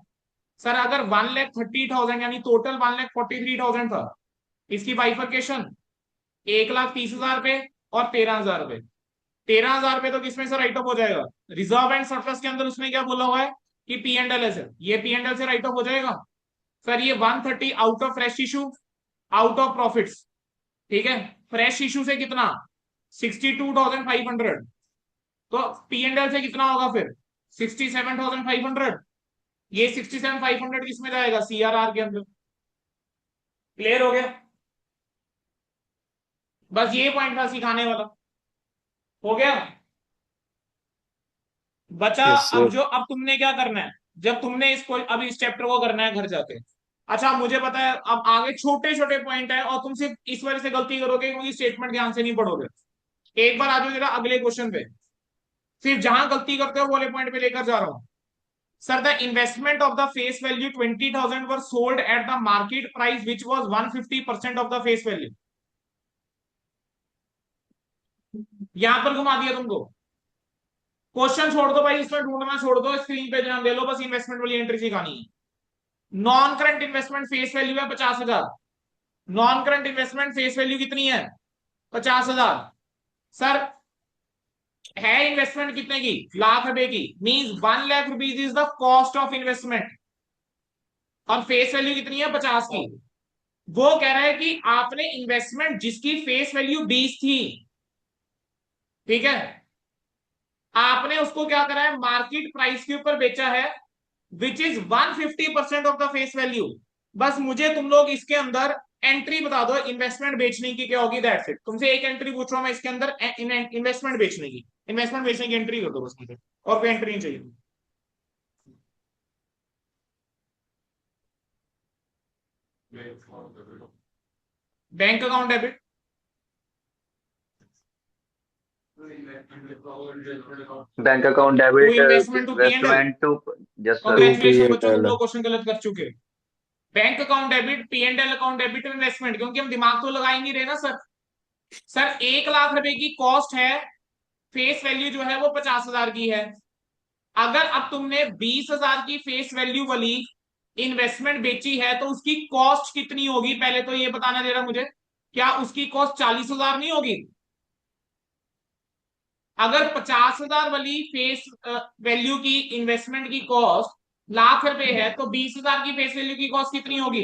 सर अगर 1,30,000 यानी टोटल 1,43,000 था, इसकी बाइफरकेशन 1,30,000 रुपए और 13,000 रुपए। 13,000 रुपए तो किसमें से राइट ऑफ हो जाएगा? रिजर्व एंड सरप्लस के अंदर उसने क्या बोला हुआ है कि पी एंड एल है, ये पी एंड एल से राइट ऑफ हो जाएगा। सर ये 130 out of fresh issue, out of profits. ठीक है, फ्रेश इशू से कितना? 62,500। तो पी एंड एल से कितना होगा फिर? 67,500। ये 67,500 किसमें जाएगा? सीआरआर के अंदर। क्लियर हो गया? बस ये पॉइंट था सिखाने वाला। हो गया? बचा Yes, sir. अब तुमने क्या करना है, जब तुमने इसको अब इस चैप्टर को करना है घर जाके। अच्छा मुझे पता है अब आगे छोटे छोटे पॉइंट है और तुम सिर्फ इस वजह से गलती करोगे क्योंकि स्टेटमेंट ध्यान से नहीं पढ़ोगे। एक बार आ जाओ जरा अगले क्वेश्चन पे, सिर्फ जहां गलती करते हो वो वाले पॉइंट पे लेकर जा रहा हूं। Sir the investment of the face value 20,000 were sold at the market price which was 150% of the face value. यहां पर घुमा दिया तुमको। क्वेश्चन छोड़ दो भाई, इसमें ढूंढना छोड़ दो, स्क्रीन पे ध्यान दे लो, बस इन्वेस्टमेंट वाली एंट्री सिखानी है। Non current investment face value है 50,000। Non current investment face value कितनी है? 50,000। सर है इन्वेस्टमेंट कितने की? लाख रुपए की। Means 1 lakh rupees is the cost of investment और फेस वैल्यू कितनी है? 50 की। वो कह रहा है कि आपने इन्वेस्टमेंट जिसकी फेस वैल्यू 20 थी, ठीक है, आपने उसको क्या करा है? मार्केट प्राइस के ऊपर बेचा है which is 150% of the face value. बस मुझे तुम लोग इसके अंदर एंट्री बता दो इन्वेस्टमेंट बेचने की क्या होगी, दैट्स इट। तुमसे एक एंट्री पूछ रहा हूं मैं इसके अंदर इन्वेस्टमेंट बेचने की। इन्वेस्टमेंट बेचने की एंट्री कर दो बस मुझे, और कोई एंट्री नहीं चाहिए। Bank account debit, bank account debit, investment to P&L. Investment to, yes sir. Congratulation बच्चों, तुम P&L. लोग क्वेश्चन गलत कर चुके हो। Bank account debit, P&L account debit, investment, क्योंकि हम दिमाग तो लगाएंगे रहे ना सर। सर 1 लाख रुपए की कॉस्ट है, फेस वैल्यू जो है वो 50,000 की है। अगर अब तुमने 20,000 की फेस वैल्यू वाली इन्वेस्टमेंट बेची है तो उसकी कॉस्ट कितनी होगी? पहले तो ये बताना दे रहा मुझे, क्या उसकी कॉस्ट 40,000 नहीं होगी? अगर 50,000 वाली फेस वैल्यू की इन्वेस्टमेंट की कॉस्ट लाख रुपए है तो 20,000 की फेस वैल्यू की कॉस्ट कितनी होगी?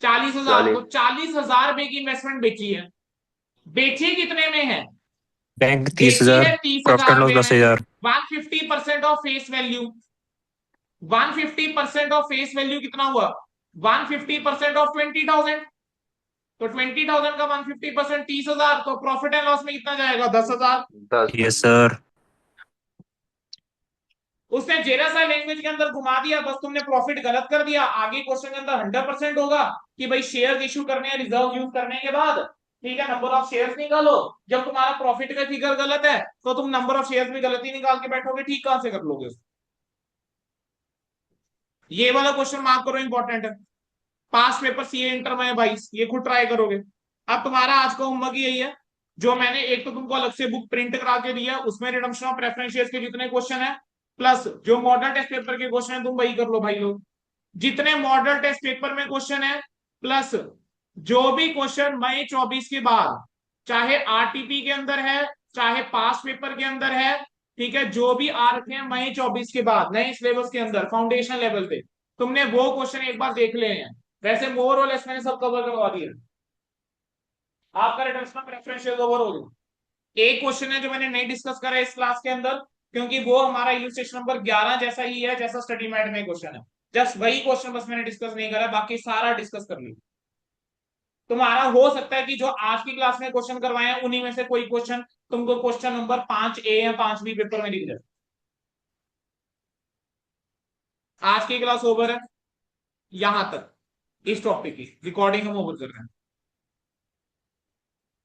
40,000। तो 40,000 रुपए की इन्वेस्टमेंट बेची है। बेची कितने में है? बैंक बेची 30,000, है 30,000 प्रॉफिट एंड लॉस रुपए में। 10,000। 150% of face value, 150% of face value कितना हुआ? 150% ऑफ 20,000। तो 20,000 का 150% 30,000, तो प्रॉफिट एंड लॉस में कितना जाएगा? 10,000। 10। Yes sir. उसने जेरा सा लैंग्वेज के अंदर घुमा दिया, बस तुमने प्रॉफिट गलत कर दिया। आगे क्वेश्चन के अंदर 100% होगा कि भाई शेयर इशू करने हैं रिजर्व यूज करने के बाद, ठीक है, नंबर ऑफ शेयर्स निकालो। जब तुम्हारा प्रॉफिट का फिगर गलत है तो तुम नंबर ऑफ शेयर्स भी गलत ही निकाल के बैठोगे, ठीक कहां से कर लोगे? ये वाला क्वेश्चन मार्क करो, इंपॉर्टेंट है। पास पेपर सीए इंटर में 22, ये खुद ट्राई करोगे। अब तुम्हारा आज का होमवर्क यही है, जो मैंने एक तो तुमको अलग से बुक प्रिंट करा के दिया, उसमें रिडम्पशन ऑफ प्रेफरेंस शेयर्स के जितने क्वेश्चन है, प्लस जो मॉडल टेस्ट पेपर के क्वेश्चन है तुम वही कर लो भाई लोग। जितने मॉडल टेस्ट पेपर में क्वेश्चन है, प्लस जो भी क्वेश्चन मई 24 के बाद, चाहे आरटीपी के अंदर है चाहे पास पेपर के अंदर है, ठीक है, जो भी आ रखे हैं मई 24 के बाद नए सिलेबस के अंदर फाउंडेशन लेवल पे, तुमने वो क्वेश्चन एक बार देख ले हैं। वैसे मोर और लेस मैंने सब कवर करवा दिया। आपका redemption of preference share cover हो गया। एक क्वेश्चन है जो मैंने नहीं डिस्कस करा इस क्लास के अंदर, क्योंकि वो हमारा इलस्ट्रेशन नंबर 11 जैसा ही है जैसा स्टडी मैट में क्वेश्चन है। जस्ट वही क्वेश्चन बस मैंने डिस्कस नहीं करा, बाकी सारा डिस्कस कर लिया। तुम्हारा हो सकता है कि जो आज की क्लास में क्वेश्चन करवाए हैं उन्हीं में से कोई क्वेश्चन तुमको क्वेश्चन नंबर 5A या 5B पेपर में दिख जाए। आज की क्लास ओवर है, यहां तक इस टॉपिक की रिकॉर्डिंग हम ओवर कर रहे हैं।